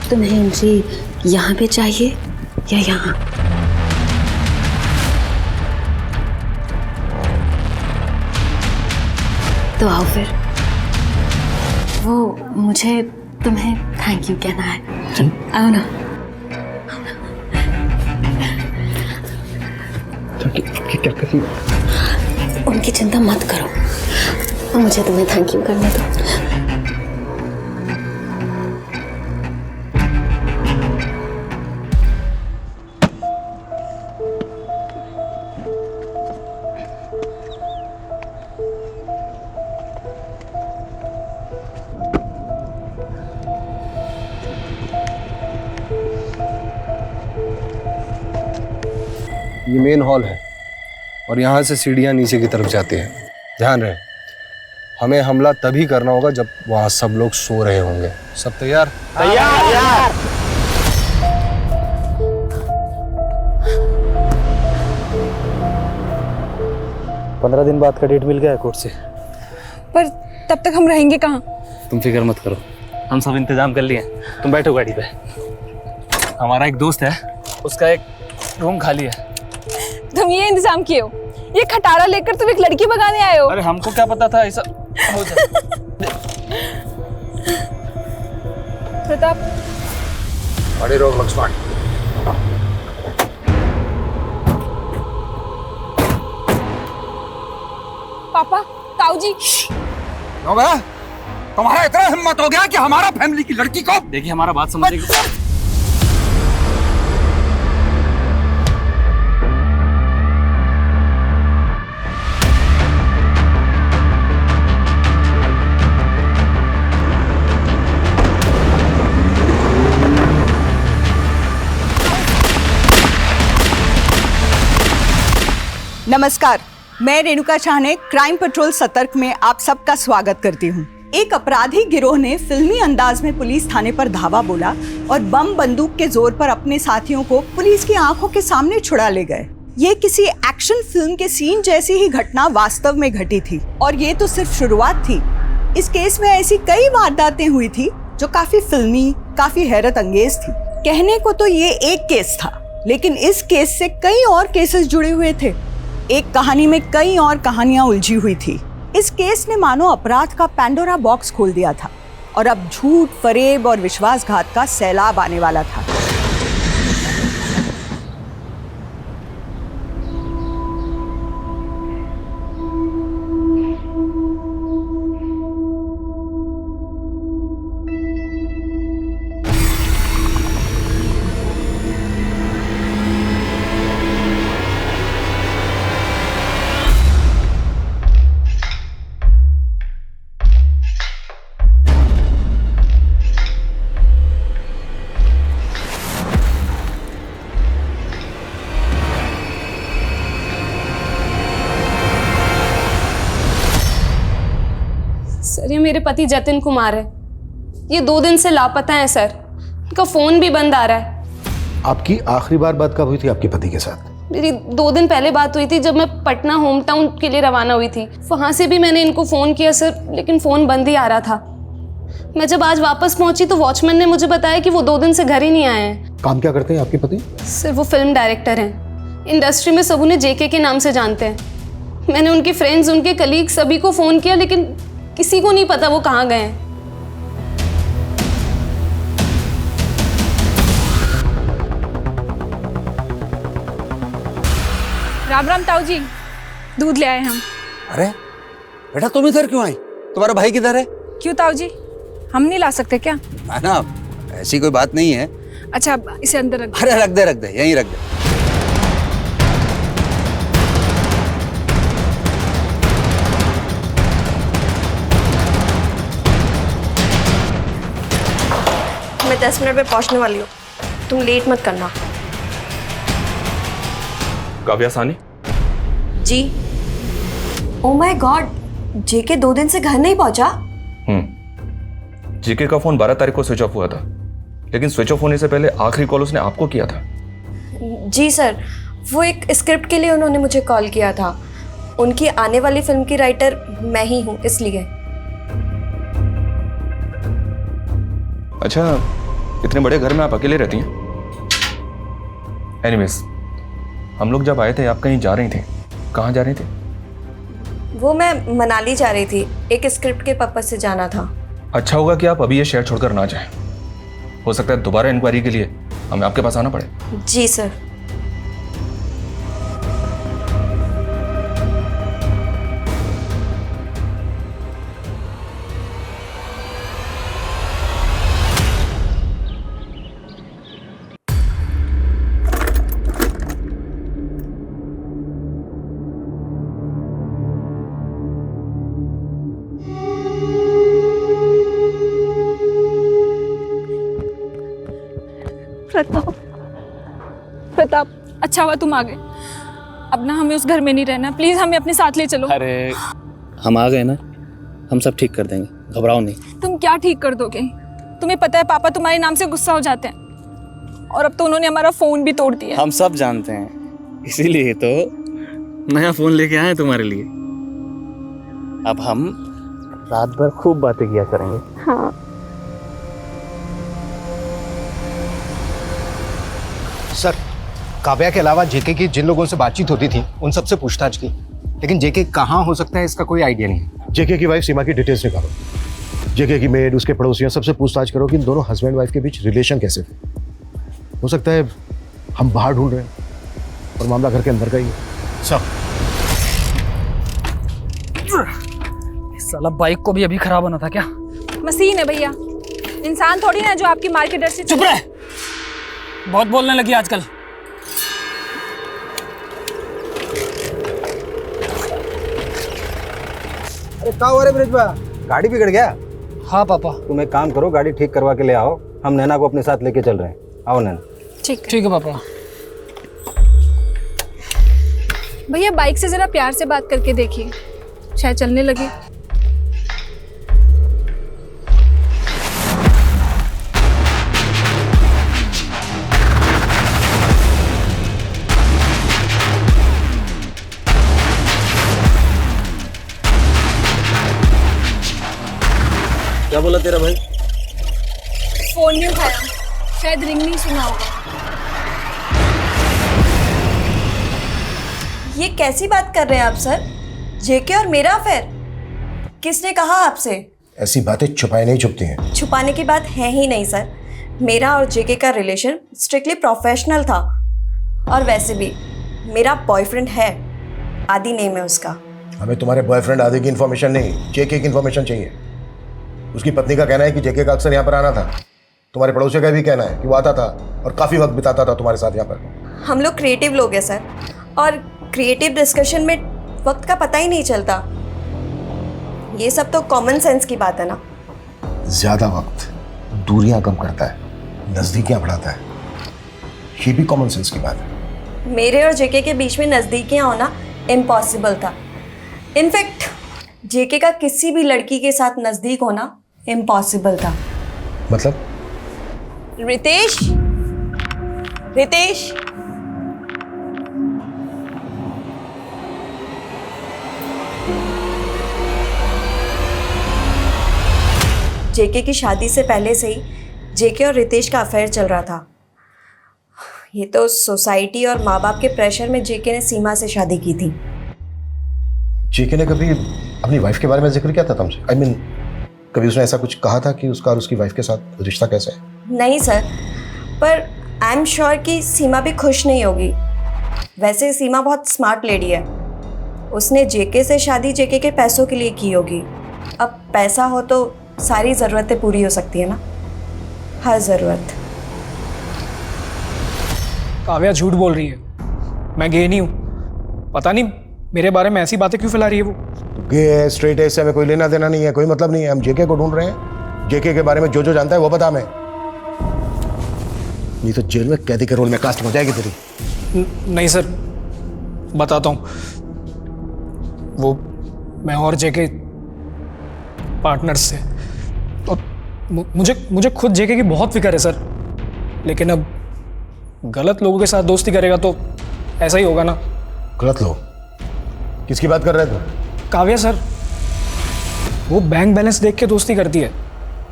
तुम्हें एंट्री यहाँ पे चाहिए या यहाँ? तो आओ फिर। वो मुझे तुम्हें थैंक यू कहना है। आओ ना। क्या करी? उनकी चिंता मत करो, मुझे तुम्हें थैंक यू करने दो। ये मेन हॉल है और यहाँ से सीढ़ियाँ नीचे की तरफ जाती हैं। ध्यान रहे, हमें हमला तभी करना होगा जब वहाँ सब लोग सो रहे होंगे। सब तैयार? तैयार यार। पंद्रह दिन बाद का डेट मिल गया है कोर्ट से। पर तब तक हम रहेंगे कहाँ? तुम फिक्र मत करो, हम सब इंतजाम कर लिए। तुम बैठो गाड़ी पे। हमारा एक दोस्त है, उसका एक रूम खाली है। तुम ये इंतजाम किए हो? ये खटारा लेकर तुम एक लड़की भगाने आए हो? अरे हमको क्या पता था ऐसा हो जाए। प्रताप, बड़े रोग लक्ष्मण। पापा, ताऊ जी। तुम्हारा इतना हिम्मत हो गया कि हमारा फैमिली की लड़की को। देखिए हमारा बात समझिए। नमस्कार, मैं रेणुका शाहने क्राइम पेट्रोल सतर्क में आप सबका स्वागत करती हूँ। एक अपराधी गिरोह ने फिल्मी अंदाज में पुलिस थाने पर धावा बोला और बम बंदूक के जोर पर अपने साथियों को पुलिस की आंखों के सामने छुड़ा ले गए। ये किसी एक्शन फिल्म के सीन जैसी ही घटना वास्तव में घटी थी और ये तो सिर्फ शुरुआत थी। इस केस में ऐसी कई वारदातें हुई थी जो काफी फिल्मी, काफी हैरत अंगेज थी। कहने को तो ये एक केस था, लेकिन इस केस से कई और केसेस जुड़े हुए थे। एक कहानी में कई और कहानियां उलझी हुई थी। इस केस ने मानो अपराध का पैंडोरा बॉक्स खोल दिया था और अब झूठ, फरेब और विश्वासघात का सैलाब आने वाला था। सर, ये मेरे पति जतिन कुमार है। ये 2 दिन से लापता है सर। उनका फोन भी बंद आ रहा है। आपकी आखिरी बार बात कब हुई थी आपके पति के साथ? मेरी 2 दिन पहले बात हुई थी, जब मैं पटना होम टाउन के लिए रवाना हुई थी। वहां से भी मैंने इनको फोन किया सर, लेकिन फोन बंद ही आ रहा था। मैं जब आज वापस पहुंची तो वॉचमैन ने मुझे बताया कि वो 2 दिन से घर ही नहीं आए हैं। काम क्या करते हैं आपके पति? सर, वो फिल्म डायरेक्टर हैं। इंडस्ट्री में सब उन्हें जेके के नाम से जानते हैं। मैंने उनके फ्रेंड्स, उनके कलीग सभी को फोन किया, लेकिन किसी को नहीं पता वो कहाँ गए हैं। राम राम ताऊ जी, दूध ले आए हम। अरे बेटा, तुम इधर क्यों आई? तुम्हारा भाई किधर है? क्यों ताऊ जी, हम नहीं ला सकते क्या? ना, ऐसी कोई बात नहीं है। अच्छा, इसे अंदर रख। अरे रख दे, यहीं रख दे। मैं 10 मिनट में पहुंचने वाली हूँ, तुम लेट मत करना। काव्या सानी? जी। ओह माय गॉड, जेके 2 दिन से घर नहीं पहुंचा? जेके का फोन 12 तारीख को स्विच ऑफ हुआ था, लेकिन स्विच ऑफ होने से पहले आखिरी कॉल उसने आपको किया था। जी सर, वो एक स्क्रिप्ट के लिए उन्होंने मुझे कॉल किया था। उनकी आने वाली फिल्म की राइटर मैं ही हूँ, इसलिए। अच्छा, इतने बड़े घर में आप अकेले रहती हैं? एनीवेज, हम लोग जब आए थे आप कहीं जा रही थी, कहाँ जा रही थी? वो मैं मनाली जा रही थी, एक स्क्रिप्ट के पर्पज से जाना था। अच्छा होगा कि आप अभी ये शहर छोड़कर ना जाएं। हो सकता है दोबारा इंक्वायरी के लिए हमें आपके पास आना पड़े। जी सर। प्रताप, प्रताप, अच्छा हुआ तुम आ गए। अब ना हमें उस घर में नहीं रहना, प्लीज हमें अपने साथ ले चलो। अरे हम आ गए ना, हम सब ठीक कर देंगे, घबराओ नहीं। तुम क्या ठीक कर दोगे? तुम्हें पता है पापा तुम्हारे नाम से गुस्सा हो जाते हैं, और अब तो उन्होंने हमारा फोन भी तोड़ दिया। हम सब जानते हैं, इसीलिए तो नया फोन लेके आए तुम्हारे लिए। अब हम रात भर खूब बातें किया करेंगे। हाँ। सर, काव्या के अलावा जेके की जिन लोगों से बातचीत होती थी उन सबसे पूछताछ की, लेकिन जेके कहाँ हो सकता है इसका कोई आइडिया नहीं। जेके की वाइफ सीमा की डिटेल्स निकालो, जेके की मेड, उसके पड़ोसियों, सबसे पूछताछ करो कि इन दोनों हस्बैंड वाइफ के बीच रिलेशन कैसे थे। हो सकता है हम बाहर ढूंढ रहे हैं और मामला घर के अंदर का ही है। सब साला बाइक को भी अभी खराब होना था क्या? मशीन है भैया, इंसान थोड़ी ना जो आपकी मार के डर से। चुप रहे, बहुत बोलने लगी आजकल। अरे क्या हो रहा है ब्रिजबा, गाड़ी बिगड़ गया? हाँ पापा। तुम एक काम करो, गाड़ी ठीक करवा के ले आओ, हम नैना को अपने साथ लेके चल रहे हैं। आओ नैना। ठीक है पापा। भैया बाइक से जरा प्यार से बात करके देखिए, शायद चलने लगे। क्या बोला तेरा भाई? फोन नहीं उठाया, शायद रिंग नहीं सुना होगा। ये कैसी बात कर रहे हैं आप सर? जेके और मेरा अफेयर? किसने कहा आपसे? ऐसी बातें छुपाए नहीं छुपती हैं। छुपाने की बात है ही नहीं सर। मेरा और जेके का रिलेशन स्ट्रिक्टली प्रोफेशनल था, और वैसे भी मेरा बॉयफ्रेंड है, आदि नेम है उसका। हमें तुम्हारे बॉयफ्रेंड आदि की इन्फॉर्मेशन नहीं, जेके की इन्फॉर्मेशन चाहिए। उसकी पत्नी का कहना है कि जेके का अक्सर यहाँ पर आना था। तुम्हारे पड़ोसी का भी कहना है कि वो आता था और काफ़ी वक्त बिताता था तुम्हारे साथ यहाँ पर। हम लोग क्रिएटिव लोग हैं सर, और क्रिएटिव डिस्कशन में वक्त का पता ही नहीं चलता। ये सब तो कॉमन सेंस की बात है ना। ज़्यादा वक्त दूरियां कम करता है, नज़दीकियां बढ़ाता है। ये भी कॉमन सेंस की बात है। मेरे और जेके के बीच में नज़दीकियां होना इम्पॉसिबल था। इनफैक्ट जेके का किसी भी लड़की के साथ नज़दीक होना इम्पॉसिबल था। मतलब? रितेश, रितेश, जेके की शादी से पहले से ही जेके और रितेश का अफेयर चल रहा था। ये तो सोसाइटी और माँ बाप के प्रेशर में जेके ने सीमा से शादी की थी। जेके ने कभी अपनी वाइफ के बारे में जिक्र किया था तुमसे? I mean, कभी उसने ऐसा कुछ कहा था कि उसका और उसकी वाइफ के साथ रिश्ता कैसा है? नहीं सर, पर आई एम श्योर कि सीमा भी खुश नहीं होगी। वैसे सीमा बहुत स्मार्ट लेडी है। उसने जेके से शादी जेके के पैसों के लिए की होगी। अब पैसा हो तो सारी ज़रूरतें पूरी हो सकती है ना, हर ज़रूरत। काव्या झूठ बोल रही है, मैं गे नहीं हूँ। पता नहीं मेरे बारे में ऐसी बातें क्यों फैला रही है वो। गे है, स्ट्रेट है, इससे हमें कोई लेना देना नहीं है, कोई मतलब नहीं है। हम जेके को ढूंढ रहे हैं। जेके के बारे में जो जो जानता है वो बता हमें, नहीं तो जेल में कैदी के रोल में कास्ट हो जाएगी तेरी। नहीं सर, बताता हूँ। वो मैं और जेके पार्टनर्स से, तो मुझे खुद जेके की बहुत फिक्र है सर, लेकिन अब गलत लोगों के साथ दोस्ती करेगा तो ऐसा ही होगा ना। गलत लोग? किसकी बात कर रहे थे? काव्या सर, वो बैंक बैलेंस देख के दोस्ती करती है,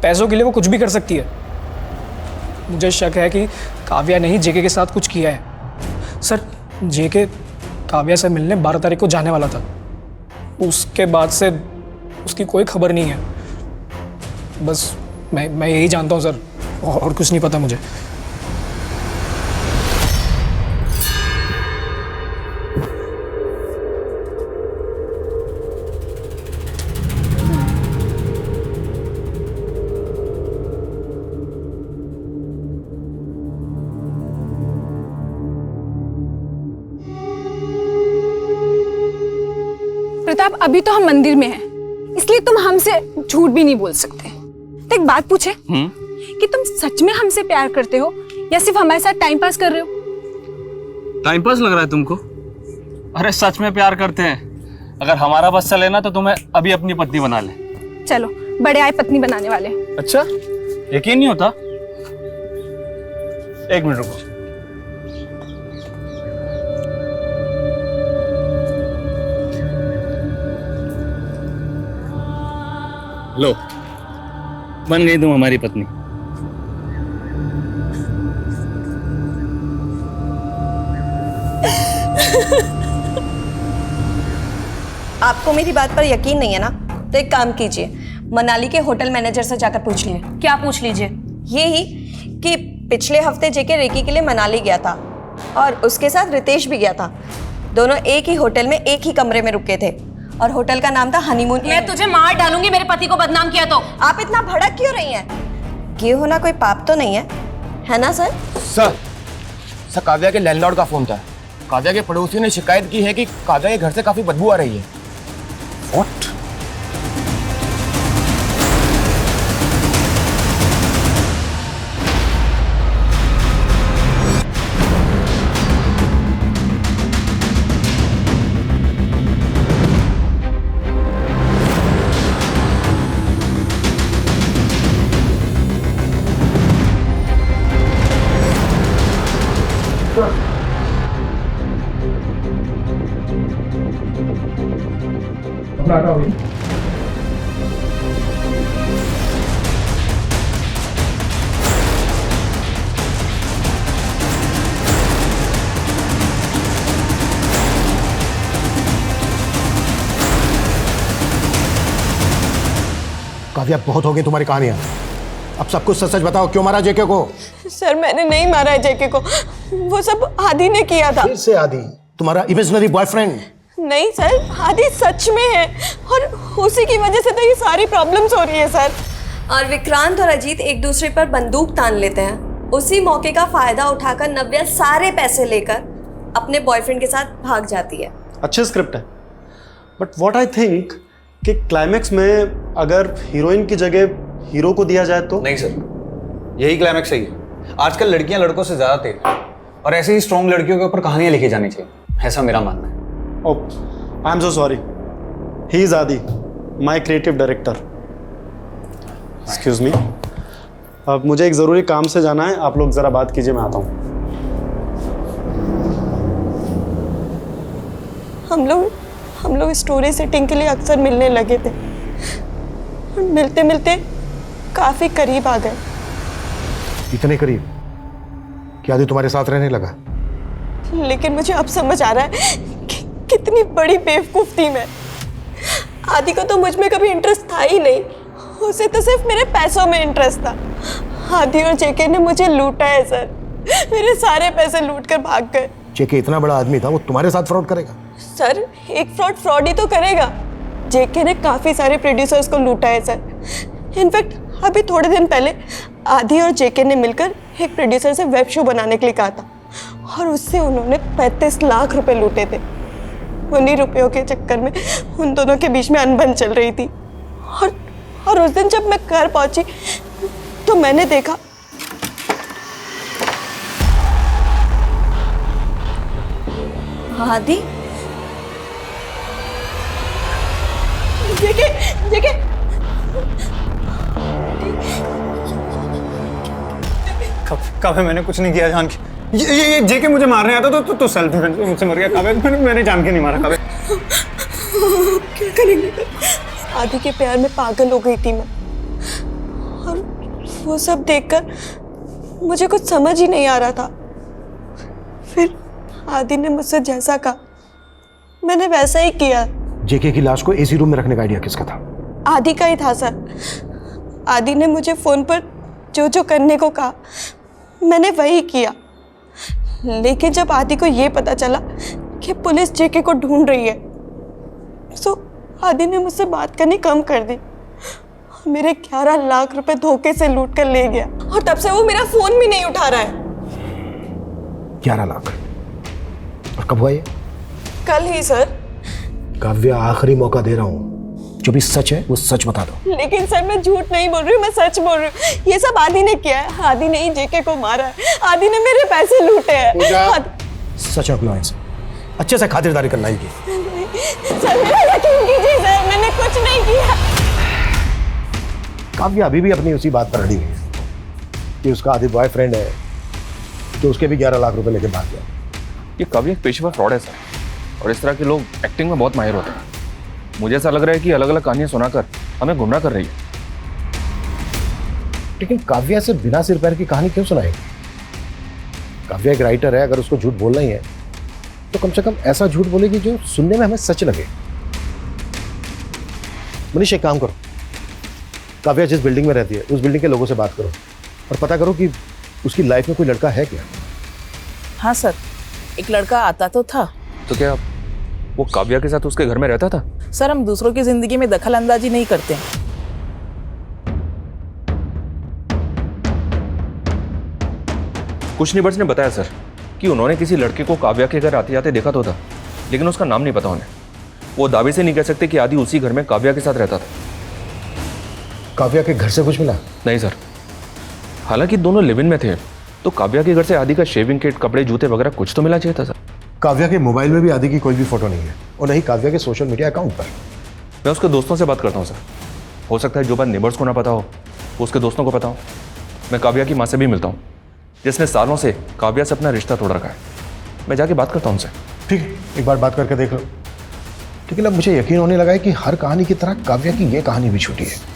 पैसों के लिए वो कुछ भी कर सकती है। मुझे शक है कि काव्या ने ही जेके के साथ कुछ किया है। सर, जेके काव्या से मिलने 12 तारीख को जाने वाला था। उसके बाद से उसकी कोई खबर नहीं है। बस मैं यही जानता हूँ सर, और कुछ नहीं पता मुझे। प्रताप, अभी तो हम मंदिर में हैं, इसलिए तुम हमसे झूठ भी नहीं बोल सकते। तो एक बात पूछे कि तुम सच में हमसे प्यार करते हो या सिर्फ हमारे साथ टाइम पास कर रहे हो? टाइम पास लग रहा है तुमको? अरे सच में प्यार करते हैं। अगर हमारा बस चले ना तो तुम्हें अभी अपनी पत्नी बना ले। चलो, बड़े आए पत्नी बनाने वाले। अच्छा, यकीन नहीं होता? एक मिनट रुको। लो, बन गई तुम हमारी पत्नी। आपको मेरी बात पर यकीन नहीं है ना, तो एक काम कीजिए, मनाली के होटल मैनेजर से जाकर पूछ लीजिए। क्या पूछ लीजिए? यही कि पिछले हफ्ते जेके रेकी के लिए मनाली गया था और उसके साथ रितेश भी गया था। दोनों एक ही होटल में एक ही कमरे में रुके थे और होटल का नाम था हनीमून। मैं तुझे मार डालूंगी मेरे पति को बदनाम किया तो। आप इतना भड़क क्यों रही हैं? ये होना कोई पाप तो नहीं है ना सर? सर काव्या के लैंडलॉर्ड का फोन था। काव्या के पड़ोसी ने शिकायत की है कि काव्या के घर से काफी बदबू आ रही है। व्हाट? काव्या, बहुत हो गई तुम्हारी कहानियां। अब सब कुछ सच सच बताओ, क्यों मारा जेके को? सर, मैंने नहीं मारा है जेके को, वो सब आदि ने किया था। फिर से आदि? तुम्हारा इमेजिनरी बॉयफ्रेंड? नहीं सर, आदि सच में है और उसी की वजह से तो ये सारी प्रॉब्लम्स हो रही है सर। और विक्रांत और अजीत एक दूसरे पर बंदूक तान लेते हैं। उसी मौके का फायदा उठाकर नव्या सारे पैसे लेकर अपने बॉयफ्रेंड के साथ भाग जाती है। अच्छे स्क्रिप्ट है, बट व्हाट आई थिंक कि क्लाइमैक्स में अगर हीरोइन की जगह हीरो को दिया जाए तो। नहीं सर, यही क्लाइमैक्स सही है। आजकल लड़कियां लड़कों से ज्यादा तेज हैं और ऐसे ही स्ट्रॉन्ग लड़कियों के ऊपर कहानियां लिखी जानी चाहिए, ऐसा मेरा मानना है। Oh, I'm so sorry. He is Adi, my creative director. Excuse me. अब मुझे एक ज़रूरी काम से जाना है, आप लोग ज़रा बात कीजिए, मैं आता हूँ। हम लोग स्टोरी सेटिंग के लिए अक्सर मिलने लगे थे। मिलते मिलते काफ़ी करीब आ गए। इतने करीब कि आदि तुम्हारे साथ रहने लगा? लेकिन मुझे अब समझ आ रहा है कि कितनी बड़ी बेवकूफ़ थी मैं। आदि को तो मुझ में कभी इंटरेस्ट था ही नहीं, उसे तो सिर्फ मेरे पैसों में इंटरेस्ट था। आदि और जेके ने मुझे लूटा है सर, मेरे सारे पैसे लूट कर भाग गए। जेके इतना बड़ा आदमी था, वो तुम्हारे साथ फ्रॉड करेगा? सर, एक फ्रॉड ही तो करेगा। जेके ने काफ़ी सारे प्रोड्यूसर्स को लूटा है सर। इनफैक्ट अभी थोड़े दिन पहले आदि और जेके ने मिलकर एक प्रोड्यूसर से वेब शो बनाने के लिए कहा था और उससे उन्होंने 35 लाख रुपए लूटे थे। उन्हीं रुपयों के चक्कर में उन दोनों के बीच में अनबन चल रही थी। और उस दिन जब मैं घर पहुंची तो मैंने देखा आदि। जेके काव्या, मैंने कुछ नहीं किया जान के। ये जेके मुझे मारने आता तो सेल्फ डिफेंस में मुझसे मर गया। काव्या, मैंने जान के नहीं मारा। काव्या, क्या करेंगे? आदि के प्यार में पागल हो गई थी मैं और वो सब देखकर मुझे कुछ समझ ही नहीं आ रहा था। फिर आदि ने मुझसे जैसा कहा मैंने वैसा ही किया। जेके की लाश को एसी रूम में रखने का आइडिया किसका था? आदि का ही था सर। आदि ने मुझे फ़ोन पर जो जो करने को कहा मैंने वही किया। लेकिन जब आदि को ये पता चला कि पुलिस जेके को ढूंढ रही है तो आदि ने मुझसे बात करनी कम कर दी। मेरे 11 लाख रुपए धोखे से लूट कर ले गया और तब से वो मेरा फ़ोन भी नहीं उठा रहा है। 11 लाख? और कब हुआ ये? कल ही सर। काव्या, आखिरी मौका दे रहा हूँ, जो भी सच है वो सच बता दो। लेकिन सर मैं झूठ नहीं बोल रही हूँ, मैं सच बोल रही हूँ। ये सब आदि ने किया है। आदि ने ही जेके को मारा है। आदि ने मेरे पैसे लूटे हैं। सच है, अच्छे से खातिरदारी करना ही की। सर मेरा यकीन कीजिए सर, मैंने कुछ नहीं किया। काव्या अभी भी अपनी उसी बात पर अड़ी है कि उसका आदि बॉयफ्रेंड है जो उसके भी 11 लाख रुपए लेके भाग गया। ये काव्या एक पेशेवर फ्रॉड है सर, और इस तरह के लोग एक्टिंग में बहुत माहिर होते हैं। मुझे ऐसा लग रहा है कि अलग अलग कहानियां सुनाकर हमें गुमराह कर रही है। लेकिन काव्या से बिना सिर पैर की कहानी क्यों सुनाएगी? काव्या एक राइटर है, अगर उसको झूठ बोलना ही है तो कम से कम ऐसा झूठ बोलेगी जो सुनने में हमें सच लगे। मनीष, एक काम करो, काव्या जिस बिल्डिंग में रहती है उस बिल्डिंग के लोगों से बात करो और पता करो कि उसकी लाइफ में कोई लड़का है क्या। हाँ सर, एक लड़का आता तो था। तो क्या वो काव्या के साथ उसके घर में रहता था? सर, हम दूसरों की जिंदगी में दखल अंदाजी नहीं करते। कुछ नेबर्स ने बताया सर कि उन्होंने किसी लड़के को काव्या के घर आते जाते देखा तो था, लेकिन उसका नाम नहीं पता उन्हें। वो दावे से नहीं कह सकते कि आदि उसी घर में काव्या के साथ रहता था। काव्या के घर से कुछ मिला? नहीं सर, हालांकि दोनों लिव इन में थे, तो काव्या के घर से आदि का शेविंग किट, कपड़े, जूते वगैरह कुछ तो मिलना चाहिए था सर। काव्या के मोबाइल में भी आदि की कोई भी फोटो नहीं है और नहीं काव्या के सोशल मीडिया अकाउंट पर। मैं उसके दोस्तों से बात करता हूँ सर, हो सकता है जो बात नेबर्स को ना पता हो वो उसके दोस्तों को पता हो। मैं काव्या की माँ से भी मिलता हूँ, जिसने सालों से काव्या से अपना रिश्ता तोड़ रखा है। मैं जाके बात करता हूँ उनसे। ठीक है, एक बार बात करके देख लो। लेकिन अब मुझे यकीन होने लगा है कि हर कहानी की तरह काव्या की ये कहानी भी छूटी है।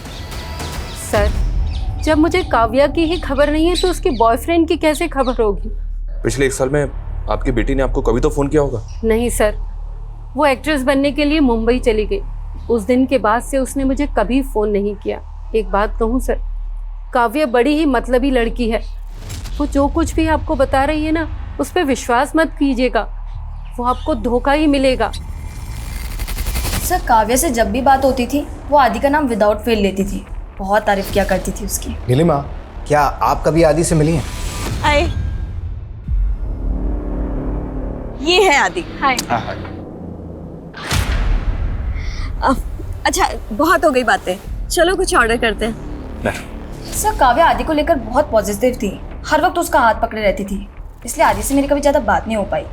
सर, जब मुझे काव्या की ही खबर नहीं है तो उसके बॉयफ्रेंड की कैसे खबर होगी? पिछले 1 साल में आपकी बेटी ने आपको कभी तो फोन किया होगा? नहीं सर, वो एक्ट्रेस बनने के लिए मुंबई चली गई। उस दिन के बाद से उसने मुझे कभी फ़ोन नहीं किया। एक बात कहूँ सर, काव्या बड़ी ही मतलबी लड़की है। वो जो कुछ भी आपको बता रही है ना, उस पर विश्वास मत कीजिएगा, वो आपको धोखा ही मिलेगा। सर, काव्या से जब भी बात होती थी वो आदि का नाम विदाउट फेल लेती थी। बहुत तारीफ किया करती थी उसकी। नीलिमा, क्या आप कभी आदि से मिली हैं? आए, ये है आदि। हाय। अच्छा, बहुत हो गई बातें, चलो कुछ ऑर्डर करते हैं। सर, काव्या आदि को लेकर बहुत पॉजिटिव थी, हर वक्त उसका हाथ पकड़े रहती थी, इसलिए आदि से मेरी कभी ज़्यादा बात नहीं हो पाई।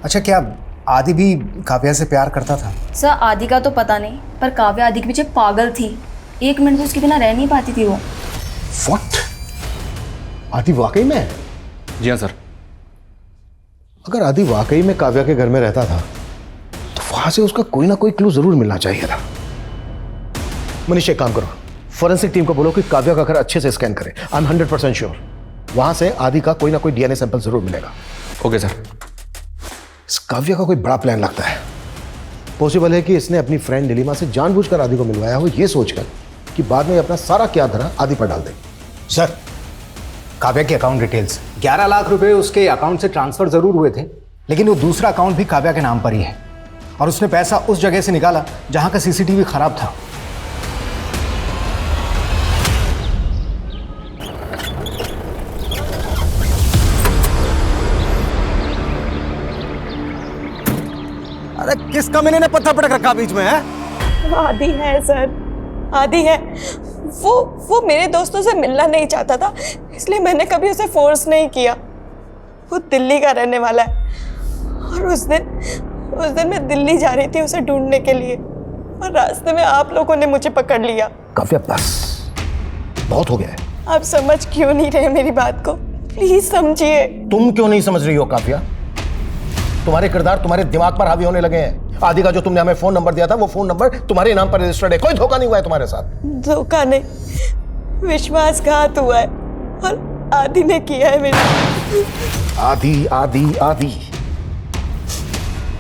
अच्छा, क्या आदि भी काव्या से प्यार करता था? सर, आदि का तो पता नहीं, पर काव्या आदि के पीछे पागल थी। 1 मिनट भी उसके बिना रह नहीं पाती थी वो। What? आदि वाकई में? जी हाँ सर। अगर आदि वाकई में काव्या के घर में रहता था तो वहां से उसका कोई ना कोई क्लू जरूर मिलना चाहिए था। मनीष, एक काम करो, फॉरेंसिक टीम को बोलो कि काव्या का घर अच्छे से स्कैन करे। आई एम 100% श्योर वहां से आदि का कोई ना कोई डीएनए सैंपल जरूर मिलेगा। Okay sir. इस काव्या का कोई बड़ा प्लान लगता है। पॉसिबल है कि इसने अपनी फ्रेंड नीलिमा से जानबूझकर आदि को मिलवाया हो, ये सोचकर कि बाद में अपना सारा क्या धरा आदि पर डाल दे। सर, काव्या के अकाउंट डिटेल्स 11 लाख रुपए उसके अकाउंट से ट्रांसफर जरूर हुए थे, लेकिन वो दूसरा अकाउंट भी काव्या के नाम पर ही है और उसने पैसा उस जगह से निकाला जहां का सीसीटीवी खराब था। अरे किस कमीने ने पत्थर पटक रखा बीच में है? आदि है सर, आदि है। वो मेरे दोस्तों से मिलना नहीं चाहता था, इसलिए मैंने कभी उसे फोर्स नहीं किया। वो दिल्ली का रहने वाला है और उस दिन मैं दिल्ली जा रही थी उसे ढूंढने के लिए और रास्ते में आप लोगों ने मुझे पकड़ लिया। काव्या, बस बहुत हो गया है। आप समझ क्यों नहीं रहे मेरी बात को? प्लीज समझिए। तुम क्यों नहीं समझ रही हो काव्या? तुम्हारे किरदार तुम्हारे दिमाग पर हावी होने लगे हैं। आदि का जो तुमने हमें फोन नंबर दिया था वो फोन नंबर तुम्हारे नाम पर रजिस्टर्ड है। कोई धोखा नहीं हुआ है तुम्हारे साथ। धोखा नहीं, विश्वासघात हुआ है और आदि ने किया है मेरे। आदि आदि आदि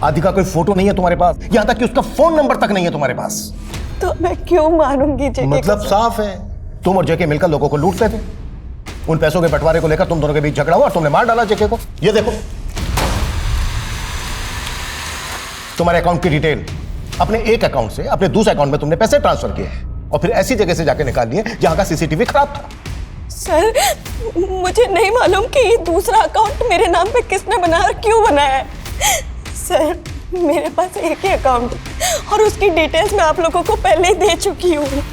आदि का कोई फोटो नहीं है तुम्हारे पास, यहां तक कि उसका फोन नंबर तक नहीं है तुम्हारे पास। तो मैं क्यों मारूंगी जेके? मतलब साफ है, तुम और जेके मिलकर लोगों को लूटते थे। उन पैसों के बंटवारे को लेकर तुम दोनों के बीच झगड़ा हुआ और तुमने मार डाला जेके को। ये देखो तुम्हारे अकाउंट की डिटेल, अपने एक अकाउंट से अपने दूसरे अकाउंट में तुमने पैसे ट्रांसफर किए और फिर ऐसी जगह से जाके निकाल लिए जहां का सीसीटीवी खराब था। सर मुझे नहीं मालूम कि ये दूसरा अकाउंट मेरे नाम पे किसने बनाया और क्यों बनाया है। सर मेरे पास एक ही अकाउंट है और उसकी डिटेल्स मैं आप लोगों को पहले ही दे चुकी हूँ।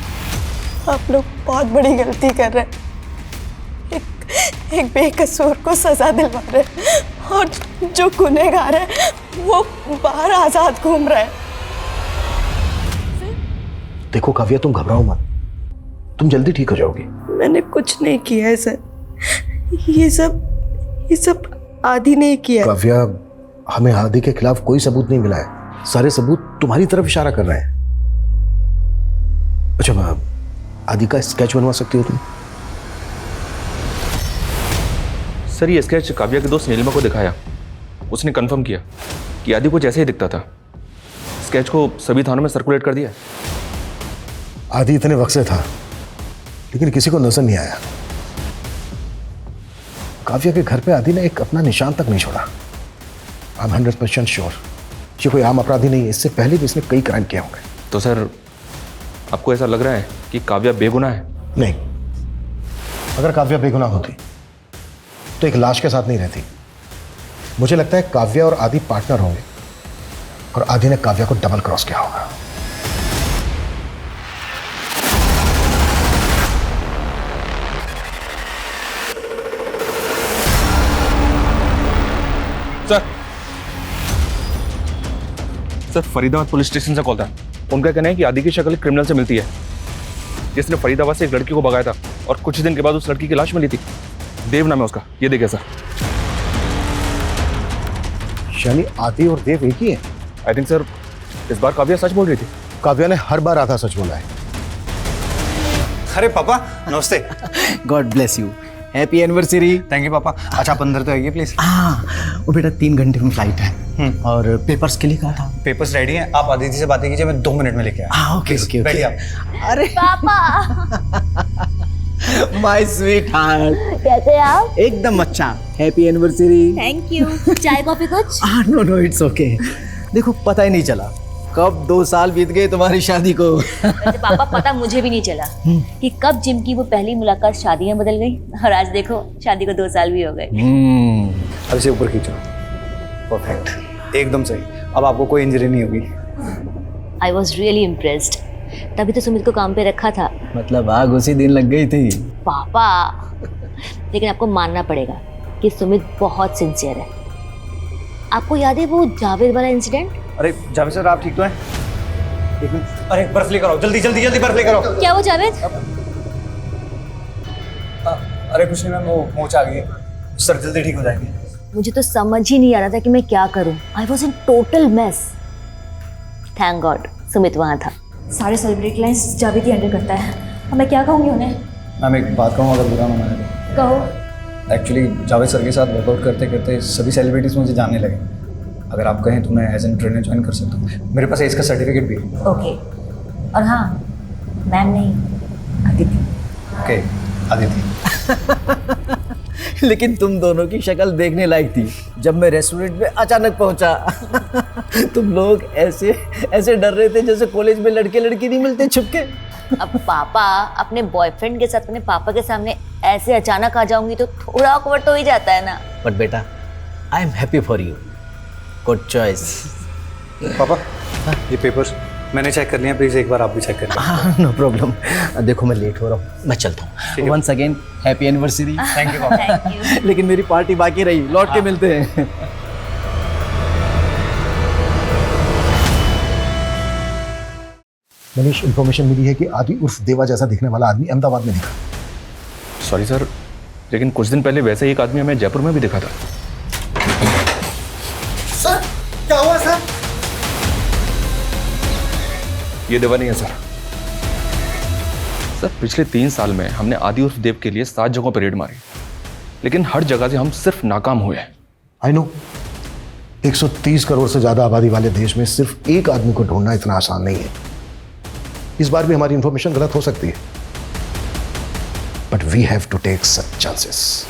आप लोग बहुत बड़ी गलती कर रहे हैं। एक बेकसूर को सजा दिलवा रहे हैं और जो गुनहगार है वो बाहर आजाद घूम रहा है। देखो काव्या, तुम घबराओ मत, तुम जल्दी ठीक हो जाओगी। मैंने कुछ नहीं किया है सर, ये सब आदि ने किया है। काव्या, हमें आदि के खिलाफ कोई सबूत नहीं मिला है, सारे सबूत तुम्हारी तरफ इशारा कर रहे हैं। अच्छा, आदि का स्केच बनवा सकती हो तुम? सर ये स्केच काव्या के दोस्त नीलिमा को दिखाया, उसने कंफर्म किया कि आदि को जैसे ही दिखता था। स्केच को सभी थानों में सर्कुलेट कर दिया। आदि इतने वक्त से था लेकिन किसी को नजर नहीं आया। काव्या के घर पे आदि ने एक अपना निशान तक नहीं छोड़ा। आई एम 100% श्योर ये कोई आम अपराधी नहीं है, इससे पहले भी इसने कई क्राइम किए होंगे। तो सर आपको ऐसा लग रहा है कि काव्या बेगुनाह है? नहीं, अगर काव्या बेगुनाह होती तो एक लाश के साथ नहीं रहती। मुझे लगता है काव्या और आदि पार्टनर होंगे और आदि ने काव्या को डबल क्रॉस किया होगा। सर फरीदाबाद पुलिस स्टेशन से कॉल था। उनका कहना है कि आदि की शक्ल क्रिमिनल से मिलती है जिसने फरीदाबाद से एक लड़की को भगाया था और कुछ दिन के बाद उस लड़की की लाश मिली थी। देव नाम है उसका, ये देखिए सर। यानी आदि और देव एक ही है? आई थिंक सर इस बार काव्या सच बोल रही थी। काव्या ने हर बार आधा सच बोला है। अरे पापा नमस्ते। God bless you, happy anniversary. Thank you पापा। अच्छा आप अंदर तो आइए प्लीज। हाँ वो बेटा 3 घंटे में फ्लाइट है और पेपर्स के लिए कहा था। पेपर्स रेडी हैं, आप आदिति से बातें कीजिए, मैं 2 मिनट में लेके आया। हाँ ओके ओके बैठिए आप। अरे पापा माय स्वीट हार्ट, कैसे आप? एकदम अच्छा। Happy anniversary. Thank you. चाय कॉफी कुछ? No no it's okay. देखो पता ही नहीं चला कब 2 साल बीत गए तुम्हारी शादी को। वैसे पापा पता मुझे भी नहीं चला कि कब जिम की वो पहली मुलाकात शादी में बदल गई और आज देखो शादी को 2 साल भी हो गए। अब इसे ऊपर खींचो। परफेक्ट, एकदम सही। अब आपको कोई इंजरी नहीं होगी। I was really impressed. तभी तो सुमित को काम पे रखा था। मतलब आग उसी दिन लग गई थी। पापा लेकिन आपको मानना पड़ेगा कि सुमित बहुत सिंसियर है। आपको याद है वो जावेद वाला इंसिडेंट? अरे जावेद सर आप ठीक तो हैं? एक मिनट, अरे बर्फ लेकर आओ, जल्दी जल्दी जल्दी बर्फ लेकर आओ। क्या वो जावेद? अरे कुछ नहीं मैम, वो मोच आ गई है, सर जल्दी ठीक हो जाएंगे। मुझे तो समझ ही नहीं आ रहा था कि मैं क्या करूं। I was in total mess. Thank God Sumit वहां था। सारे सेलिब्रिटी क्लाइंट्स जावेद ही हैंडल करता है। अब मैं क्या कहूँगी उन्हें? मैम एक बात कहूँ अगर बुरा ना माने तो? कहो। एक्चुअली जावेद सर के साथ वर्कआउट करते करते सभी सेलिब्रिटीज मुझे जानने लगे। अगर आप कहें तो मैं एज एन ट्रेनर ज्वाइन कर सकता हूँ। मेरे पास इसका सर्टिफिकेट भी है। ओके। और हाँ मैम नहीं, आदिति। ओके आदिति। लेकिन तुम दोनों की शक्ल देखने लायक थी जब मैं रेस्टोरेंट में अचानक पहुंचा। तुम लोग ऐसे ऐसे डर रहे थे जैसे कॉलेज में लड़के लड़की नहीं मिलते छुपके। अब पापा अपने बॉयफ्रेंड के साथ अपने पापा के सामने ऐसे अचानक आ जाऊंगी तो थोड़ा ऑकवर्ड हो ही जाता है ना। बट बेटा I am happy for you. Good choice. पापा ये पेपर्स मैंने चेक कर लिया, प्लीज एक बार आप भी चेक कर लीजिए। हाँ नो प्रॉब्लम। देखो मैं लेट हो रहा हूँ, मैं चलता हूँ। Once again happy anniversary. Thank you पापा। लेकिन मेरी पार्टी बाकी रही, लौट के मिलते हैं। मनीष, इंफॉर्मेशन मिली है कि आदि उर्फ देवा जैसा दिखने वाला आदमी अहमदाबाद में दिखा। सॉरी सर, लेकिन कुछ दिन पहले वैसे ही एक आदमी हमें जयपुर में भी दिखा था। सर क्या हुआ सर? ये देवा नहीं है सर। सर पिछले 3 साल में हमने आदि उर्फ देव के लिए 7 जगहों पर रेड मारी लेकिन हर जगह से हम सिर्फ नाकाम हुए हैं। आई नो 130 करोड़ से ज्यादा आबादी वाले देश में सिर्फ एक आदमी को ढूंढना इतना आसान नहीं है। इस बार भी हमारी इंफॉर्मेशन गलत हो सकती है, but we have to take such chances.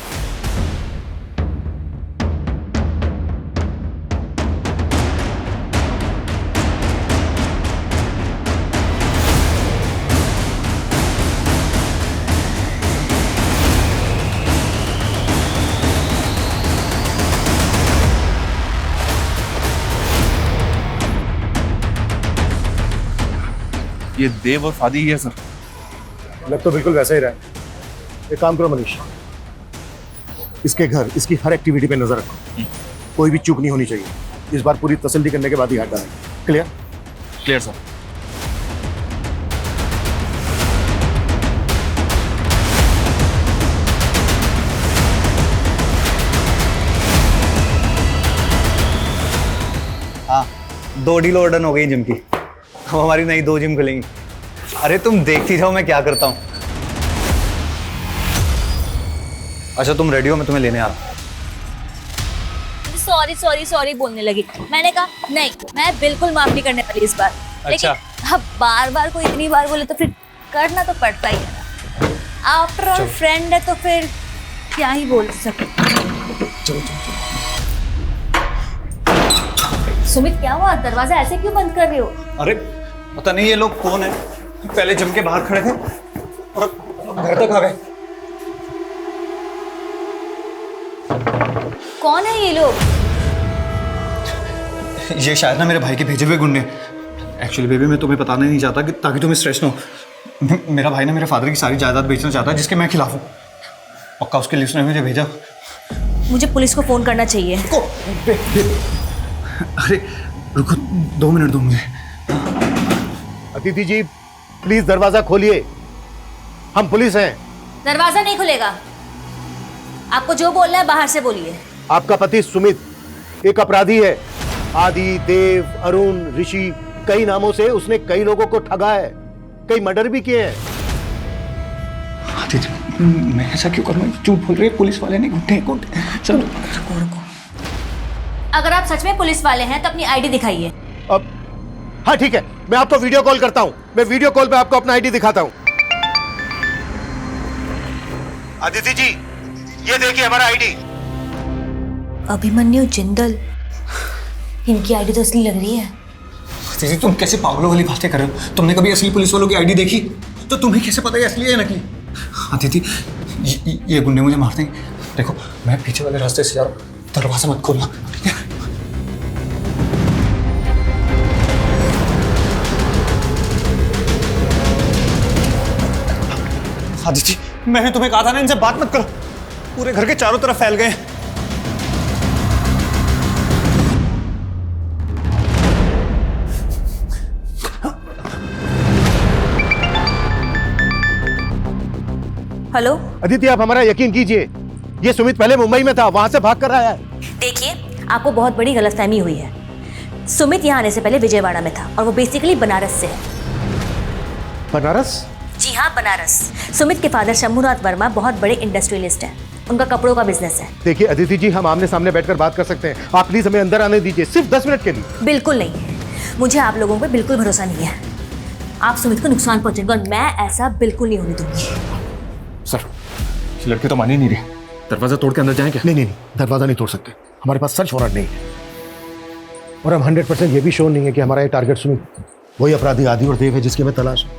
ये देव और फादी ही है सर। लग तो बिल्कुल वैसा ही रहा है। एक काम करो मनीष, इसके घर, इसकी हर एक्टिविटी पे नजर रखो, कोई भी चूक नहीं होनी चाहिए। इस बार पूरी तसल्ली करने के बाद ही हाथ डालेंगे। क्लियर? Clear sir. हाँ, 2 डील ऑर्डर हो गई जिम की। अब हमारी नई 2 जिम खुलेंगी। अरे तुम देखती जाओ मैं क्या करता हूँ। अच्छा तुम रेडी हो, मैं तुम्हें लेने आ रहा हूँ। सॉरी सॉरी सॉरी बोलने लगी। मैंने कहा नहीं, मैं बिल्कुल माफ नहीं करने वाली इस बार। अच्छा। लेकिन अब बार बार को इतनी बार बोले तो फिर करना तो पड़ता ही है ना। आफ्टर ऑल फ्रेंड है तो फिर क्या ही बोल सकते। चलो। सुमित क्या हुआ, दरवाजा ऐसे क्यों बंद कर रहे हो? अरे पता नहीं ये लोग कौन है, पहले जिम के बाहर खड़े थे और घर तक आ गए। कौन है ये लोग? ये शायद ना मेरे भाई के भेजे हुए गुंडे। एक्चुअली बेबी मैं तुम्हें बताना ही नहीं चाहता कि ताकि तुम स्ट्रेस ना हो। मेरा भाई ना मेरे फादर की सारी जायदाद बेचना चाहता है जिसके मैं खिलाफ हूँ। पक्का उसके लिए उसने मुझे भेजा। मुझे पुलिस को फोन करना चाहिए। अरे रुको 2 मिनट दो मुझे। अतिथि जी प्लीज दरवाजा खोलिए, हम पुलिस हैं। दरवाजा नहीं खुलेगा। आपको जो बोलना है बाहर से बोलिए। आपका पति सुमित एक अपराधी है। आदि, देव, अरुण, ऋषि, कई नामों से उसने कई लोगों को ठगा है, कई मर्डर भी किए हैं। मैं ऐसा क्यों करूँ? झूठ बोल रहे हैं, पुलिस वाले नहीं, गुंडे। चलो रुको। अगर आप सच में पुलिस वाले हैं तो अपनी आईडी दिखाइए। अब हाँ ठीक है, मैं आपको वीडियो कॉल करता हूँ। मैं वीडियो कॉल पे आपको अपना आईडी दिखाता हूँ। अदिति जी ये देखिए हमारा आईडी। अभिमन्यु जिंदल, इनकी आईडी तो असली लग रही है। दीदी तुम कैसे पागलों वाली बातें कर रहे हो? तुमने कभी असली पुलिस वालों की आईडी देखी? तो तुम्हें कैसे पता है असली है या नकली? अदिति ये गुंडे मुझे मार देंगे। देखो मैं पीछे वाले रास्ते से जा रहा हूँ, दरवाजा मत खोलना, ठीक है? आदिति मैंने तुम्हें कहा था ना इनसे बात मत करो, पूरे घर के चारों तरफ फैल गए। हेलो अदिति आप हमारा यकीन कीजिए, ये सुमित पहले मुंबई में था, वहां से भाग कर आया है। देखिए आपको बहुत बड़ी गलतफहमी हुई है। सुमित यहाँ आने से पहले विजयवाड़ा में था और वो बेसिकली बनारस से है। बनारस? जी हाँ बनारस। सुमित के फादर शंभुनाथ वर्मा बहुत बड़े इंडस्ट्रियलिस्ट हैं, उनका कपड़ों का बिजनेस है। देखिए अदिति जी हम आमने सामने बैठकर बात कर सकते हैं, आप प्लीज हमें अंदर आने दीजिए सिर्फ 10 मिनट के लिए। बिल्कुल नहीं, मुझे आप लोगों पे बिल्कुल भरोसा नहीं है। आप सुमित को नुकसान पहुंचेगा और मैं ऐसा बिल्कुल नहीं होने दूंगी। सर ये लड़के तो मान ही नहीं रहे, दरवाजा तोड़ के अंदर जाएं क्या? नहीं दरवाजा नहीं तोड़ सकते, हमारे पास सर्च वारंट नहीं है और हम 100% ये भी श्योर नहीं है कि हमारा ये टारगेट सुमित वही अपराधी आदि और देव है जिसकी हमें तलाश है।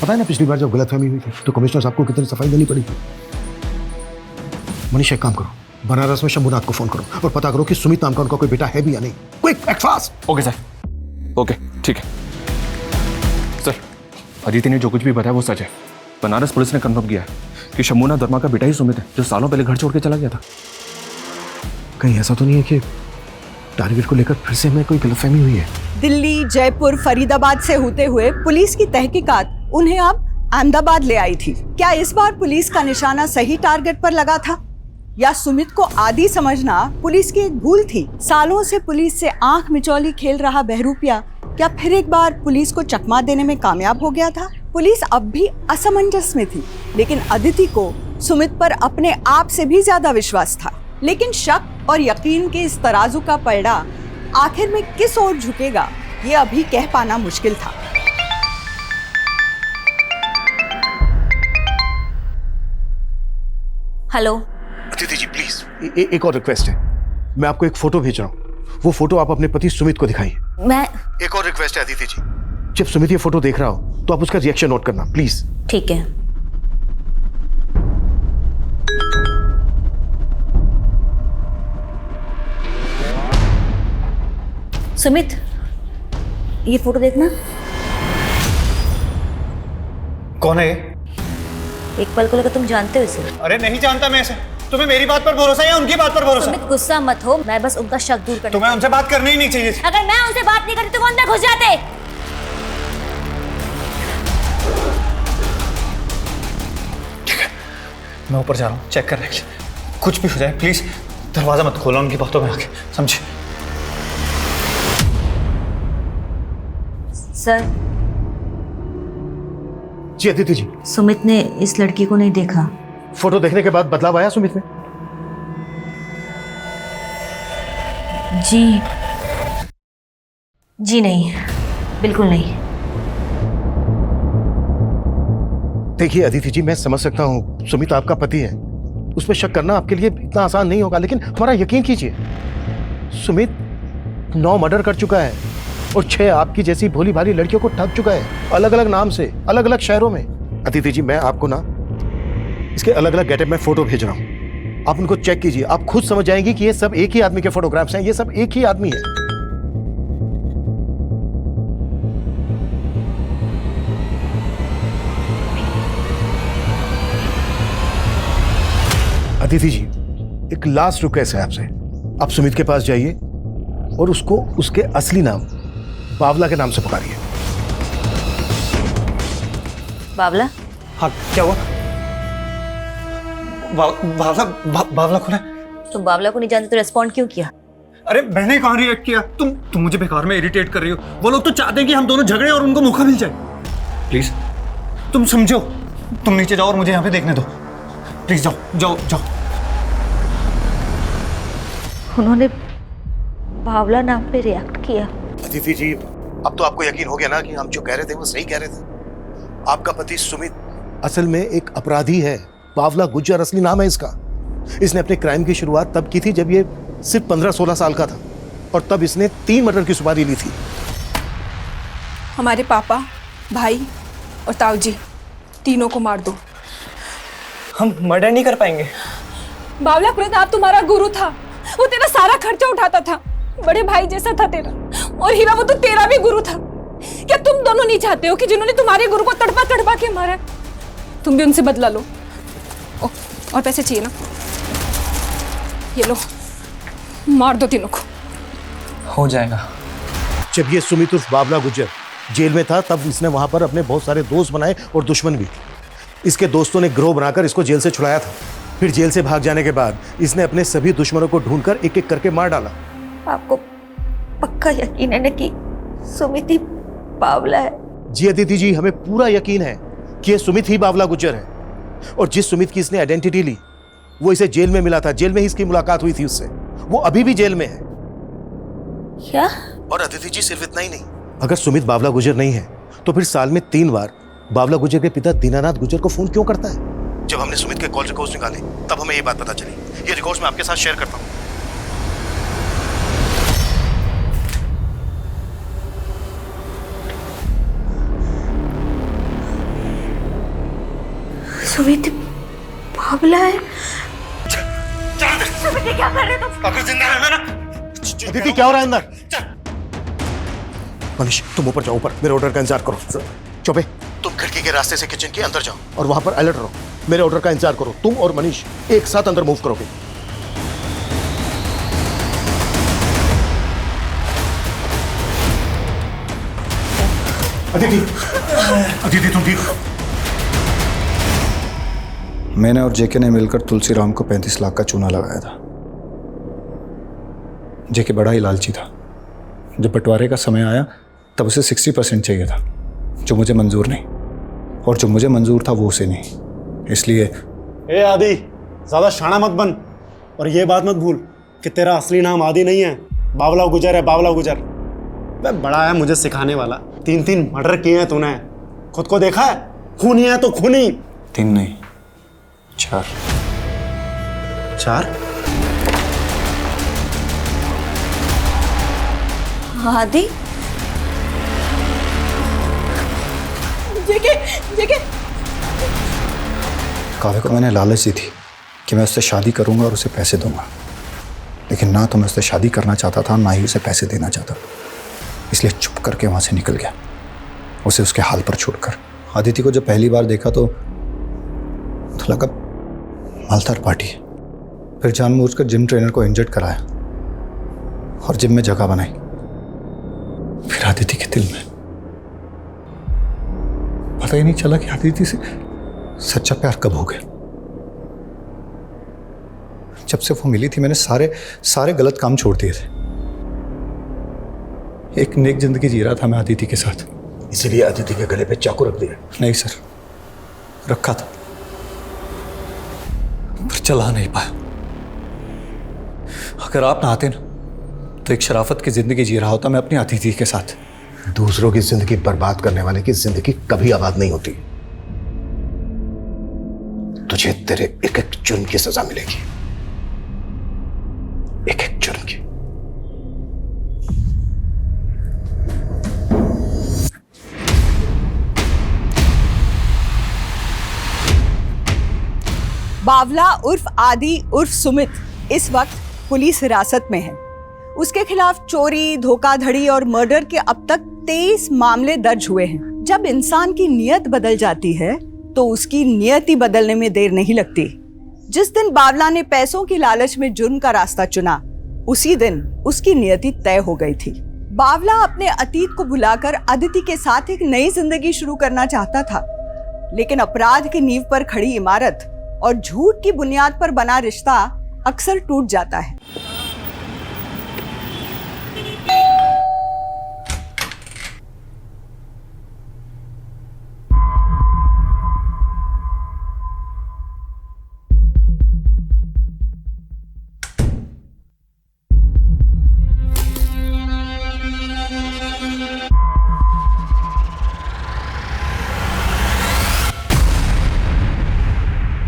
पता है ना पिछली बार जब गलतफहमी हुई थी तो कमिश्नर साहब को कितनी सफाई देनी पड़ी थी। मनीष एक काम करो, बनारस में शंभुनाथ को फोन करो और पता करो कि सुमित नाम का उनका कोई बेटा है भी या नहीं। Quick act fast. Okay sir, okay ठीक है सर। अदिति ने जो कुछ भी बताया वो सच है। बनारस पुलिस ने कंफर्म किया है कि शंभुनाथ वर्मा का बेटा ही सुमित है जो सालों पहले घर छोड़ के चला गया था। कहीं ऐसा तो नहीं है कि टारगेट को लेकर फिर से हमें कोई गलतफहमी हुई है? दिल्ली, जयपुर, फरीदाबाद से होते हुए पुलिस की तहकीकात उन्हें अब अहमदाबाद ले आई थी। क्या इस बार पुलिस का निशाना सही टारगेट पर लगा था या सुमित को आदी समझना पुलिस की एक भूल थी? सालों से पुलिस से आंख मिचौली खेल रहा बहरूपिया क्या फिर एक बार पुलिस को चकमा देने में कामयाब हो गया था? पुलिस अब भी असमंजस में थी, लेकिन अदिति को सुमित पर अपने आप से भी ज्यादा विश्वास था, लेकिन शक और यकीन के इस तराजू का पलड़ा आखिर में किस ओर झुकेगा ये अभी कह पाना मुश्किल था। हेलो अदिति जी प्लीज एक और रिक्वेस्ट है, मैं आपको एक फोटो भेज रहा हूँ, वो फोटो आप अपने पति सुमित को दिखाइए। मैं एक और रिक्वेस्ट है अदिति जी, जब सुमित ये फोटो देख रहा हो तो आप उसका रिएक्शन नोट करना प्लीज। ठीक है। सुमित, ये फोटो देखना। कौन है ये? एक पल को लगा तुम जानते हो इसे। अरे नहीं जानता मैं इसे। तुम्हें मेरी बात पर भरोसा है या उनकी बात पर भरोसा? सुमित गुस्सा मत हो, मैं बस उनका शक दूर करना। तुम्हें उनसे बात करनी ही नहीं चाहिए। अगर मैं उनसे बात नहीं करती तो वो अंदर घुस जाते। ठीक है, मैं ऊपर जा रहा हूँ चेक करने के लिए। कुछ भी हो जाए प्लीज दरवाजा मत खोलो उनकी बातों में आके, समझे? सर। जी अदिति जी। सुमित ने इस लड़की को नहीं देखा। फोटो देखने के बाद बदलाव आया सुमित में? जी नहीं, बिल्कुल नहीं। देखिए अदिति जी, मैं समझ सकता हूँ सुमित आपका पति है, उस पर शक करना आपके लिए इतना आसान नहीं होगा, लेकिन हमारा यकीन कीजिए, सुमित 9 मर्डर कर चुका है और 6 आपकी जैसी भोली भाली लड़कियों को ठग चुका है, अलग अलग नाम से, अलग अलग शहरों में। अदिति जी, मैं आपको ना इसके अलग अलग गेटअप में फोटो भेज रहा हूँ, आप उनको चेक कीजिए, आप खुद समझ जाएंगे कि ये सब एक ही आदमी के फोटोग्राफ्स हैं, ये सब एक ही आदमी है। अदिति जी, एक लास्ट रिक्वेस्ट है आपसे, आप सुमित के पास जाइए और उसको उसके असली नाम बावला के नाम से पुकारिए। बावला? हाँ, क्या हुआ? बावला कौन है? तुम बावला को नहीं जानते तो रेस्पॉन्ड क्यों किया? अरे मैंने कहाँ रिएक्ट किया? तुम मुझे बेकार में इरिटेट कर रही हो। वो लोग तो चाहते हैं कि हम दोनों झगड़े और उनको मौका मिल जाए। प्लीज तुम समझो, तुम नीचे जाओ और मुझे यहाँ पे देखने दो, प्लीज जाओ जाओ जाओ। उन्होंने बावला नाम पे रिएक्ट किया। अदिति जी, अब तो आपको यकीन हो गया ना कि हम जो कह रहे थे वो सही कह रहे थे। आपका पति सुमित असल में एक अपराधी है, बावला गुज्जर असली नाम है इसका। इसने अपने क्राइम की शुरुआत तब की थी जब ये सिर्फ 15-16 साल का था और तब इसने 3 मर्डर की सुपारी ली थी। हमारे पापा, भाई और ताऊ जी तीनों को मार दो। हम मर्डर नहीं कर पाएंगे। बावला प्रताप तुम्हारा गुरु था, वो तेरा सारा खर्चा उठाता था, बड़े भाई जैसा था तेरा। और हीरा, वो तो तेरा भी गुरु था। क्या तुम दोनों नहीं चाहते हो कि जिन्होंने तुम्हारे गुरु को तड़पा तड़पा के मारा, तुम भी उनसे बदला लो? और पैसे चाहिए ना, ये लो, मार दो तीनों को। हो जाएगा। जब ये सुमित उर्फ बावला गुज्जर जेल में था तब इसने वहां पर अपने बहुत सारे दोस्त बनाए और दुश्मन भी। इसके दोस्तों ने गिरोह बनाकर इसको जेल से छुड़ाया था। फिर जेल से भाग जाने के बाद इसने अपने सभी दुश्मनों को ढूंढकर एक एक करके मार डाला। आपको पक्का यकीन है ना कि सुमित ही बावला है? जी अदिति जी, हमें पूरा यकीन है कि ये सुमित ही बावला गुज्जर है। और जिस सुमित की इसने आइडेंटिटी ली वो इसे जेल में मिला था, जेल में ही इसकी मुलाकात हुई थी उससे। वो अभी भी जेल में है। क्या? और अदिति जी, सिर्फ इतना ही नहीं, अगर सुमित बावला गुज्जर नहीं है तो फिर साल में 3 बार बावला गुज्जर के पिता दीनानाथ गुज्जर को फोन क्यों करता है? जब हमने सुमित के कॉल रिकॉर्ड्स निकाले तब हमें ये बात पता चली। ये रिकॉर्ड्स मैं आपके साथ शेयर करता हूँ। सुमित बावला है? सुमित, क्या कर रहे तुम? अगर जिंदा रहना ना। अदिति, क्या हो रहा है अंदर? मनीष, तुम ऊपर जाओ, ऊपर मेरे ऑर्डर का इंतजार करो। चौबे, तुम खिड़की के रास्ते से किचन के अंदर जाओ और वहां पर अलर्ट रहो। मेरे ऑर्डर का इंतजार करो। तुम और मनीष एक साथ अंदर मूव करोगे। अदिति, अदिति तुम ठीक? मैंने और जेके ने मिलकर तुलसीराम को 35 लाख का चूना लगाया था। जेके बड़ा ही लालची था। जब बंटवारे का समय आया तब उसे 60% चाहिए था, जो मुझे मंजूर नहीं, और जो मुझे मंजूर था वो उसे नहीं। इसलिए ए आदि, ज्यादा शाना मत बन और ये बात मत भूल कि तेरा असली नाम आदि नहीं है, बावला गुजर है, बावला गुजर। मैं बड़ा है मुझे सिखाने वाला। 3 मर्डर किए हैं तूने, खुद को देखा है? खूनी है तो खूनी। 3 नहीं 4। 4? आदि? जेके काव्या को मैंने लालच दी थी कि मैं उससे शादी करूंगा और उसे पैसे दूंगा, लेकिन ना तो मैं उससे शादी करना चाहता था, ना ही उसे पैसे देना चाहता, इसलिए चुप करके वहां से निकल गया, उसे उसके हाल पर छोड़कर। अदिति को जब पहली बार देखा तो लगा मालदार पार्टी है। फिर जानबूझकर जिम ट्रेनर को इंजर्ड कराया और जिम में जगह बनाई। फिर अदिति के दिल में पता ही नहीं चला कि अदिति से सच्चा प्यार कब हो गया। जब से वो मिली थी मैंने सारे गलत काम छोड़ दिए थे। एक नेक जिंदगी जी रहा था मैं अदिति के साथ। इसीलिए अदिति के गले पे चाकू रख दिया? नहीं सर, रखा था पर चला नहीं पाया। अगर आप ना आते ना तो एक शराफत की जिंदगी जी रहा होता मैं अपनी अतिथि के साथ। दूसरों की जिंदगी बर्बाद करने वाले की जिंदगी कभी आबाद नहीं होती। तुझे तेरे एक एक जुर्म की सजा मिलेगी, एक एक जुर्म की। बावला उर्फ आदि उर्फ सुमित इस वक्त पुलिस हिरासत में है। उसके खिलाफ चोरी, धोखाधड़ी और मर्डर के अब तक 23 मामले दर्ज हुए हैं। जब इंसान की नियत बदल जाती है तो उसकी नियति बदलने में देर नहीं लगती। जिस दिन बावला ने पैसों की लालच में जुर्म का रास्ता चुना, उसी दिन उसकी नियति तय हो गई थी। बावला अपने अतीत को भुलाकर अदिति के साथ एक नई जिंदगी शुरू करना चाहता था, लेकिन अपराध की नींव पर खड़ी इमारत और झूठ की बुनियाद पर बना रिश्ता अक्सर टूट जाता है।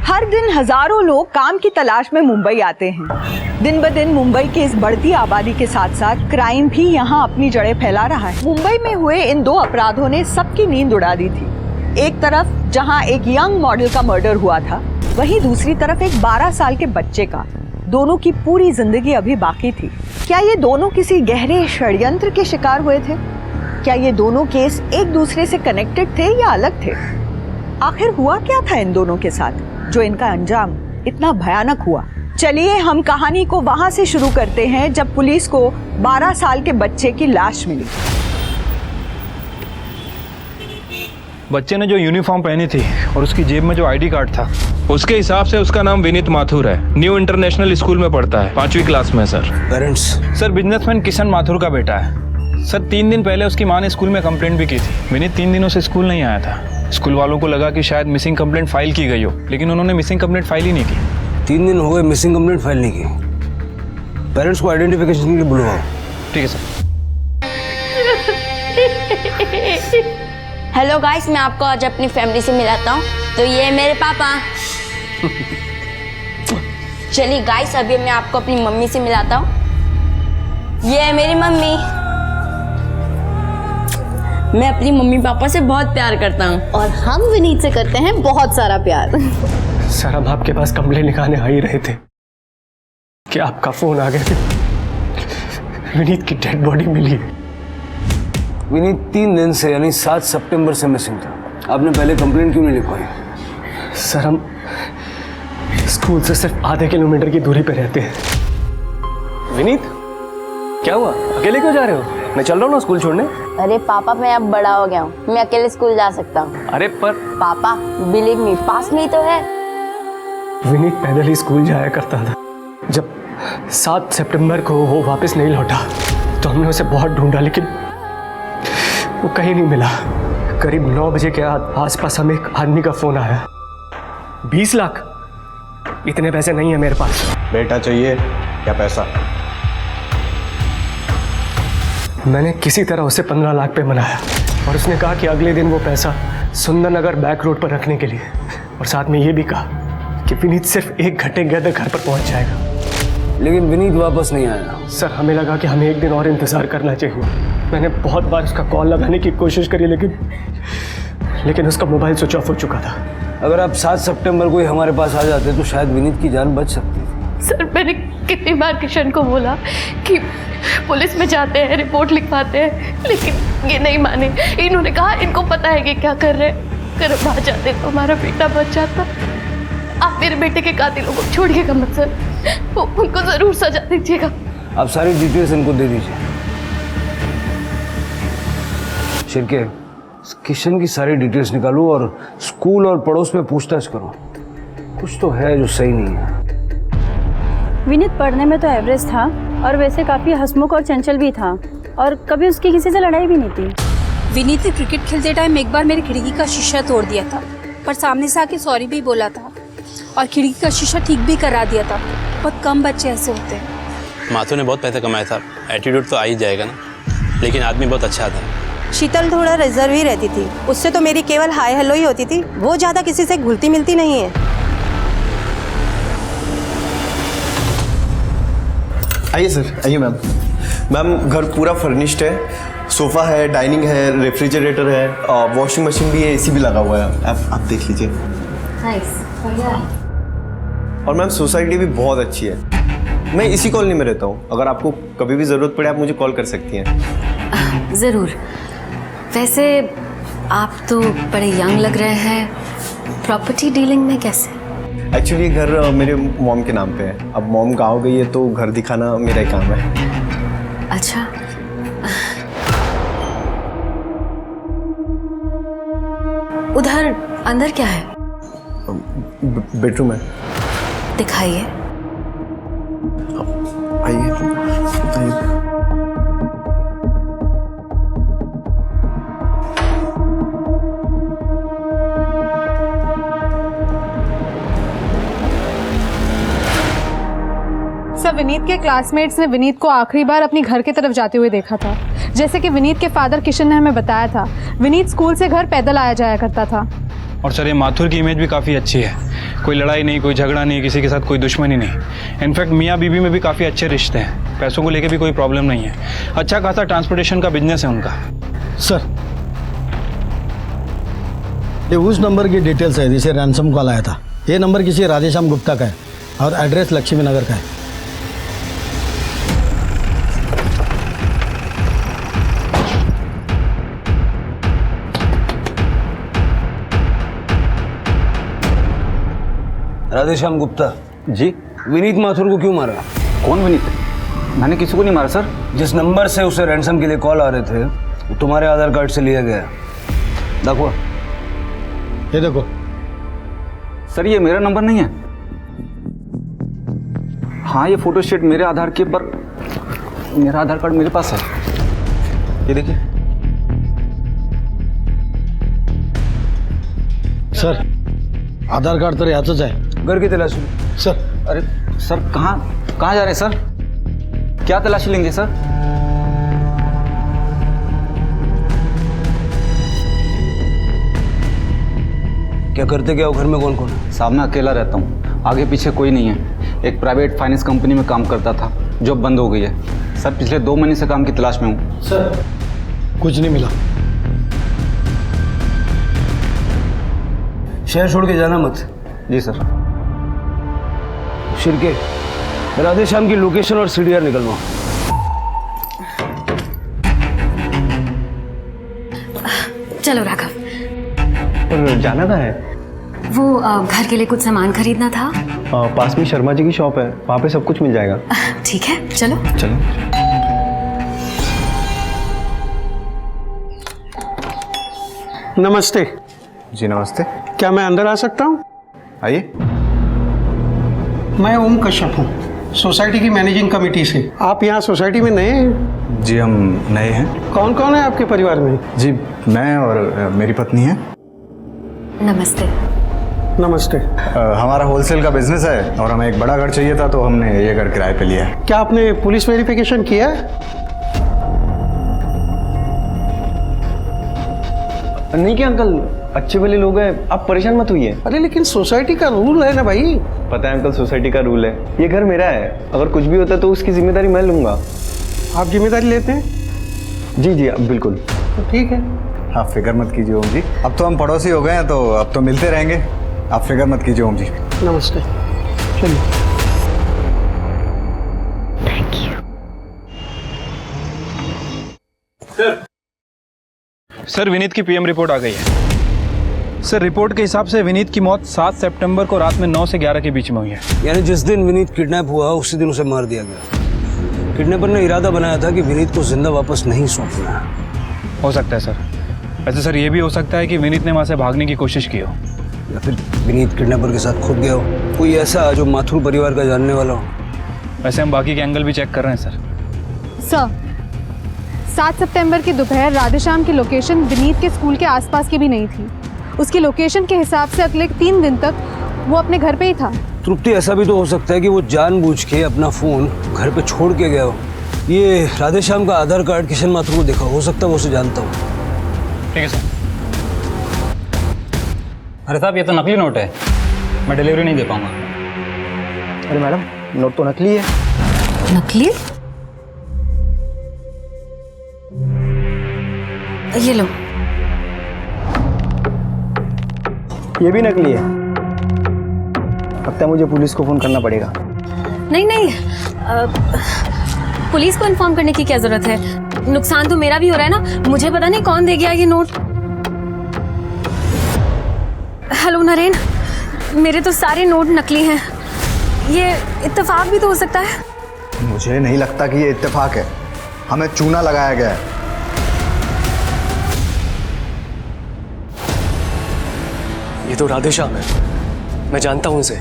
हर दिन हजारों लोग काम की तलाश में मुंबई आते हैं। दिन ब दिन मुंबई की इस बढ़ती आबादी के साथ साथ क्राइम भी यहाँ अपनी जड़ें फैला रहा है। मुंबई में हुए इन 2 अपराधों ने सबकी नींद उड़ा दी थी। एक तरफ जहाँ एक यंग मॉडल का मर्डर हुआ था, वहीं दूसरी तरफ एक 12 साल के बच्चे का। दोनों की पूरी जिंदगी अभी बाकी थी। क्या ये दोनों किसी गहरे षड्यंत्र के शिकार हुए थे? क्या ये दोनों केस एक दूसरे से कनेक्टेड थे या अलग थे? आखिर हुआ क्या था इन दोनों के साथ जो इनका अंजाम इतना भयानक हुआ? चलिए हम कहानी को वहां से शुरू करते हैं जब पुलिस को 12 साल के बच्चे की लाश मिली। बच्चे ने जो यूनिफॉर्म पहनी थी और उसकी जेब में जो आईडी कार्ड था, उसके हिसाब से उसका नाम विनीत माथुर है। न्यू इंटरनेशनल स्कूल में पढ़ता है, 5वीं क्लास में। Sir parents? Sir businessman Kishan Mathur का बेटा है। सर 3 दिन पहले उसकी माँ ने स्कूल में कंप्लेंट भी की थी। विनीत 3 दिनों से स्कूल नहीं आया था। स्कूल वालों को लगा कि शायद मिसिंग कंप्लेंट फाइल की गई हो, लेकिन उन्होंने मिसिंग कंप्लेंट फाइल ही नहीं की। 3 दिन हो गए मिसिंग कंप्लेंट फाइल नहीं की। पेरेंट्स को आइडेंटिफिकेशन के लिए बुलवाओ। ठीक है सर। हेलो गाइस, मैं आपको आज अपनी फैमिली से मिलाता हूँ। तो ये है मेरे पापा। चलिए गाइस, अभी मैं आपको अपनी मम्मी से मिलाता हूँ। ये है मेरी मम्मी। मैं अपनी मम्मी पापा से बहुत प्यार करता हूँ और हम विनीत से करते हैं बहुत सारा प्यार। सर हम आपके पास कंप्लेंट लिखाने आ ही रहे थे कि आपका फोन आ गया कि विनीत की डेड बॉडी मिली है। विनीत 3 दिन से यानी 7 सितंबर से मिसिंग था। आपने पहले कंप्लेंट क्यों नहीं लिखवाई? सर हम स्कूल से सिर्फ आधे किलोमीटर की दूरी पे रहते हैं। विनीत क्या हुआ, अकेले क्यों जा रहे हो? मैं चल रहा हूँ ना स्कूल छोड़ने। अरे पापा, मैं अब बड़ा हो गया हूँ, मैं अकेले स्कूल जा सकता हूँ। अरे पर पापा बिलीव मी, पास में ही तो है। विनीत पैदल ही स्कूल जाया करता था। जब 7 सितंबर को वो वापस नहीं लौटा तो हमने उसे बहुत ढूंढा, लेकिन वो कहीं नहीं मिला। करीब 9 बजे के आसपास हमें एक आदमी का फोन आया। 20 लाख इतने पैसे नहीं है मेरे पास। बेटा चाहिए या पैसा? मैंने किसी तरह उसे 15 लाख पे मनाया और उसने कहा कि अगले दिन वो पैसा सुंदरनगर बैक रोड पर रखने के लिए, और साथ में ये भी कहा कि विनीत सिर्फ 1 घंटे के अंदर घर पर पहुंच जाएगा। लेकिन विनीत वापस नहीं आया। सर हमें लगा कि हमें एक दिन और इंतज़ार करना चाहिए। मैंने बहुत बार उसका कॉल लगाने की कोशिश करी लेकिन उसका मोबाइल स्विच ऑफ हो चुका था। अगर आप 7 सितंबर को ही हमारे पास आ जाते तो शायद विनीत की जान बच सकती थी। सर मैंने कितनी बार किशन को बोला कि पुलिस में जाते हैं, रिपोर्ट लिखवाते हैं, लेकिन ये नहीं माने। इन्होंने कहा इनको पता है कि क्या कर रहे हैं, अगर बाहर जाते तो हमारा बेटा बच जाता। आप मेरे बेटे के कातिलों को छोड़िएगा मत सर, उनको जरूर सजा दीजिएगा। आप सारी डिटेल्स इनको दे दीजिए। शिरके, किशन की सारी डिटेल्स निकालो और स्कूल और पड़ोस में पूछताछ करो। कुछ तो है जो सही नहीं है। विनीत पढ़ने में तो एवरेज था और वैसे काफ़ी हंसमुख और चंचल भी था, और कभी उसकी किसी से लड़ाई भी नहीं थी। विनीत ने क्रिकेट खेलते टाइम एक बार मेरी खिड़की का शीशा तोड़ दिया था, पर सामने से आके सॉरी भी बोला था और खिड़की का शीशा ठीक भी करा दिया था। बहुत कम बच्चे ऐसे होते हैं। माथुर ने बहुत पैसा कमाया था, एटीट्यूड तो आ ही जाएगा ना, लेकिन आदमी बहुत अच्छा था। शीतल थोड़ा रिजर्व ही रहती थी, उससे तो मेरी केवल हाय हेलो ही होती थी, वो ज़्यादा किसी से घुलती मिलती नहीं है। आइए सर, आइए मैम। मैम घर पूरा फर्निश्ड है, सोफ़ा है, डाइनिंग है, रेफ्रिजरेटर है, वॉशिंग मशीन भी है, एसी भी लगा हुआ है। आप देख लीजिए। नाइस, और मैम सोसाइटी भी बहुत अच्छी है। मैं इसी कॉलोनी में रहता हूँ, अगर आपको कभी भी ज़रूरत पड़े आप मुझे कॉल कर सकती हैं। ज़रूर। वैसे आप तो बड़े यंग लग रहे हैं, प्रॉपर्टी डीलिंग में कैसे? एक्चुअली ये घर मेरे मॉम के नाम पे है। अब मॉम गाँव गई है तो घर दिखाना मेरा ही काम है। अच्छा, उधर अंदर क्या है? बेडरूम है। दिखाइए। आइए। सर विनीत के क्लासमेट्स ने विनीत को आखिरी बार अपनी घर की तरफ जाते हुए देखा था। जैसे कि विनीत के फादर किशन ने हमें बताया था, विनीत स्कूल से घर पैदल आया जाया करता था। और सर ये माथुर की इमेज भी काफ़ी अच्छी है, कोई लड़ाई नहीं, कोई झगड़ा नहीं, किसी के साथ कोई दुश्मनी नहीं। इनफैक्ट मियाँ बीवी में भी काफ़ी अच्छे रिश्ते हैं, पैसों को लेके भी कोई प्रॉब्लम नहीं है। अच्छा खासा ट्रांसपोर्टेशन का बिजनेस है उनका। सर ये उस नंबर की डिटेल्स है जिसे रैंसम कॉल आया था। ये नंबर किसी राधेश्याम गुप्ता का है और एड्रेस लक्ष्मी नगर का है। राधेश्याम गुप्ता जी। विनीत माथुर को क्यों मारा? कौन विनीत? मैंने किसी को नहीं मारा सर। जिस नंबर से उसे रैंसम के लिए कॉल आ रहे थे वो तुम्हारे आधार कार्ड से लिया गया। देखो ये देखो सर, ये मेरा नंबर नहीं है। हाँ ये फोटो स्टेट मेरे आधार के पर, मेरा आधार कार्ड मेरे पास है, ये देखिए। सर आधार कार्ड तर याचंच आहे। घर की तलाशी सर। अरे सर कहाँ जा रहे हैं सर? क्या तलाशी लेंगे सर? क्या करते क्या हो? घर में कौन कौन है? साहब मैं अकेला रहता हूँ, आगे पीछे कोई नहीं है। एक प्राइवेट फाइनेंस कंपनी में काम करता था, जॉब बंद हो गई है सर। पिछले 2 महीने से काम की तलाश में हूँ सर। कुछ नहीं मिला। शहर छोड़ के जाना मत। जी सर। शिरके, राधेश्याम की लोकेशन और सीडीआर निकलवाओ। चलो राघव। और जाना कहाँ है? वो घर के लिए कुछ सामान खरीदना था। पास में शर्मा जी की शॉप है, वहाँ पे सब कुछ मिल जाएगा। ठीक है चलो। चलो। नमस्ते। जी नमस्ते। क्या मैं अंदर आ सकता हूँ? आइए। मैं ओम कश्यप हूँ, सोसाइटी की मैनेजिंग कमेटी से। आप यहाँ सोसाइटी में नए हैं? जी हम नए हैं। कौन कौन है आपके परिवार में? जी मैं और मेरी पत्नी है। नमस्ते। नमस्ते। हमारा होलसेल का बिजनेस है और हमें एक बड़ा घर चाहिए था, तो हमने ये घर किराए पे लिया है। क्या आपने पुलिस वेरिफिकेशन किया है? नहीं क्या अंकल, अच्छे भले लोग हैं, आप परेशान मत होइए। अरे लेकिन सोसाइटी का रूल है ना भाई। पता है अंकल, सोसाइटी का रूल है, ये घर मेरा है, अगर कुछ भी होता है तो उसकी जिम्मेदारी मैं लूंगा। आप जिम्मेदारी लेते हैं? जी जी बिल्कुल। तो ठीक है, आप फिक्र मत कीजिए ओम जी, अब तो हम पड़ोसी हो गए हैं, तो अब तो मिलते रहेंगे। आप फिक्र मत कीजिए ओम जी। नमस्ते, चलिए। सर विनीत की पीएम रिपोर्ट आ गई है। सर रिपोर्ट के हिसाब से विनीत की मौत 7 सितंबर को रात में 9 से 11 के बीच में हुई है। यानी जिस दिन विनीत किडनैप हुआ उसी दिन उसे मार दिया गया। किडनैपर ने इरादा बनाया था कि विनीत को जिंदा वापस नहीं सौंपना है। हो सकता है सर। वैसे सर ये भी हो सकता है कि विनीत ने वहाँ से भागने की कोशिश की हो, या फिर विनीत किडनैपर के साथ खुद गया हो, कोई ऐसा जो माथुर परिवार का जानने वाला हो। वैसे हम बाकी के एंगल भी चेक कर रहे हैं सर। सर 7 सितंबर की दोपहर राधेश्याम की लोकेशन विनीत के स्कूल के आसपास की भी नहीं थी। उसकी लोकेशन के हिसाब से अगले 3 दिन तक वो अपने घर पे ही था। तृप्ति, ऐसा भी तो हो सकता है कि वो जानबूझ के अपना फोन घर पे छोड़ के गया हो। ये राधेश्याम का आधार कार्ड किशन माथुर को देखा, हो सकता है वो उसे जानता हो। ठीक है सर। अरे साहब ये तो नकली नोट है, मैं डिलीवरी नहीं दे पाऊंगा। अरे मैडम, नोट तो नकली है। नकली? ये लो। ये भी नकली है। लगता है मुझे पुलिस को फोन करना पड़ेगा। नहीं नहीं, पुलिस को इन्फॉर्म करने की क्या जरूरत है? नुकसान तो मेरा भी हो रहा है ना। मुझे पता नहीं कौन दे गया ये नोट। हेलो नरेन, मेरे तो सारे नोट नकली हैं। ये इत्तेफाक भी तो हो सकता है। मुझे नहीं लगता कि ये इत्तेफाक है, हमें चूना लगाया गया है। ये तो राधेश्याम है, मैं जानता हूं इसे।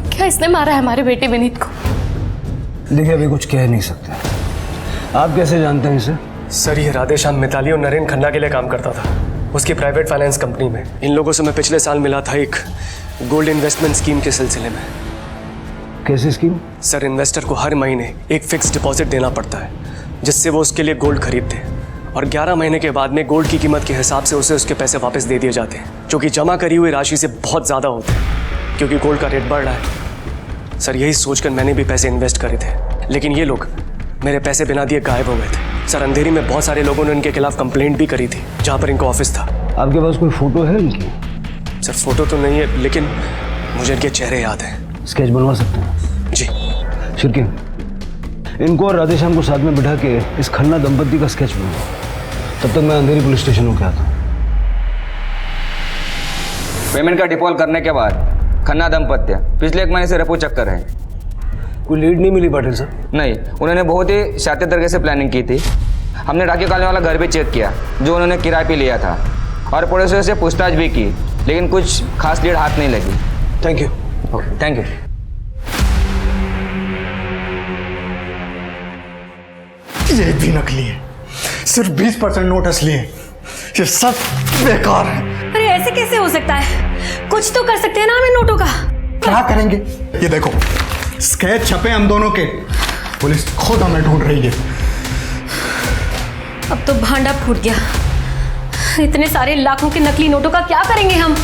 क्या इसने मारा है हमारे बेटे विनीत को? देखिए अभी कुछ कह नहीं सकते। आप कैसे जानते हैं इसे? सर ये राधेश्याम मिताली और नरेन खन्ना के लिए काम करता था, उसकी प्राइवेट फाइनेंस कंपनी में। इन लोगों से मैं पिछले साल मिला था एक गोल्ड इन्वेस्टमेंट स्कीम के सिलसिले में। कैसी स्कीम? सर इन्वेस्टर को हर महीने एक फिक्स डिपॉजिट देना पड़ता है, जिससे वो उसके लिए गोल्ड खरीदते हैं, और 11 महीने के बाद में गोल्ड की कीमत के हिसाब से उसे उसके पैसे वापस दे दिए जाते हैं, जो कि जमा करी हुई राशि से बहुत ज़्यादा होते हैं, क्योंकि गोल्ड का रेट बढ़ रहा है। सर यही सोचकर मैंने भी पैसे इन्वेस्ट करे थे, लेकिन ये लोग मेरे पैसे बिना दिए गायब हो गए थे। सर अंधेरी में बहुत सारे लोगों ने इनके खिलाफ कंप्लेंट भी करी थी, जहाँ पर इनका ऑफिस था। आपके पास कोई फोटो है इनकी? सर फोटो तो नहीं है, लेकिन मुझे इनके चेहरे याद हैं। स्केच बनवा सकते हैं? जी। शिरके, इनको और राधेश्याम को साथ में बिठा के इस खन्ना दंपत्ति का स्केच बनवाओ। तब तक मैं अंधेरी पुलिस स्टेशन होकर आता हूँ। पेमेंट का डिफॉल्ट करने के बाद खन्ना दंपत्ति पिछले 1 महीने से रेपो चेक कर रहे हैं। कोई लीड नहीं मिली पाटिल साहब? नहीं, उन्होंने बहुत ही शातिर तरीके से प्लानिंग की थी। हमने डाकिया कॉलोनी वाला घर भी चेक किया जो उन्होंने किराए पे लिया था, और पड़ोसियों से पूछताछ भी की, लेकिन कुछ खास लीड हाथ नहीं लगी। Thank you. Okay, thank you. ये भी नकली है, सिर्फ 20% नोट असली है। ये सब बेकार है। अरे ऐसे कैसे हो सकता है? कुछ तो कर सकते हैं ना हम इन नोटों का। क्या करेंगे? ये देखो स्केच छपे हम दोनों के, पुलिस खुद हमें ढूंढ रही है। अब तो भांडा फूट गया। इतने सारे लाखों के नकली नोटों का क्या करेंगे हम?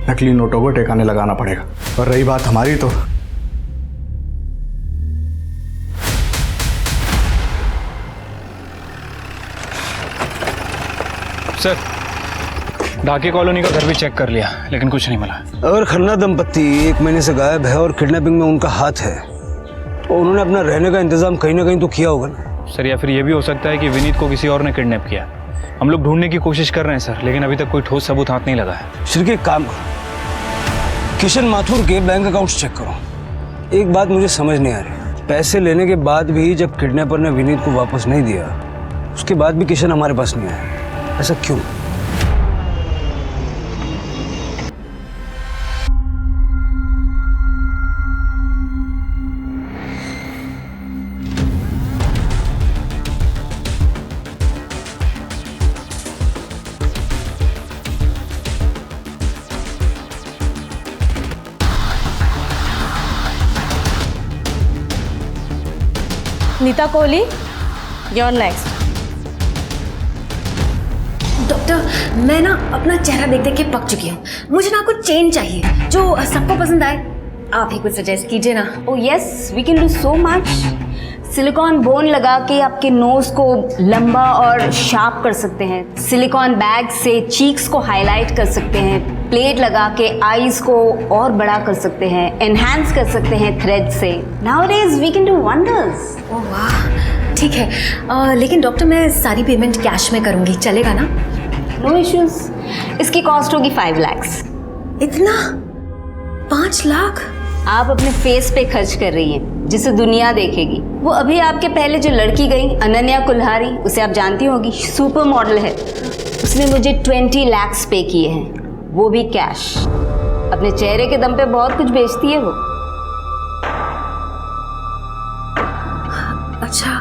नकली नोटों को ठिकाने लगाना पड़ेगा। और रही बात हमारी, तो सर डाकिया कॉलोनी का घर भी चेक कर लिया, लेकिन कुछ नहीं मिला। अगर खन्ना दंपत्ति 1 महीने से गायब है और किडनैपिंग में उनका हाथ है, तो उन्होंने अपना रहने का इंतजाम कहीं ना कहीं तो किया होगा ना। सर या फिर ये भी हो सकता है कि विनीत को किसी और ने किडनैप किया। हम लोग ढूंढने की कोशिश कर रहे हैं सर, लेकिन अभी तक कोई ठोस सबूत हाथ नहीं लगा है। श्री एक काम करो, किशन माथुर के बैंक अकाउंट्स चेक करो। एक बात मुझे समझ नहीं आ रही, पैसे लेने के बाद भी जब किडनैपर ने विनीत को वापस नहीं दिया, उसके बाद भी किशन हमारे पास नहीं आया, ऐसा क्यों? Nita Kohli, your next. Doctor, मैं ना अपना चेहरा देख देख के पक चुकी हूँ। मुझे ना कुछ चेंज चाहिए जो सबको पसंद आए। आप ही कुछ सजेस्ट कीजिए ना। Oh yes, we can do so much. Silicon bone लगा के आपके नोज को लंबा और शार्प कर सकते हैं। सिलिकॉन बैग से चीक्स को हाईलाइट कर सकते हैं। प्लेट लगा के आईज को और बड़ा कर सकते हैं। एनहांस कर सकते हैं थ्रेड से। Nowadays we can do wonders. Oh वाह, ठीक है। लेकिन डॉक्टर, मैं सारी पेमेंट कैश में करूँगी, चलेगा ना? No issues. इसकी कॉस्ट होगी 5 लाख। इतना? 5 लाख? आप अपने फेस पे खर्च कर रही हैं, जिसे दुनिया देखेगी। वो अभी आपके पहले जो लड़की गई अनन्या कुल्हारी, उसे आप जानती होगी, सुपर मॉडल है। उसने मुझे 20 लाख पे किए हैं, वो भी कैश। अपने चेहरे के दम पे बहुत कुछ बेचती है वो। अच्छा,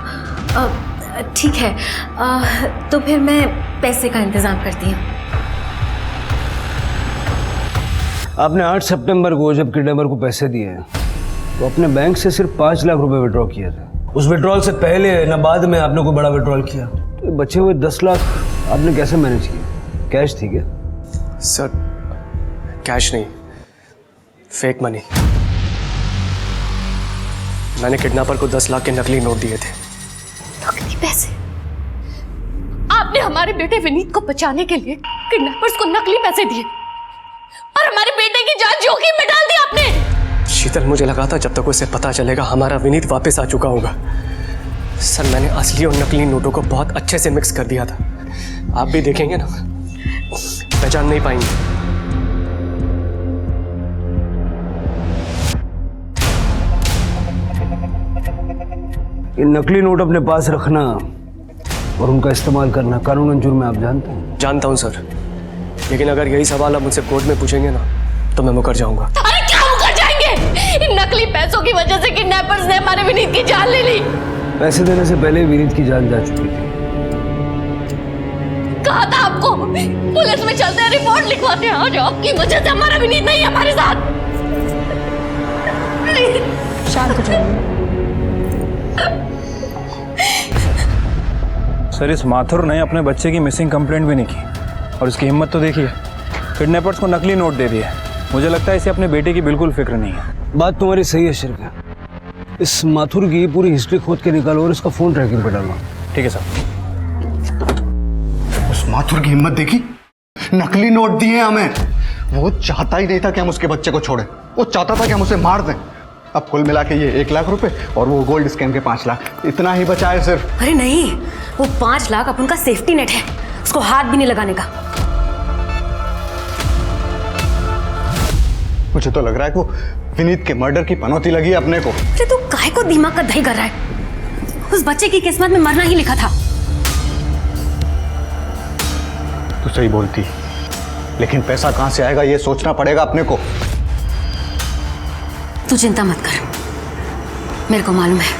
ठीक है। तो फिर मैं पैसे का इंतजाम करती हूँ। आपने 8 सितंबर को जब किडनैपर को पैसे दिए तो अपने बैंक से सिर्फ 5 लाख रुपए विड्रॉ किया था। उस विड्रॉल से पहले न बाद में आपने कोई बड़ा विड्रॉल किया? तो बचे हुए 10 लाख आपने कैसे मैनेज किया? कैश थी क्या? सर, कैश नहीं, फेक मनी। मैंने किडनैपर को 10 लाख के नकली नोट दिए थे। नकली पैसे? आपने हमारे बेटे विनीत को बचाने के लिए किडनैपर्स को नकली पैसे दिए और हमारे बेटे की जान जोखिम में डाल दी आपने। शीतल, मुझे लगा था जब तक उसे पता चलेगा हमारा विनीत वापस आ चुका होगा। सर, मैंने असली और नकली नोटों को बहुत अच्छे से मिक्स कर दिया था। आप भी देखेंगे ना, पहचान नहीं पाएंगे। ये नकली नोट अपने पास रखना और उनका इस्तेमाल करना कानूनन जुर्म है, आप जानते हैं? जानता हूं सर, लेकिन अगर यही सवाल आप मुझसे कोर्ट में पूछेंगे ना तो मैं मुकर जाऊंगा। अरे क्या मुकर जाएंगे? इन नकली पैसों की वजह से किडनैपर्स ने हमारे विनीत की जान ले ली। पैसे देने से पहले विनीत की जान जा चुकी थी। कहा था आपको, पुलिस में चलते हैं, रिपोर्ट लिखवाते हैं। आज आपकी वजह से हमारा विनीत नहीं है हमारे साथ। शांत हो जाइए। सर, इस माथुर ने अपने बच्चे की मिसिंग कंप्लेंट भी नहीं की और इसकी हिम्मत तो देखिए, किडनैपर्स को नकली नोट दे दिए। मुझे लगता है इसे अपने बेटे की बिल्कुल फिक्र नहीं है। बात तुम्हारी सही है शिरका। इस माथुर की पूरी हिस्ट्री खोद के निकालो और इसका फोन ट्रैकिंग पे डालो। ठीक है सर। उस माथुर की हिम्मत देखी, नकली नोट दिए हमें। वो चाहता ही नहीं था कि हम उसके बच्चे को छोड़े, वो चाहता था कि हम उसे मार दें। अब कुल मिला के ये 1 लाख रुपए और वो गोल्ड स्कैम के 5 लाख, इतना ही बचा है सिर्फ। अरे नहीं, वो 5 लाख अपन का सेफ्टी नेट है, उसको हाथ भी नहीं लगाने का। मुझे तो लग रहा है कि वो विनीत के मर्डर की पनौती लगी है अपने को। अरे तू काहे को दिमाग का दही कर रहा है? उस बच्चे की किस्मत में मरना ही लिखा था। तू सही बोलती, लेकिन पैसा कहां से आएगा ये सोचना पड़ेगा अपने को। तू चिंता मत कर, मेरे को मालूम है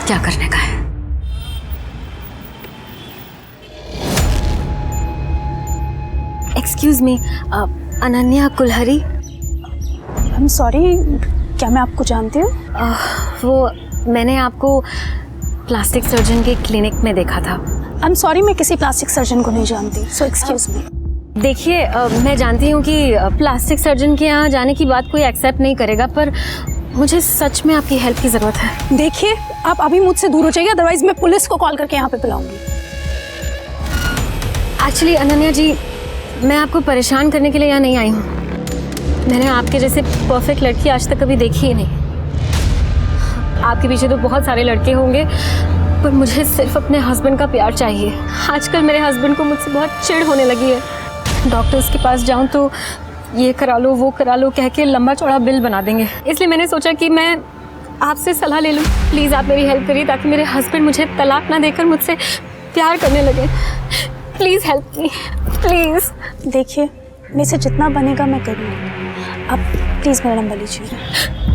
क्या करने का है। Excuse me, Ananya Kulhari. I am sorry, क्या मैं आपको जानती हूँ? वो मैंने आपको प्लास्टिक सर्जन के क्लिनिक में देखा था। आई एम सॉरी, मैं किसी प्लास्टिक सर्जन को नहीं जानती, सो एक्सक्यूज मी। देखिए, मैं जानती हूँ कि प्लास्टिक सर्जन के यहाँ जाने की बात कोई एक्सेप्ट नहीं करेगा, पर मुझे सच में आपकी हेल्प की ज़रूरत है। देखिए, आप अभी मुझसे दूर हो जाइए, अदरवाइज मैं पुलिस को कॉल करके यहाँ पे बुलाऊंगी। एक्चुअली अनन्या जी, मैं आपको परेशान करने के लिए यहाँ नहीं आई हूँ। मैंने आपके जैसे परफेक्ट लड़की आज तक कभी देखी ही नहीं। आपके पीछे तो बहुत सारे लड़के होंगे, पर मुझे सिर्फ अपने हस्बैंड का प्यार चाहिए। आजकल मेरे हस्बैंड को मुझसे बहुत चिढ़ होने लगी है। डॉक्टर्स के पास जाऊं तो ये करा लो, वो करा लो कह के लंबा चौड़ा बिल बना देंगे। इसलिए मैंने सोचा कि मैं आपसे सलाह ले लूं। प्लीज़ आप मेरी हेल्प करिए ताकि मेरे हस्बैंड मुझे तलाक ना देकर मुझसे प्यार करने लगे। Please help me, please. देखिए, मेरे से जितना बनेगा मैं करूँगी। आप प्लीज़ मेरा नंबर लीजिए।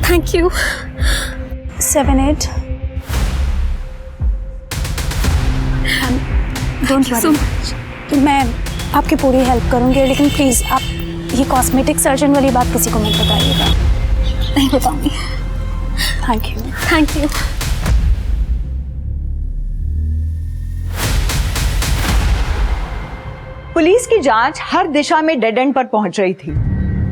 Thank you. 78 डोंट वरी, मैं आपकी पूरी हेल्प करूँगी, लेकिन प्लीज़ आप ये कॉस्मेटिक सर्जन वाली बात किसी को मत बताइएगा। नहीं बताऊँगी। Thank you. Thank you. Police की जांच हर दिशा में डेड एंड पर पहुंच रही थी।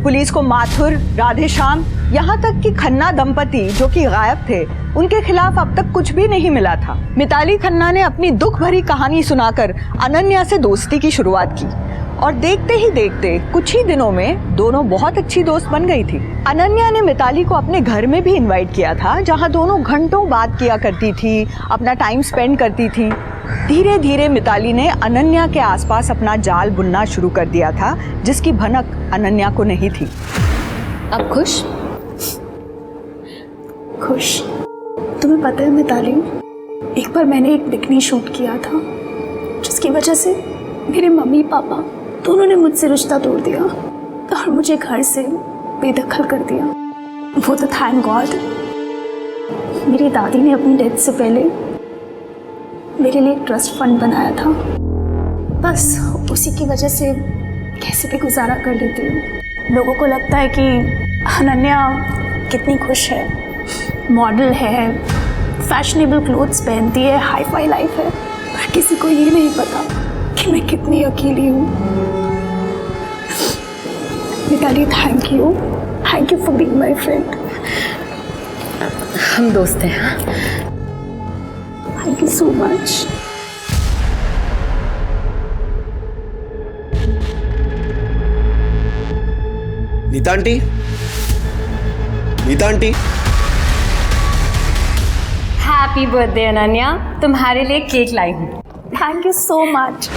पुलिस को माथुर, राधेश्याम, यहाँ तक कि खन्ना दंपति जो कि गायब थे, उनके खिलाफ अब तक कुछ भी नहीं मिला था। मिताली खन्ना ने अपनी दुख भरी कहानी सुनाकर अनन्या से दोस्ती की शुरुआत की और देखते ही देखते कुछ ही दिनों में दोनों बहुत अच्छी दोस्त बन गई थी। अनन्या ने मिताली को अपने घर में भी इनवाइट किया था, जहां दोनों घंटों बात किया करती थी, अपना टाइम स्पेंड करती थी। धीरे धीरे मिताली ने अनन्या के आसपास अपना जाल बुनना शुरू कर दिया था, जिसकी भनक अनन्या को नहीं थी। अब खुश? खुश। तुम्हें पता है मिताली, एक बार मैंने एक बिकनी शूट किया था, जिसकी वजह से मेरे मम्मी पापा दोनों ने मुझसे रिश्ता तोड़ दिया और मुझे घर से बेदखल कर दिया। वो तो थैंक गॉड मेरी दादी ने अपनी डेथ से पहले मेरे लिए एक ट्रस्ट फंड बनाया था। बस उसी की वजह से कैसे भी गुजारा कर लेती हूँ। लोगों को लगता है कि अनन्या कितनी खुश है, मॉडल है, फैशनेबल क्लोथ्स पहनती है, हाई फाई लाइफ है, पर किसी को ये नहीं पता कि मैं कितनी अकेली हूँ। Mitali, thank you for being my friend. हम दोस्त हैं। Thank you so much. Nita aunty, Nita aunty. Happy birthday Ananya, तुम्हारे लिए केक लाई हूँ। Thank you so much.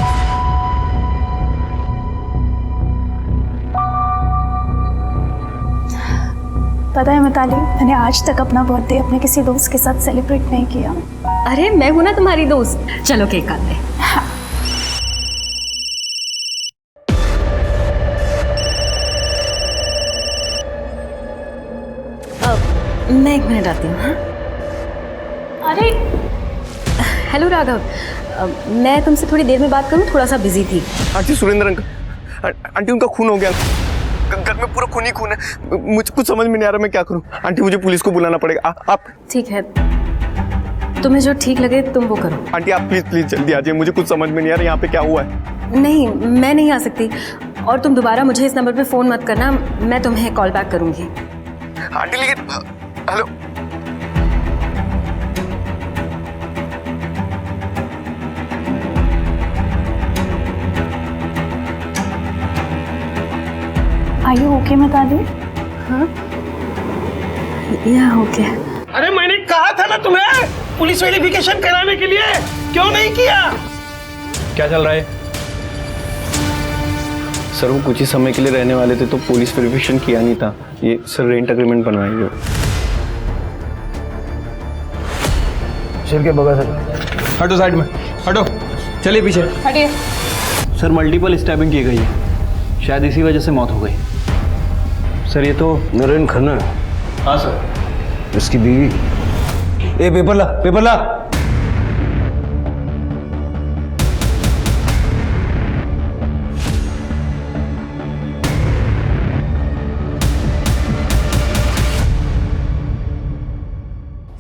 पता है मिताली, मैंने आज तक अपना बर्थडे अपने किसी दोस्त के साथ सेलिब्रेट नहीं किया। अरे मैं हूं ना तुम्हारी दोस्त, चलो केक काटते हैं। मैं 1 मिनट आती हूँ। अरे हेलो राघव, मैं तुमसे थोड़ी देर में बात करूँ, थोड़ा सा बिजी थी। आंटी सुरेंद्र अंकल, आंटी उनका खून हो गया, घर में पूरा खून ही खून है। मुझे कुछ समझ में नहीं आ रहा मैं क्या करूं। आंटी मुझे पुलिस को बुलाना पड़ेगा। आप ठीक है, तुम्हें जो ठीक लगे तुम वो करो। आंटी आप प्लीज प्लीज जल्दी आ जाइए, मुझे कुछ समझ में नहीं आ रहा यहाँ पे क्या हुआ है। नहीं, मैं नहीं आ सकती, और तुम दोबारा मुझे इस नंबर पे फ़ोन मत करना, मैं तुम्हें कॉल बैक करूँगी। आंटी लेकिन hello, are you okay Mitali? हाँ, या ओके। अरे मैंने कहा था ना तुम्हें पुलिस वेरिफिकेशन कराने के लिए, क्यों नहीं किया? क्या चल रहा है? सर वो कुछ ही समय के लिए रहने वाले थे तो पुलिस वेरिफिकेशन किया नहीं था। ये सर रेंट एग्रीमेंट बनवाएंगे। सिर के बगल सर। हटो साइड में, हटो, चलिए पीछे। हटिए। सर मल्टीपल स्टैबिंग की गई है, शायद इसी वजह से मौत हो गई। सर ये तो नरेंद्र खन्ना है। हाँ सर। इसकी बीवी। ए पेपर ला, पेपर ला।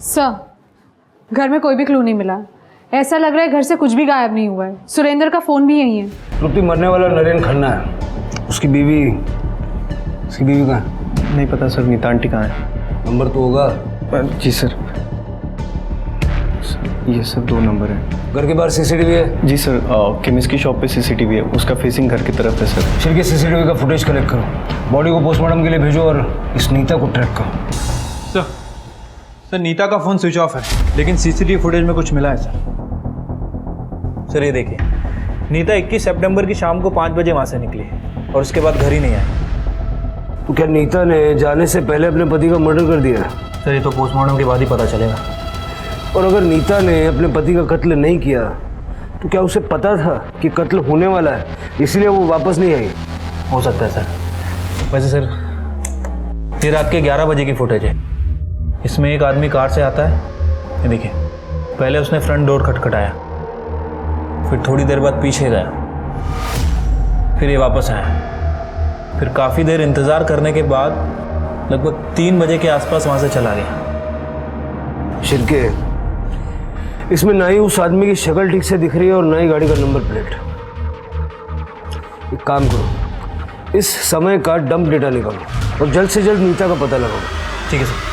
सर, घर में कोई भी क्लू नहीं मिला। ऐसा लग रहा है घर से कुछ भी गायब नहीं हुआ है। सुरेंद्र का फोन भी यही है। तृप्ति मरने वाला नरेंद्र खन्ना है, उसकी बीवी कहाँ है? नहीं पता सर। नीता आंटी कहाँ है? नंबर तो होगा। जी सर, ये सर 2 नंबर है। घर के बाहर सीसीटीवी है? जी सर, केमिस्ट की शॉप पे सीसीटीवी है, उसका फेसिंग घर की तरफ है सर। फिर के सीसीटीवी का फुटेज कलेक्ट करो, बॉडी को पोस्टमार्टम के लिए भेजो और इस नीता को ट्रैक करो। सर नीता का फ़ोन स्विच ऑफ है, लेकिन सीसीटीवी फुटेज में कुछ मिला है सर। ये देखिए, नीता 21 सितंबर की शाम को 5 बजे वहाँ से निकली और उसके बाद घर ही नहीं आई। तो क्या नीता ने जाने से पहले अपने पति का मर्डर कर दिया? सर ये तो पोस्टमार्टम के बाद ही पता चलेगा। और अगर नीता ने अपने पति का कत्ल नहीं किया तो क्या उसे पता था कि कत्ल होने वाला है, इसलिए वो वापस नहीं आई? हो सकता है सर। वैसे सर ये रात के 11 बजे की फुटेज है। इसमें एक आदमी कार से आता है, ये देखिए, पहले उसने फ्रंट डोर खटखटाया, फिर थोड़ी देर बाद पीछे गया, फिर ये वापस आया, फिर काफ़ी देर इंतज़ार करने के बाद लगभग 3 बजे के आसपास वहाँ से चला गया। शिरके, इसमें ना ही उस आदमी की शक्ल ठीक से दिख रही है और ना ही गाड़ी का नंबर प्लेट। एक काम करो, इस समय का डंप डेटा निकालो और जल्द से जल्द नीता का पता लगाओ। ठीक है sir.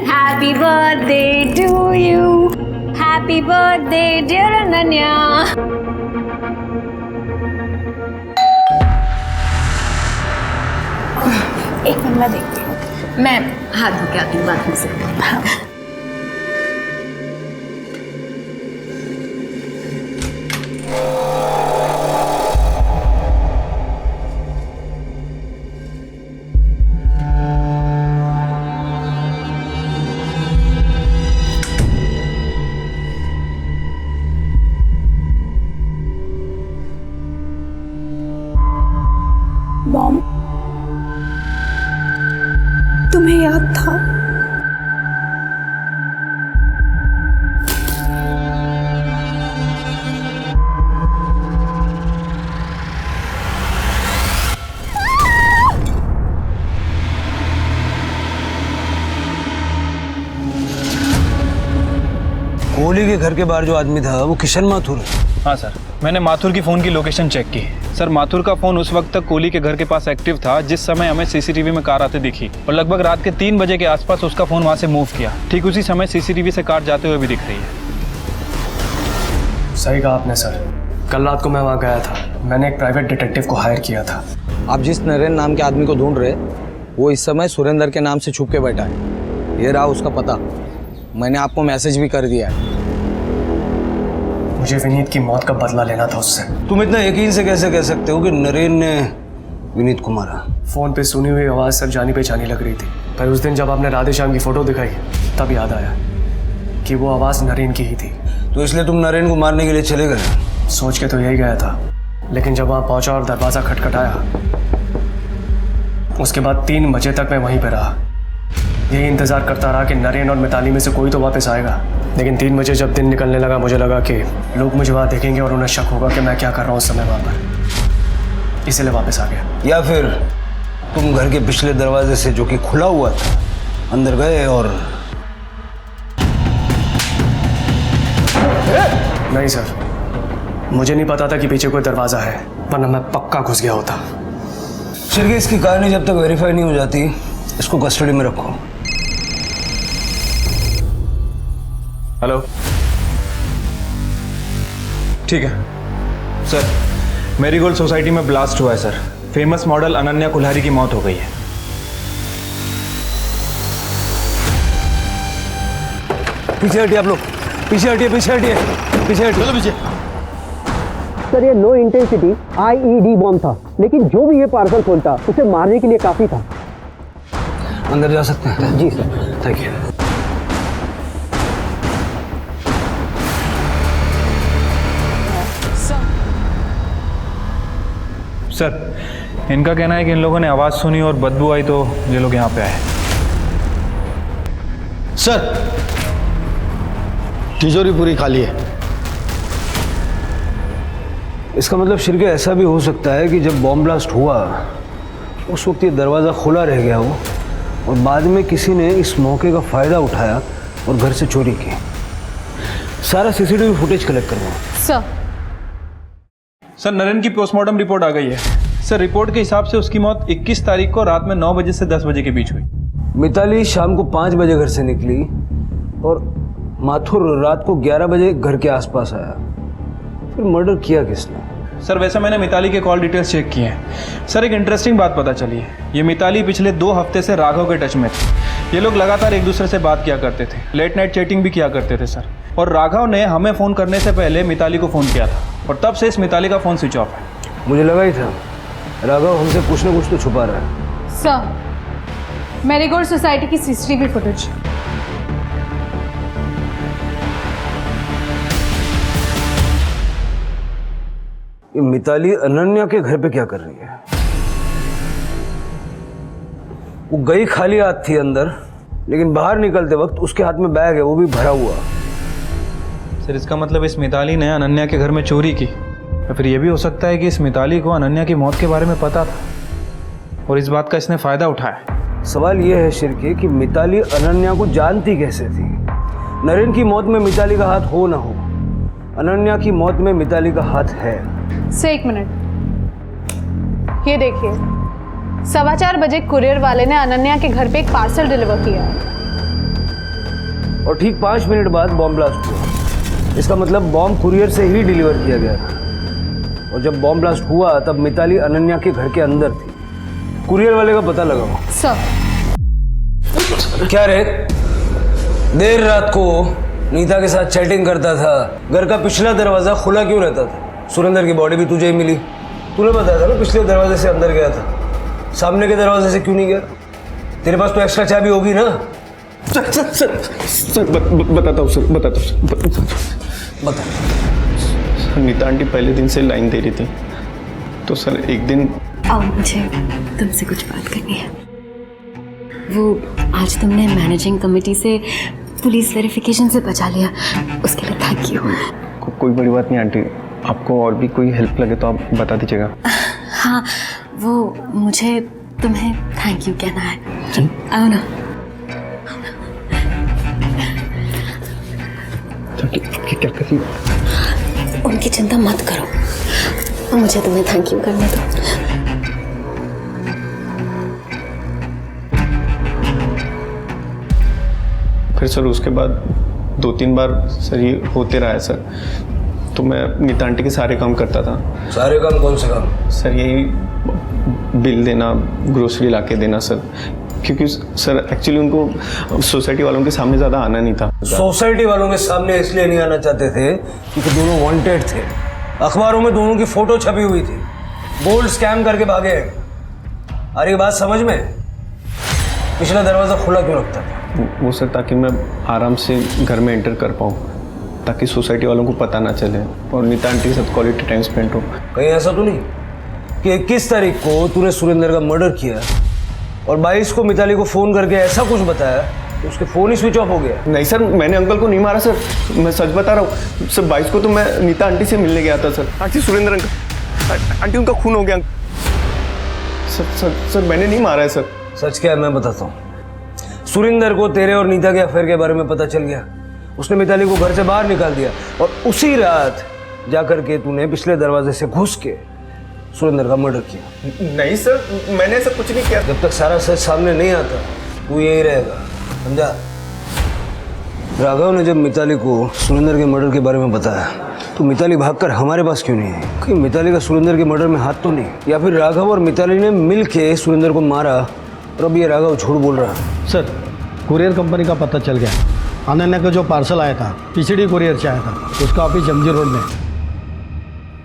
Happy birthday to you. Happy birthday dear Ananya. एक मिनट मैं देखती हूँ। मैं हाथ धो के आती हूँ बाद में से। मॉम, तुम्हें याद था? कोहली के घर के बाहर जो आदमी था वो किशन माथुर है। हाँ सर, मैंने माथुर की फ़ोन की लोकेशन चेक की। सर, माथुर का फ़ोन उस वक्त तक कोहली के घर के पास एक्टिव था जिस समय हमें सीसीटीवी में कार आते दिखी, और लगभग रात के 3 बजे के आसपास उसका फ़ोन वहाँ से मूव किया। ठीक उसी समय सीसीटीवी से कार जाते हुए भी दिख रही है। सही कहा आपने सर। कल रात को मैं वहाँ गया था। मैंने एक प्राइवेट डिटेक्टिव को हायर किया था। आप जिस नरेन नाम के आदमी को ढूंढ रहे वो इस समय सुरेंद्र के नाम से छुप के बैठा है। ये रहा उसका पता। मैंने आपको मैसेज भी कर दिया है। मुझे विनीत की मौत का बदला लेना था उससे। तुम इतना यकीन से कैसे कह सकते हो कि नरेन ने विनीत को मारा? फोन पे सुनी हुई आवाज़ सर जानी पहचानी लग रही थी, पर उस दिन जब आपने राधे श्याम की फ़ोटो दिखाई तब याद आया कि वो आवाज़ नरेन की ही थी। तो इसलिए तुम नरेन को मारने के लिए चले गए? सोच के तो यही गया था, लेकिन जब वहाँ पहुँचा और दरवाज़ा खटखटाया, उसके बाद 3 बजे तक मैं वहीं पर रहा। यही इंतज़ार करता रहा कि नरेन और मिताली में से कोई तो वापस आएगा। लेकिन 3 बजे जब दिन निकलने लगा, मुझे लगा कि लोग मुझे वहाँ देखेंगे और उन्हें शक होगा कि मैं क्या कर रहा हूँ उस समय वहाँ पर, इसलिए वापस आ गया। या फिर तुम घर के पिछले दरवाजे से जो कि खुला हुआ था अंदर गए और... नहीं सर, मुझे नहीं पता था कि पीछे कोई दरवाज़ा है, वरना मैं पक्का घुस गया होता। शिरके, इसकी कहानी जब तक वेरीफाई नहीं हो जाती इसको कस्टडी में रखो। हेलो, ठीक है सर। मेरीगोल्ड सोसाइटी में ब्लास्ट हुआ है sir. Famous model Ananya Kulhari की मौत हो गई है। पीछे हटिए आप लोग, पीछे हटिए, पीछे हटिए, पीछे हटिए। चलो पीछे। सर, ये लो इंटेंसिटी IED बॉम्ब था, लेकिन जो भी ये पार्सल खोलता उसे मारने के लिए काफी था। अंदर जा सकते हैं? जी सर। Thank you. सर, इनका कहना है कि इन लोगों ने आवाज़ सुनी और बदबू आई तो ये लोग यहाँ पे आए। सर, तिजोरी पूरी खाली है। इसका मतलब शिरके ऐसा भी हो सकता है कि जब बॉम्ब ब्लास्ट हुआ उस वक्त ये दरवाज़ा खुला रह गया हो और बाद में किसी ने इस मौके का फ़ायदा उठाया और घर से चोरी की। सारा CCTV फुटेज कलेक्ट करवाओ। सर, नरेन की पोस्टमार्टम रिपोर्ट आ गई है। सर, रिपोर्ट के हिसाब से उसकी मौत 21 तारीख को रात में 9 बजे से 10 बजे के बीच हुई। मिताली शाम को 5 बजे घर से निकली और माथुर रात को 11 बजे घर के आसपास आया। फिर मर्डर किया किसने? सर, वैसे मैंने मिताली के कॉल डिटेल्स चेक किए हैं। सर, एक इंटरेस्टिंग बात पता चली है। ये मिताली पिछले 2 हफ्ते से राघव के टच में थे। ये लोग लगातार एक दूसरे से बात किया करते थे, लेट नाइट चैटिंग भी किया करते थे सर। और राघव ने हमें फ़ोन करने से पहले मिताली को फ़ोन किया था और तब से इस मिताली का फ़ोन स्विच ऑफ है। मुझे लगा ही था राघव हमसे कुछ न कुछ तो छुपा रहा है। सर, मेरीगोल्ड सोसाइटी की CCTV फुटेज। ये मिताली अनन्या के घर पे क्या कर रही है? वो गई खाली हाथ थी अंदर, लेकिन बाहर निकलते वक्त उसके हाथ में बैग है, वो भी भरा हुआ। सर, इसका मतलब इस मिताली ने अनन्या के घर में चोरी की। तो फिर ये भी हो सकता है कि इस मिताली को अनन्या की मौत के बारे में पता था और इस बात का इसने फ़ायदा उठाया। सवाल ये है शिरके कि मिताली अनन्या को जानती कैसे थी? नरेन की मौत में मिताली का हाथ हो ना हो, अनन्या की मौत में मिताली का हाथ है। से एक मिनट, ये देखिए 4:15 बजे कुरियर वाले ने अनन्या के घर पे एक पार्सल डिलीवर किया और ठीक 5 मिनट बाद बॉम्ब ब्लास्ट हुआ। इसका मतलब बॉम्ब कुरियर से ही डिलीवर किया गया था। और जब बॉम्ब ब्लास्ट हुआ तब मिताली अनन्या के घर के अंदर थी। कुरियर वाले का पता लगाओ। सर क्या रे, देर रात को नीता के साथ चैटिंग करता था, घर का पिछला दरवाजा खुला क्यों रहता था? सुरेंद्र की बॉडी भी तुझे ही मिली, तूने बताया था ना पिछले दरवाजे से अंदर गया था, सामने के दरवाजे से क्यों नहीं गया? तेरे पास तो एक्स्ट्रा चाबी होगी ना? सर बताता हूँ सर, बता। नीता आंटी पहले दिन से लाइन दे रही थी, तो सर एक दिन आओ, मुझे तुमसे कुछ बात करनी है। वो आज तुमने मैनेजिंग कमेटी से पुलिस वेरिफिकेशन से बचा लिया, उसके लिए थैंक यू। कोई बड़ी बात नहीं आंटी, आपको और भी कोई हेल्प लगे तो आप बता दीजिएगा। हाँ, वो मुझे तुम्हें थैंक यू कहना है। आओ ना। क्या करिए? उनकी चिंता मत करो, मुझे तुम्हें थैंक यू करने दो। फिर सर उसके बाद 2-3 बार सर ये होते रहा है सर, तो मैं नीता आंटी के सारे काम करता था। सारे काम कौन से काम? सर यही बिल देना, ग्रोसरी ला के देना सर, क्योंकि सर एक्चुअली उनको सोसाइटी वालों के सामने ज़्यादा आना नहीं था। सोसाइटी वालों के सामने इसलिए नहीं आना चाहते थे क्योंकि दोनों वांटेड थे, अखबारों में दोनों की फोटो छपी हुई थी, गोल्ड स्कैम करके भागे। अरे बात समझ में? पिछला दरवाजा खुला क्यों रखता था? वो सर ताकि मैं आराम से घर में एंटर कर पाऊँ, ताकि सोसाइटी वालों को पता ना चले और नीता आंटी के साथ क्वालिटी टाइम स्पेंड हो। कहीं ऐसा तो नहीं कि 21 तारीख को तूने सुरेंद्र का मर्डर किया और 22 को मिताली को फ़ोन करके ऐसा कुछ बताया तो उसके फ़ोन ही स्विच ऑफ हो गया? नहीं सर, मैंने अंकल को नहीं मारा सर, मैं सच बता रहा हूँ सर। 22 को तो मैं नीता आंटी से मिलने गया था sir. Aunty Surendra uncle, aunty उनका खून हो गया सर, मैंने नहीं मारा है सर। सच क्या है मैं बताता हूँ। सुरेंद्र को तेरे और नीता के अफेयर के बारे में पता चल गया, उसने मिताली को घर से बाहर निकाल दिया और उसी रात जाकर के तूने पिछले दरवाजे से घुस के सुरेंद्र का मर्डर किया। नहीं सर, मैंने ऐसा कुछ नहीं किया। जब तक सारा सच सामने नहीं आता तू यही रहेगा, समझा? राघव ने जब मिताली को सुरेंद्र के मर्डर के बारे में बताया तो मिताली भागकर हमारे पास क्यों नहीं है? कहीं मिताली का सुरेंद्र के मर्डर में हाथ तो नहीं? या फिर राघव और मिताली ने मिल के सुरेंद्र को मारा और अब ये राघव झूठ बोल रहा है? सर, कुरियर कंपनी का पता चल गया। अनन्या का जो पार्सल आया था पीसीडी कुरियर से आया था, उसका ऑफिस जमजी रोड में।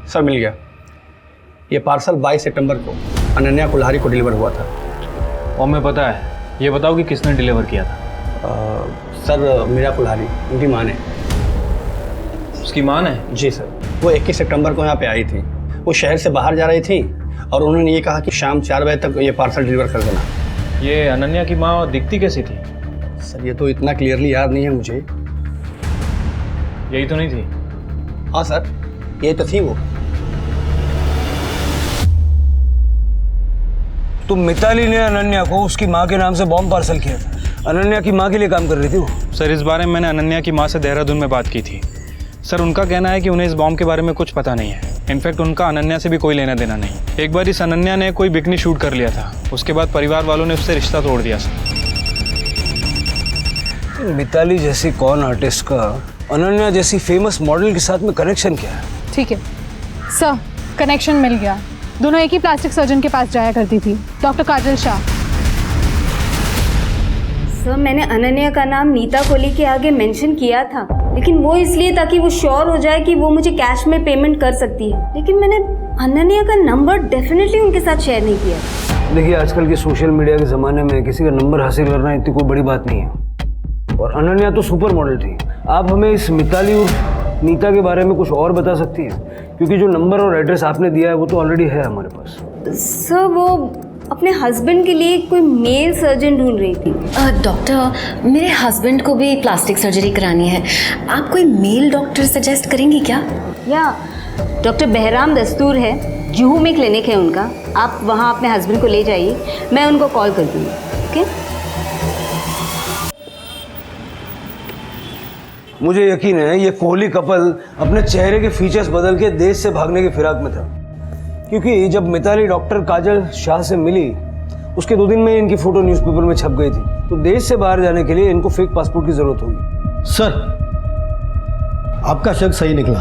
सर मिल गया, ये पार्सल 22 सितंबर को अनन्या कुल्हारी को डिलीवर हुआ था। और मैं पता है, ये बताओ कि किसने डिलीवर किया था? सर मीरा कुल्हारी, उनकी माँ ने। उसकी माँ ने? जी सर, वो 21 सितंबर को यहाँ पे आई थी। वो शहर से बाहर जा रही थी और उन्होंने ये कहा कि शाम 4 बजे तक ये पार्सल डिलीवर कर देना। ये अनन्या की माँ दिखती कैसी थी? सर ये तो इतना क्लियरली याद नहीं है मुझे। यही तो नहीं थी? हाँ सर, ये तो थी वो। तो मिताली ने अनन्या को उसकी माँ के नाम से बॉम्ब पार्सल किया था। अनन्या की माँ के लिए काम कर रही थी वो। सर इस बारे में मैंने अनन्या की माँ से देहरादून में बात की थी। सर उनका कहना है कि उन्हें इस बॉम्ब के बारे में कुछ पता नहीं है। इनफैक्ट उनका अनन्या से भी कोई लेना देना नहीं। एक बार इस अनन्या ने कोई बिकनी शूट कर लिया था, उसके बाद परिवार वालों ने उससे रिश्ता तोड़ दिया। सर मिताली जैसी कौन आर्टिस्ट का अनन्या जैसी फेमस मॉडल के साथ में कनेक्शन क्या है? ठीक है सर, कनेक्शन मिल गया। दोनों एक ही प्लास्टिक सर्जन के पास जाया करती थी, डॉक्टर काजल शाह। सर मैंने अनन्या का नाम नीता कोहली के आगे मेंशन किया था, लेकिन वो इसलिए ताकि वो श्योर हो जाए कि वो मुझे कैश में पेमेंट कर सकती है, लेकिन मैंने अनन्या का नंबर डेफिनेटली उनके साथ शेयर नहीं किया। देखिए आजकल के सोशल मीडिया के ज़माने में किसी का नंबर हासिल करना इतनी कोई बड़ी बात नहीं है। और अनन्या तो सुपर मॉडल थी। आप हमें इस मिताली और नीता के बारे में कुछ और बता सकती हैं? क्योंकि जो नंबर और एड्रेस आपने दिया है वो तो ऑलरेडी है हमारे पास। सर वो अपने हस्बैंड के लिए कोई मेल सर्जन ढूंढ रही थी। डॉक्टर, मेरे हस्बैंड को भी प्लास्टिक सर्जरी करानी है, आप कोई मेल डॉक्टर सजेस्ट करेंगी क्या? या डॉक्टर बहराम दस्तूर है, जुहू में क्लिनिक है उनका, आप वहाँ अपने हस्बैंड को ले जाइए, मैं उनको कॉल कर दूँगी। ओके मुझे यकीन है ये कोहली कपल अपने चेहरे के फीचर्स बदल के देश से भागने की फिराक में था, क्योंकि जब मिताली डॉक्टर काजल शाह से मिली उसके 2 दिन में इनकी फोटो न्यूज़पेपर में छप गई थी। तो देश से बाहर जाने के लिए इनको फेक पासपोर्ट की जरूरत होगी। सर आपका शक सही निकला,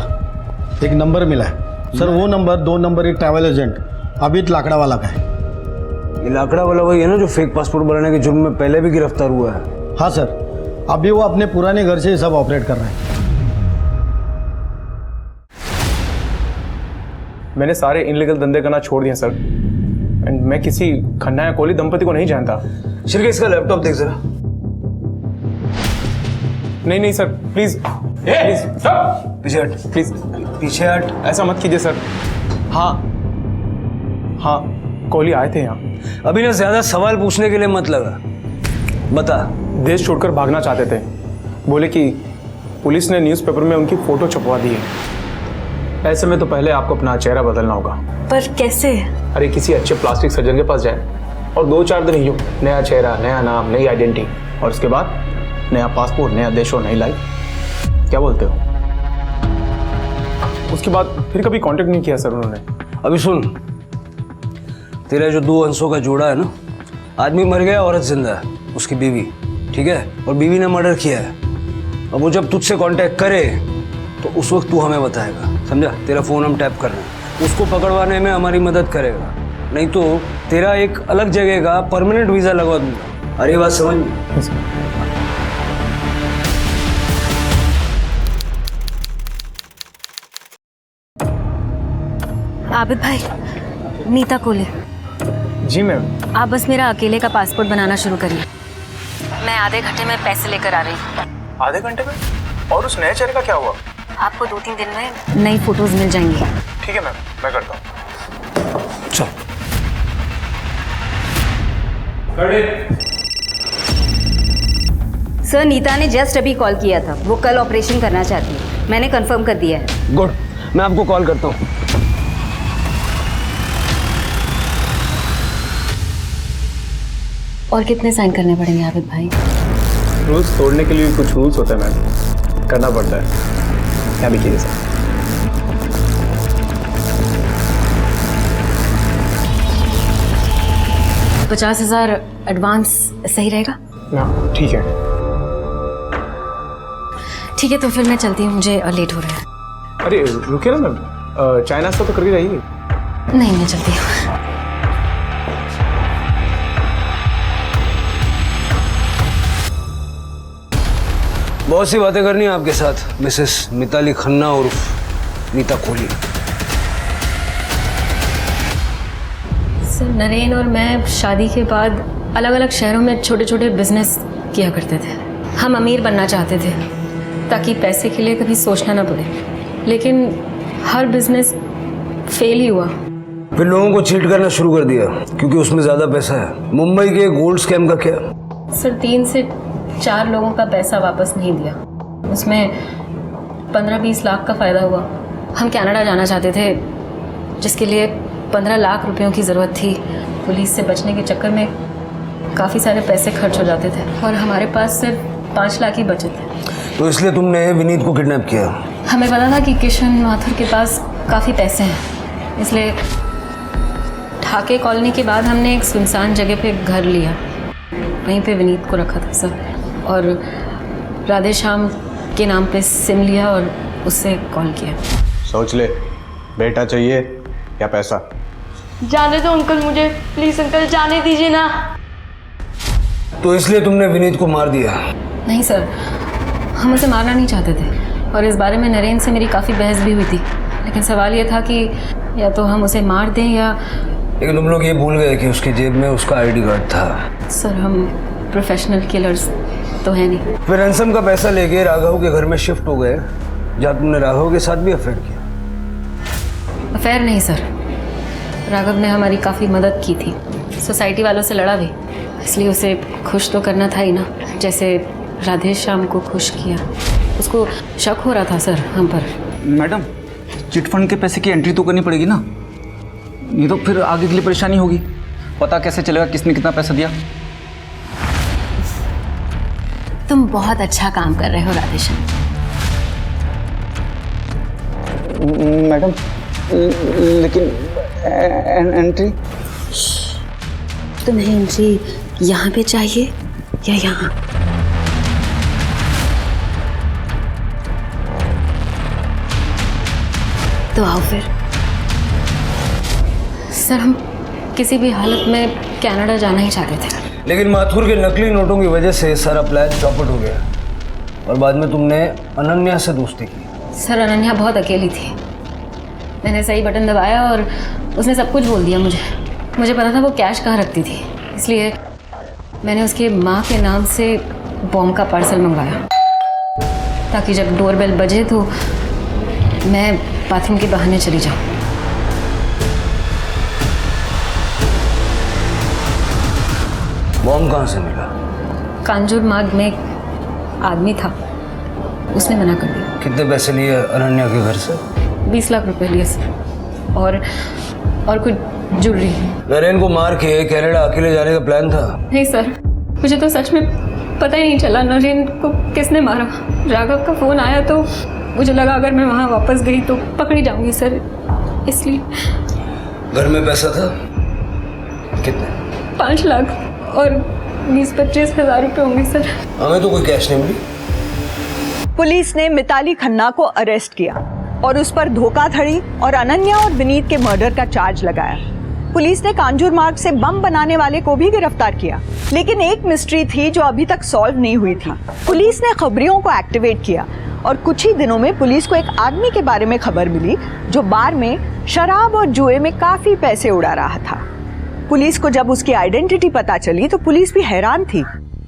एक नंबर मिला है सर। वो नंबर 2 नंबर एक ट्रैवल एजेंट अभित लाकड़ा वाला का है। ये लाकड़ा वाला वही है ना जो फेक पासपोर्ट बनाने के जुर्म में पहले भी गिरफ्तार हुआ है? हाँ सर, अभी वो अपने पुराने घर से सब ऑपरेट कर रहे हैं। मैंने सारे इनलीगल धंधे करना छोड़ दिए सर, एंड मैं किसी खन्ना या कोहली दंपति को नहीं जानता। शिरके इसका लैपटॉप देख जरा। नहीं सर प्लीज प्लीज पीछे हट, प्लीज पीछे हट। ऐसा मत कीजिए सर। हाँ कोहली आए थे यहाँ। अभी ना ज्यादा सवाल पूछने के लिए मत लगा, बता। देश छोड़कर भागना चाहते थे, बोले कि पुलिस ने न्यूज़पेपर में उनकी फोटो छपवा दी है। ऐसे में तो पहले आपको अपना चेहरा बदलना होगा। पर कैसे? अरे किसी अच्छे प्लास्टिक सर्जन के पास जाए और 2-4 दिन यूँ नया चेहरा, नया नाम, नई आइडेंटिटी, और उसके बाद नया पासपोर्ट, नया देश और नई लाइफ। क्या बोलते हो? उसके बाद फिर कभी कांटेक्ट नहीं किया सर उन्होंने। अभी सुन, तेरा जो 2 अंशों का जोड़ा है ना, आदमी मर गया, औरत जिंदा है, उसकी बीवी, ठीक है, और बीवी ने मर्डर किया है। अब वो जब तुझसे कांटेक्ट करे तो उस वक्त तू हमें बताएगा, समझा? तेरा फोन हम टैप कर रहे हैं, उसको पकड़वाने में हमारी मदद करेगा, नहीं तो तेरा एक अलग जगह का परमानेंट वीजा लगवा दूंगा। अरे बात समझ? आबिद भाई, नीता कोहली। जी मैम। आप बस मेरा अकेले का पासपोर्ट बनाना शुरू करिए, मैं आधे घंटे में पैसे लेकर आ रही हूँ। आधे घंटे में? और उस नए चेहरे का क्या हुआ? आपको 2-3 दिन में नई फोटोज मिल जाएंगी। ठीक है मैम, मैं करता हूँ। चल। सर, नीता ने जस्ट अभी कॉल किया था, वो कल ऑपरेशन करना चाहती है। मैंने कंफर्म कर दिया है। गुड, मैं आपको कॉल करता हूँ। और कितने साइन करने पड़ेंगे आबिद भाई? रूल्स तोड़ने के लिए कुछ रूल्स होते हैं मैम, करना पड़ता है। क्या भी कीजिए सर। 50,000 एडवांस सही रहेगा? ना ठीक है। ठीक है, तो फिर मैं चलती हूँ, मुझे लेट हो रहा है। अरे रुकिए ना मैम, चाय नाश्ता तो करके जाइए। नहीं, मैं चलती हूँ। बहुत सी बातें करनी है आपके साथ, मिसेस मिताली खन्ना उर्फ नीता कोहली। सर, नरेन और मैं शादी के बाद अलग अलग शहरों में छोटे छोटे बिजनेस किया करते थे। हम अमीर बनना चाहते थे ताकि पैसे के लिए कभी सोचना ना पड़े, लेकिन हर बिजनेस फेल ही हुआ। फिर लोगों को चीट करना शुरू कर दिया क्योंकि उसमें ज़्यादा पैसा है। मुंबई के गोल्ड स्कैम का क्या? सर, 3 से 4 लोगों का पैसा वापस नहीं दिया, उसमें 15-20 लाख का फ़ायदा हुआ। हम कनाडा जाना चाहते थे जिसके लिए 15 लाख रुपयों की ज़रूरत थी। पुलिस से बचने के चक्कर में काफ़ी सारे पैसे खर्च हो जाते थे और हमारे पास सिर्फ 5 लाख ही बचे थे। तो इसलिए तुमने विनीत को किडनैप किया? हमें पता था कि किशन माथुर के पास काफ़ी पैसे हैं, इसलिए ठाके कॉलोनी के बाद हमने एक सुनसान जगह पे घर लिया, वहीं पे विनीत को रखा था सर, और राधे श्याम के नाम पे सिम लिया और उससे कॉल किया। सोच ले, बेटा चाहिए या पैसा? जाने दो अंकल, मुझे प्लीज अंकल जाने दीजिए ना। तो इसलिए तुमने विनीत को मार दिया? नहीं सर, हम उसे मारना नहीं चाहते थे और इस बारे में नरेन से मेरी काफ़ी बहस भी हुई थी, लेकिन सवाल ये था कि या तो हम उसे मार दें या। लेकिन तुम लोग ये भूल गए कि उसकी जेब में उसका आईडी कार्ड था। सर, हम प्रोफेशनल किलर्स तो है नहीं। फिर रैंसम का पैसा लेके राघव के घर में शिफ्ट हो गए, जहाँ तुमने राघव के साथ भी अफेयर किया। अफेयर नहीं सर, राघव ने हमारी काफ़ी मदद की थी, सोसाइटी वालों से लड़ा भी, इसलिए उसे खुश तो करना था ही ना, जैसे राधे श्याम को खुश किया। उसको शक हो रहा था सर हम पर। मैडम, चिट फंड के पैसे की एंट्री तो करनी पड़ेगी ना, नहीं तो फिर आगे के लिए परेशानी होगी। पता कैसे चलेगा किसने कितना पैसा दिया? तुम बहुत अच्छा काम कर रहे हो राधेश्याम, मैडम लेकिन एंट्री तुम्हें एंट्री यहाँ पे चाहिए या यहाँ? तो आओ फिर। सर हम किसी भी हालत में कनाडा जाना ही चाहते थे, लेकिन माथुर के नकली नोटों की वजह से सारा प्लान चौपट हो गया और बाद में तुमने अनन्या से दोस्ती की। सर अनन्या बहुत अकेली थी। मैंने सही बटन दबाया और उसने सब कुछ बोल दिया मुझे। मुझे पता था वो कैश कहाँ रखती थी, इसलिए मैंने उसके माँ के नाम से बॉम्ब का पार्सल मंगवाया ताकि जब डोरबेल बजे तो मैं बाथरूम के बहाने चली जाऊँ। बॉम्ब कहाँ से मिला? कांजूर मार्ग में एक आदमी था, उसने मना कर दिया। कितने पैसे लिए अनन्या के घर से? 20 लाख रुपए लिए सर, और कुछ ज्वेलरी। नरेन को मार के कनाडा अकेले जाने का प्लान था? नहीं सर, मुझे तो सच में पता ही नहीं चला नरेन को किसने मारा। राघव का फ़ोन आया तो मुझे लगा अगर मैं वहाँ वापस गई तो पकड़ी जाऊंगी सर, इसलिए। घर में पैसा था कितने? 5 लाख और 20-25 हज़ार रुपये होंगे सर। हमें तो कोई कैश नहीं मिली। पुलिस ने मिताली खन्ना को अरेस्ट किया और उस पर धोखाधड़ी और अनन्या और विनीत के मर्डर का चार्ज लगाया। पुलिस ने कांजूर मार्ग से बम बनाने वाले को भी गिरफ्तार किया, लेकिन एक मिस्ट्री थी जो अभी तक सॉल्व नहीं हुई थी। पुलिस ने खबरियों को एक्टिवेट किया और कुछ ही दिनों में पुलिस को एक आदमी के बारे में खबर मिली जो बार में शराब और जुए में काफी पैसे उड़ा रहा था। पुलिस को जब उसकी आइडेंटिटी पता चली तो पुलिस भी हैरान थी।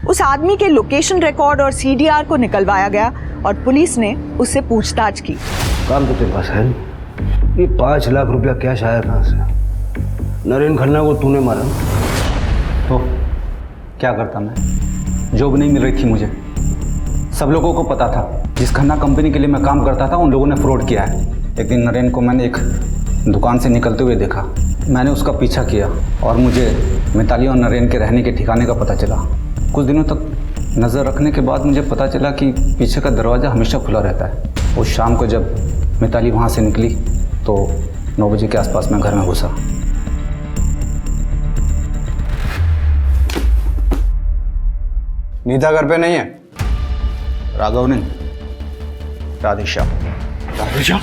उस आदमी के लोकेशन रिकॉर्ड और सीडीआर को निकलवाया गया और पुलिस ने उससे पूछताछ की। काम तो तेरे पास है, ये 5 लाख रुपया कैश आया कहाँ से? नरेन खन्ना को तूने मारा तो क्या करता मैं? जॉब नहीं मिल रही थी मुझे, सब लोगों को पता था। जिस खन्ना कंपनी के लिए मैं काम करता था उन लोगों ने फ्रॉड किया है। एक दिन नरेन को मैंने एक दुकान से निकलते हुए देखा, मैंने उसका पीछा किया और मुझे मिताली और नरेन के रहने के ठिकाने का पता चला। कुछ दिनों तक नज़र रखने के बाद मुझे पता चला कि पीछे का दरवाज़ा हमेशा खुला रहता है। उस शाम को जब मिताली वहाँ से निकली तो 9 बजे के आसपास मैं घर में घुसा। नीता घर पे नहीं है? राघव नहीं, राधेश्याम। राधेश्याम?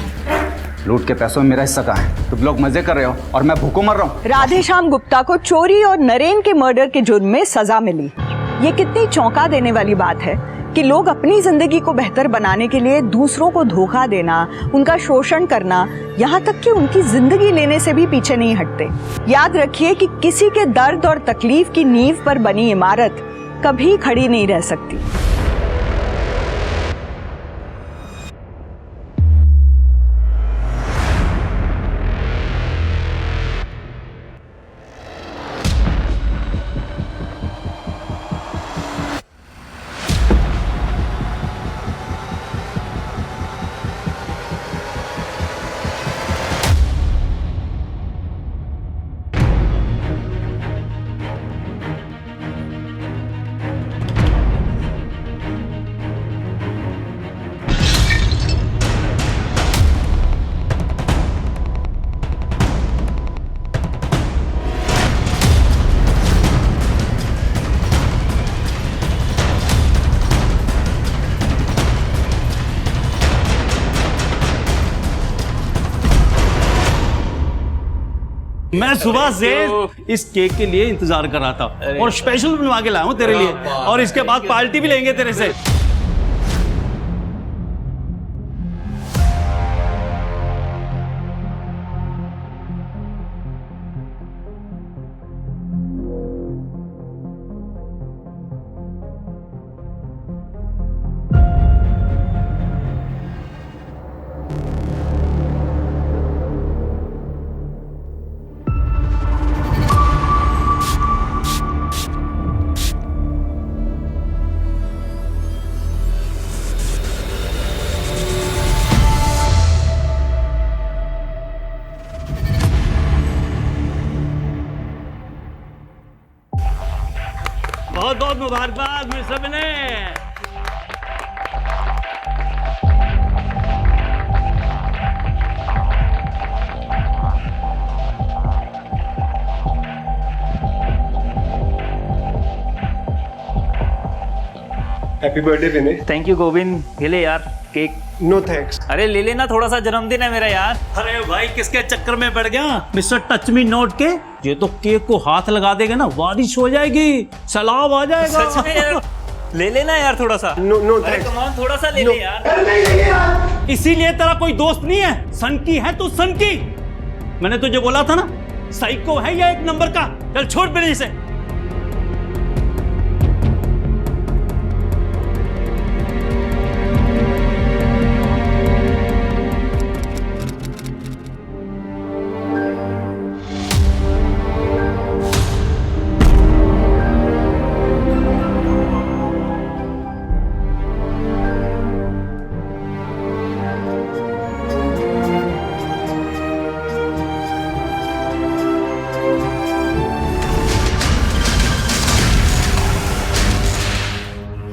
लूट के पैसों में मेरा हिस्सा कहाँ है? तुम लोग मजे कर रहे हो और मैं भूखों मर रहा हूँ। राधेश्याम गुप्ता को चोरी और नरेन के मर्डर के जुर्म में सजा मिली। ये कितनी चौंका देने वाली बात है कि लोग अपनी जिंदगी को बेहतर बनाने के लिए दूसरों को धोखा देना, उनका शोषण करना, यहाँ तक कि उनकी जिंदगी लेने से भी पीछे नहीं हटते। याद रखिए कि किसी के दर्द और तकलीफ की नींव पर बनी इमारत कभी खड़ी नहीं रह सकती। मैं सुबह से इस केक के लिए इंतजार कर रहा था और स्पेशल बनवा के लाया हूँ तेरे लिए, और इसके बाद पार्टी भी लेंगे तेरे से। बहुत बहुत मुबारकबाद mister Vinay. Happy birthday Vinay. Thank you Govind, ये ले यार केक। No thanks. अरे ले लेना, थोड़ा सा जन्मदिन है मेरा यार। अरे भाई किसके चक्कर में पड़ गया, मिस्टर टच मी नोट के। ये तो केक को हाथ लगा देगा ना, बारिश हो जाएगी, सैलाब आ जाएगा। सच में यार, ले लेना यार थोड़ा सा। नो अरे कम ऑन, थोड़ा सा ले ले यार। इसीलिए तेरा कोई दोस्त नहीं है, सन की है तू, सन की। मैंने तुझे बोला था ना, साइको है या एक नंबर का। चल छोड़ मेरे से।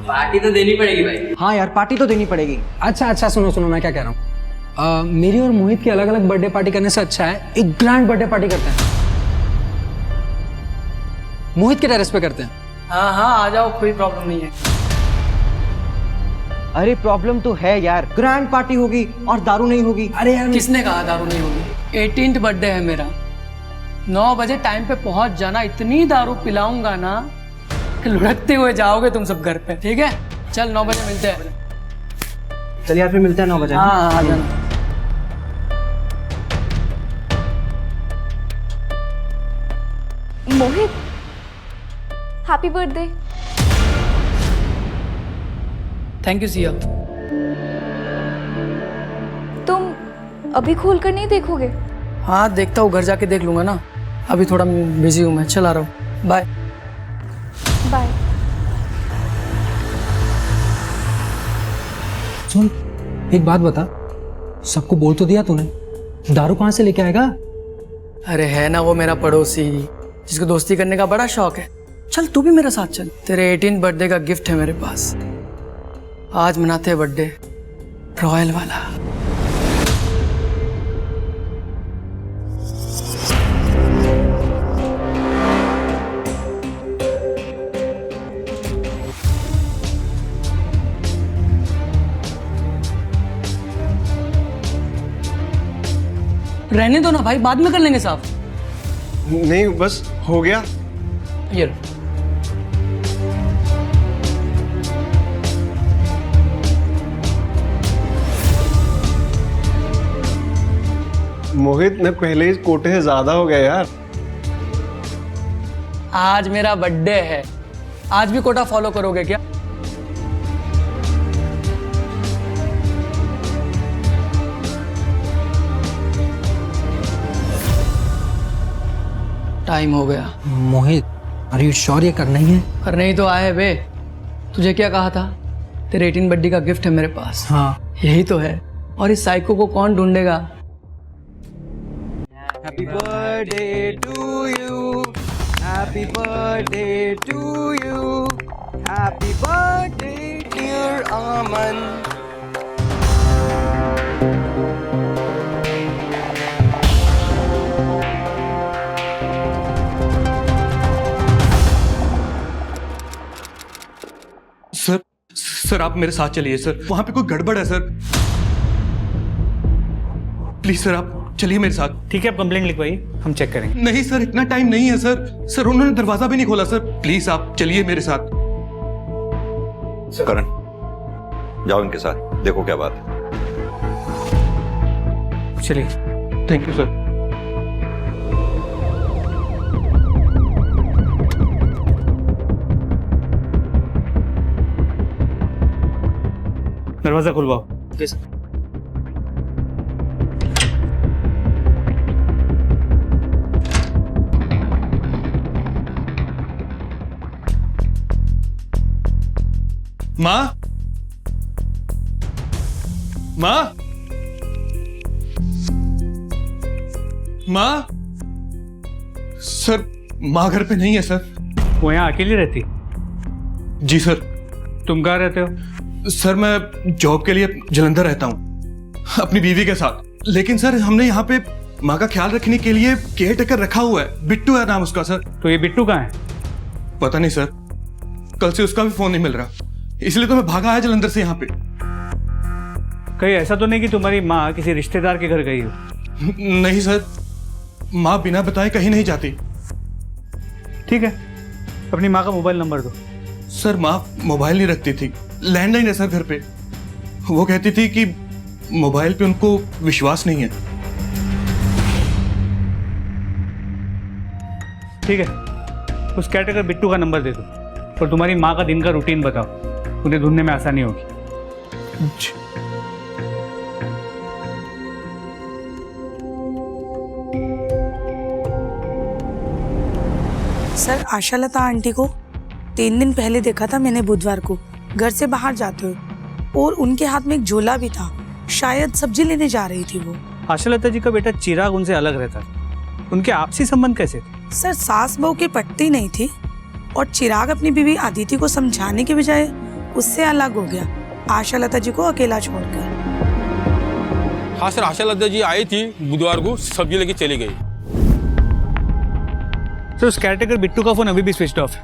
पार्टी तो देनी पड़ेगी भाई। हाँ यार, पार्टी तो देनी पड़ेगी। अच्छा सुनो सुनो, मैं क्या कह रहा हूँ, मेरी और मोहित की अलग अलग बर्थडे पार्टी करने से अच्छा है एक ग्रैंड बर्थडे पार्टी करते हैं। मोहित के टेरेस पे करते हैं। हाँ आ जाओ, कोई प्रॉब्लम नहीं है। अरे प्रॉब्लम तो है यार, ग्रैंड पार्टी होगी और दारू नहीं होगी। अरे यार किसने कहा दारू नहीं होगी? 18th बर्थडे है मेरा, 9 बजे टाइम पे पहुंच जाना। इतनी दारू पिलाऊंगा ना कि लुढ़कते हुए जाओगे तुम सब घर पे, ठीक है? चल 9 बजे मिलते हैं। चलिए यार, फिर मिलते हैं 9 बजे। हाँ आ जाना। Mohit, happy birthday. Thank you Siya. तुम अभी खोल कर नहीं देखोगे? हाँ देखता हूँ, घर जाके देख लूंगा ना। अभी थोड़ा बिजी हूँ मैं, चला रहा हूँ। Bye bye. सुन, एक बात बता, सबको बोल तो दिया तूने, दारू कहाँ से लेके आएगा? अरे है ना वो मेरा पड़ोसी, जिसको दोस्ती करने का बड़ा शौक है। चल तू भी मेरे साथ चल, तेरे 18th बर्थडे का गिफ्ट है मेरे पास। आज मनाते हैं बर्थडे रॉयल वाला। रहने दो ना भाई, बाद में कर लेंगे साफ। नहीं बस हो गया। ये मोहित, मैं पहले ही कोटे से ज्यादा हो गया यार। आज मेरा बर्थडे है, आज भी कोटा फॉलो करोगे क्या? टाइम हो गया। मोहित, अरे यू श्योर ये करना ही है? करना ही तो आए बे। तुझे क्या कहा था? तेरे 18 बर्थडे का गिफ्ट है मेरे पास। हाँ यही तो है। और इस साइको को कौन ढूंढेगा? Happy birthday to you, happy birthday to you, happy birthday dear Aman. Sir आप मेरे साथ चलिए सर, वहां पे कोई गड़बड़ है सर। प्लीज सर आप चलिए मेरे साथ। ठीक है, आप कंप्लेंट लिखवाइए, हम चेक करेंगे। नहीं सर, इतना टाइम नहीं है सर। सर उन्होंने दरवाजा भी नहीं खोला सर। प्लीज आप चलिए मेरे साथ। करण, जाओ इनके साथ, देखो क्या बात है। चलिए। Thank you sir. दरवाजा खुलवाओ। माँ, माँ, माँ। सर माँ घर पे नहीं है सर। वो यहाँ अकेली रहती? जी सर। तुम कहाँ रहते हो? सर मैं जॉब के लिए जलंधर रहता हूँ अपनी बीवी के साथ। लेकिन सर हमने यहाँ पे माँ का ख्याल रखने के लिए केयर टेकर रखा हुआ है, बिट्टू है नाम उसका सर। तो ये बिट्टू कहाँ है? पता नहीं सर, कल से उसका भी फोन नहीं मिल रहा। इसलिए तो मैं भागा आया जलंधर से यहाँ पे। कहीं ऐसा तो नहीं कि तुम्हारी माँ किसी रिश्तेदार के घर गई हो? नहीं सर, माँ बिना बताए कहीं नहीं जाती। ठीक है, अपनी माँ का मोबाइल नंबर दो। सर माँ मोबाइल नहीं रखती थी, लैंडलाइन है सर घर पे। वो कहती थी कि मोबाइल पे उनको विश्वास नहीं है। ठीक है, उस कैटेगर बिट्टू का नंबर दे दो और तुम्हारी माँ का दिन का रूटीन बताओ, उन्हें ढूंढने में आसानी होगी। सर, आशालता आंटी को 3 दिन पहले देखा था मैंने बुधवार को घर से बाहर जाते हुए, और उनके हाथ में एक झोला भी था, शायद सब्जी लेने जा रही थी वो। आशालता जी का बेटा चिराग उनसे अलग रहता था, उनके आपसी संबंध कैसे थे? सर, सास बहू की पटती नहीं थी और चिराग अपनी बीवी अदिति को समझाने के बजाय उससे अलग हो गया, आशालता जी को अकेला छोड़कर। हाँ सर, आशालता जी आई थी बुधवार को, सब्जी लेके चली गई। तो उस कैटेगर बिट्टू का फोन अभी भी स्विच ऑफ है,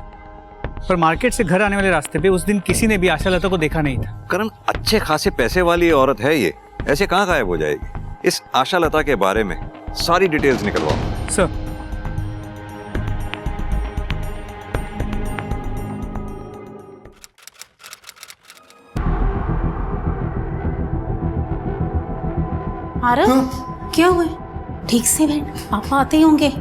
पर मार्केट से घर आने वाले रास्ते पे उस दिन किसी ने भी आशालता को देखा नहीं था। करण, अच्छे खासे पैसे वाली औरत है ये, ऐसे कहाँ गायब हो जाएगी? इस आशालता के बारे में सारी डिटेल्स निकलवाओ। सर, आरव, क्या हुआ? ठीक से बैठ, पापा आते ही होंगे।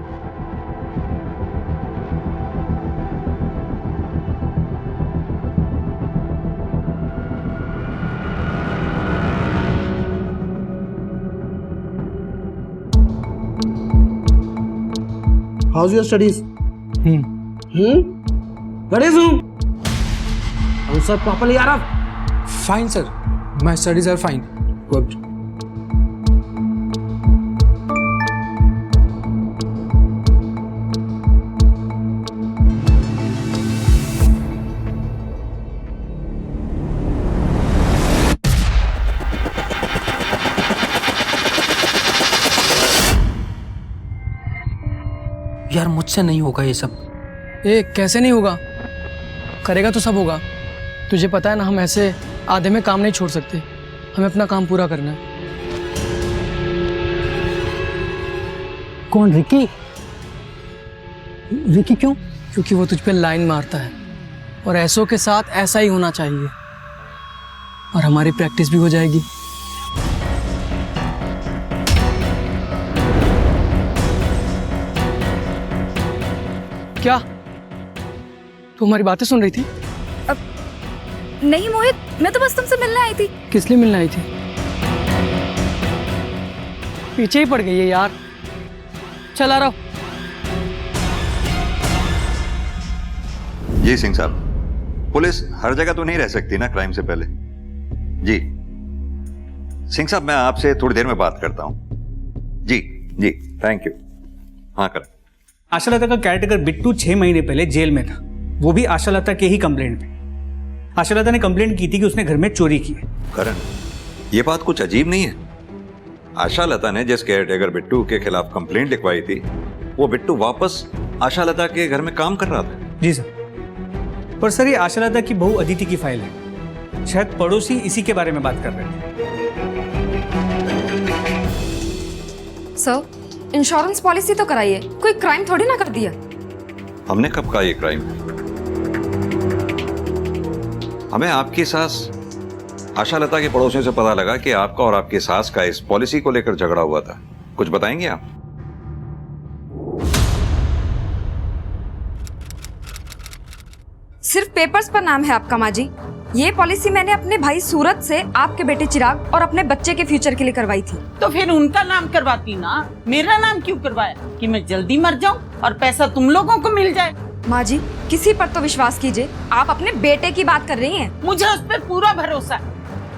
How's your studies? What is it? Answer properly, Araf. Fine, sir. My studies are fine. Good. यार मुझसे नहीं होगा ये सब। कैसे नहीं होगा? करेगा तो सब होगा। तुझे पता है ना, हम ऐसे आधे में काम नहीं छोड़ सकते, हमें अपना काम पूरा करना है। कौन? रिकी? रिकी क्यों? क्योंकि वो तुझ पे लाइन मारता है और ऐसों के साथ ऐसा ही होना चाहिए, और हमारी प्रैक्टिस भी हो जाएगी। क्या तू हमारी बातें सुन रही थी? नहीं मोहित, मैं तो बस तुमसे मिलने आई थी। किस लिए मिलने आई थी? पीछे ही पड़ गई है यार। चल आ रहा हूं। जी सिंह साहब, पुलिस हर जगह तो नहीं रह सकती ना क्राइम से पहले। जी सिंह साहब, मैं आपसे थोड़ी देर में बात करता हूं। जी जी, थैंक यू। हाँ कर। आशालता का कैरेक्टर बिट्टू 6 महीने पहले जेल में था, वो भी आशालता के ही कंप्लेंट पे। आशालता ने कंप्लेंट की थी कि उसने घर में चोरी की है। करण, ये बात कुछ अजीब नहीं है। आशालता ने जिस केयरटेकर बिट्टू के खिलाफ कंप्लेंट लिखवाई थी, वो बिट्टू वापस आशालता के घर में काम कर रहा था। जी सर, पर सर ये आशालता की बहू अदिति की फाइल है, शायद पड़ोसी इसी के बारे में बात कर रहे थे। सर, इंश्योरेंस पॉलिसी तो कराइए, कोई क्राइम थोड़ी ना कर दिया। हमने कब कहा ये क्राइम है? हमें आपकी सास आशालता के पड़ोसियों से पता लगा कि आपका और आपकी सास का इस पॉलिसी को लेकर झगड़ा हुआ था। कुछ बताएंगे आप? सिर्फ पेपर्स पर नाम है आपका माँ जी। ये पॉलिसी मैंने अपने भाई सूरत से आपके बेटे चिराग और अपने बच्चे के फ्यूचर के लिए करवाई थी। तो फिर उनका नाम करवाती ना, मेरा नाम क्यों करवाया कि मैं जल्दी मर जाऊं और पैसा तुम लोगों को मिल जाए। माँ जी, किसी पर तो विश्वास कीजिए, आप अपने बेटे की बात कर रही हैं। मुझे उस पर पूरा भरोसा है,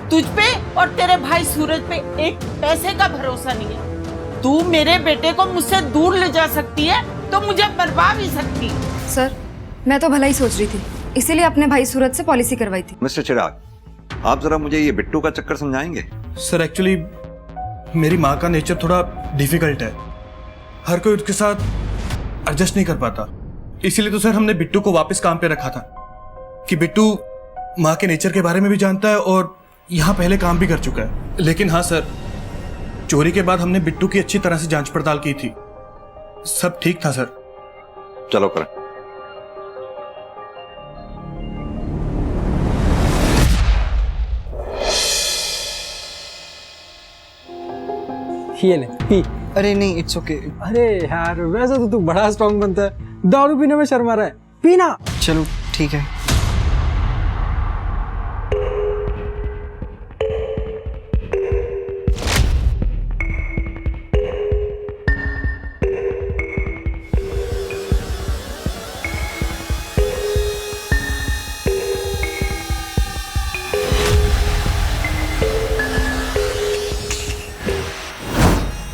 तुझ पे और तेरे भाई सूरज पे एक पैसे का भरोसा नहीं है। तू मेरे बेटे को मुझसे दूर ले जा सकती है तो मुझे मरवा भी सकती है। सर, मैं तो भला ही सोच रही थी, इसीलिए अपने भाई सूरज से पॉलिसी करवाई थी। मिस्टर चिराग, आप जरा मुझे ये बिट्टू का चक्कर समझाएंगे? सर एक्चुअली मेरी माँ का नेचर थोड़ा डिफिकल्ट है, हर कोई उसके साथ एडजस्ट नहीं कर पाता। इसीलिए तो सर हमने बिट्टू को वापस काम पे रखा था कि बिट्टू माँ के नेचर के बारे में भी जानता है और यहाँ पहले काम भी कर चुका है। लेकिन हाँ सर, चोरी के बाद हमने बिट्टू की अच्छी तरह से जांच पड़ताल की थी, सब ठीक था सर। चलो करें। ये ले पी। अरे नहीं, इट्स ओके। अरे यार वैसे तो तू बड़ा स्ट्रॉन्ग बनता है, दारू पीने में शर्मा रहा है, पीना। चलो ठीक है।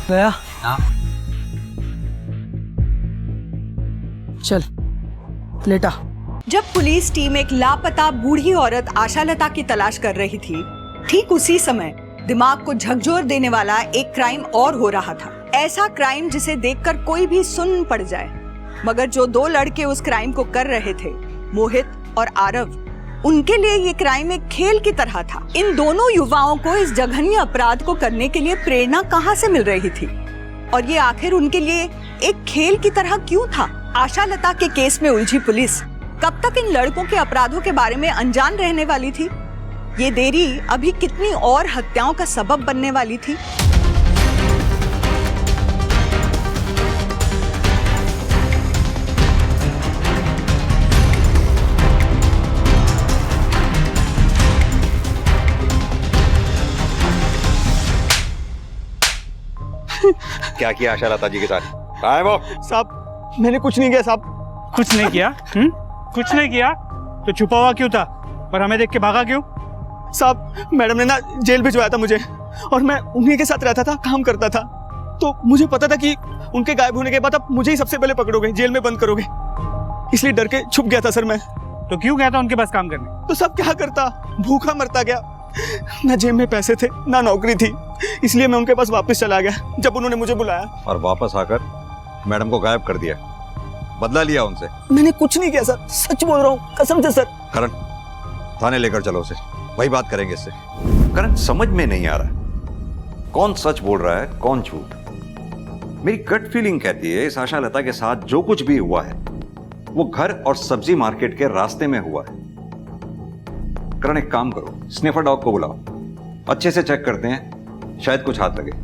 गया? चल लेटा। जब पुलिस टीम एक लापता बूढ़ी औरत आशा लता की तलाश कर रही थी, ठीक उसी समय दिमाग को झकझोर देने वाला एक क्राइम और हो रहा था। ऐसा क्राइम जिसे देखकर कोई भी सुन्न पड़ जाए। मगर जो दो लड़के उस क्राइम को कर रहे थे, मोहित और आरव, उनके लिए ये क्राइम एक खेल की तरह था। इन दोनों युवाओं को इस जघन्य अपराध को करने के लिए प्रेरणा कहाँ से मिल रही थी और ये आखिर उनके लिए एक खेल की तरह क्यों था? आशा लता के केस में उलझी पुलिस कब तक इन लड़कों के अपराधों के बारे में अनजान रहने वाली थी? ये देरी अभी कितनी और हत्याओं का सबब बनने वाली थी? क्या किया आशा लता जी के साथ? कहाँ है वो? साहब मैंने कुछ नहीं किया साहब। कुछ नहीं किया? कुछ नहीं किया तो छुपा हुआ क्यों था और हमें देख के भागा क्यों? साहब मैडम ने ना जेल भिजवाया था मुझे और मैं उन्हीं के साथ रहता था, काम करता था, तो मुझे पता था कि उनके गायब होने के बाद आप मुझे ही सबसे पहले पकड़ोगे, जेल में बंद करोगे, इसलिए डर के छुप गया था सर मैं। तो क्यों गया था उनके पास काम करने? तो सब क्या करता, भूखा मरता गया, ना जेब में पैसे थे ना नौकरी थी, इसलिए मैं उनके पास वापस चला गया जब उन्होंने मुझे बुलाया। और वापस आकर मैडम को गायब कर दिया, बदला लिया उनसे? मैंने कुछ नहीं किया सर, सच बोल रहा हूँ, कसम से सर। करण थाने लेकर चलो उसे, वही बात करेंगे इससे। करण समझ में नहीं आ रहा कौन सच बोल रहा है कौन झूठ। मेरी गट फीलिंग कहती है इस आशा लता के साथ जो कुछ भी हुआ है वो घर और सब्जी मार्केट के रास्ते में हुआ है। करण एक काम करो, स्निफर डॉग को बुलाओ, अच्छे से चेक करते हैं, शायद कुछ हाथ लगे।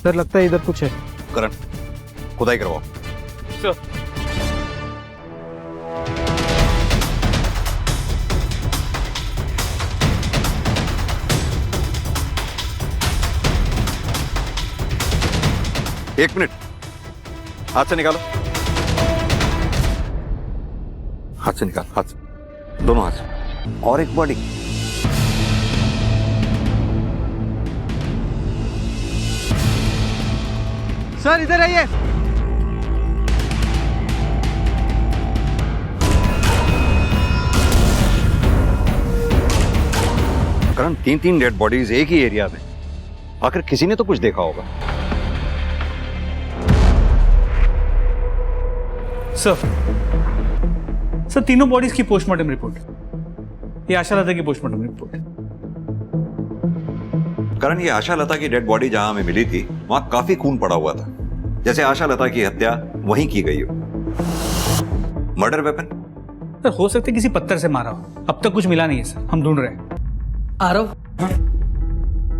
सर लगता है इधर कुछ है। करण खुदाई करवाओ। सर एक मिनट, हाथ से निकालो, हाथ से निकाल, हाथ से, दोनों हाथ से। और एक बॉडी। सर इधर आइए। करण 3 डेड बॉडीज एक ही एरिया में, आखिर किसी ने तो कुछ देखा होगा। सर तीनों बॉडीज की पोस्टमार्टम रिपोर्ट, ये आशा लता की पोस्टमार्टम रिपोर्ट। करण ये आशा लता की डेड बॉडी जहां हमें मिली थी वहां काफी खून पड़ा हुआ था, जैसे आशा लता की हत्या वहीं की गई हो। Murder weapon? सर हो सकता है किसी पत्थर से मारा हो, अब तक कुछ मिला नहीं है सर, हम ढूंढ रहे हैं। आरव,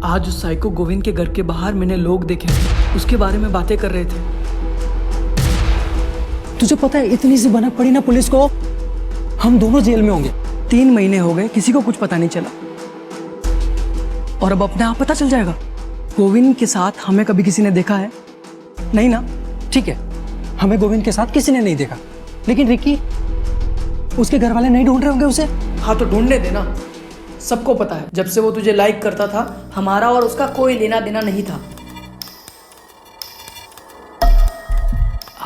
आज उस साइको गोविंद के घर के बाहर मैंने लोग देखे, उसके बारे में बातें कर रहे थे। तुझे पता है इतनी सी भनक पड़ी ना पुलिस को, हम दोनों जेल में होंगे। 3 महीने हो गए, किसी को कुछ पता नहीं चला, और अब अपने आप पता चल जाएगा। गोविंद के साथ हमें कभी किसी ने देखा है? नहीं ना? ठीक है, हमें गोविंद के साथ किसी ने नहीं देखा, लेकिन रिकी, उसके घर वाले नहीं ढूंढ रहे होंगे उसे? हाँ तो ढूंढने देना, सबको पता है जब से वो तुझे लाइक करता था हमारा और उसका कोई लेना देना नहीं था।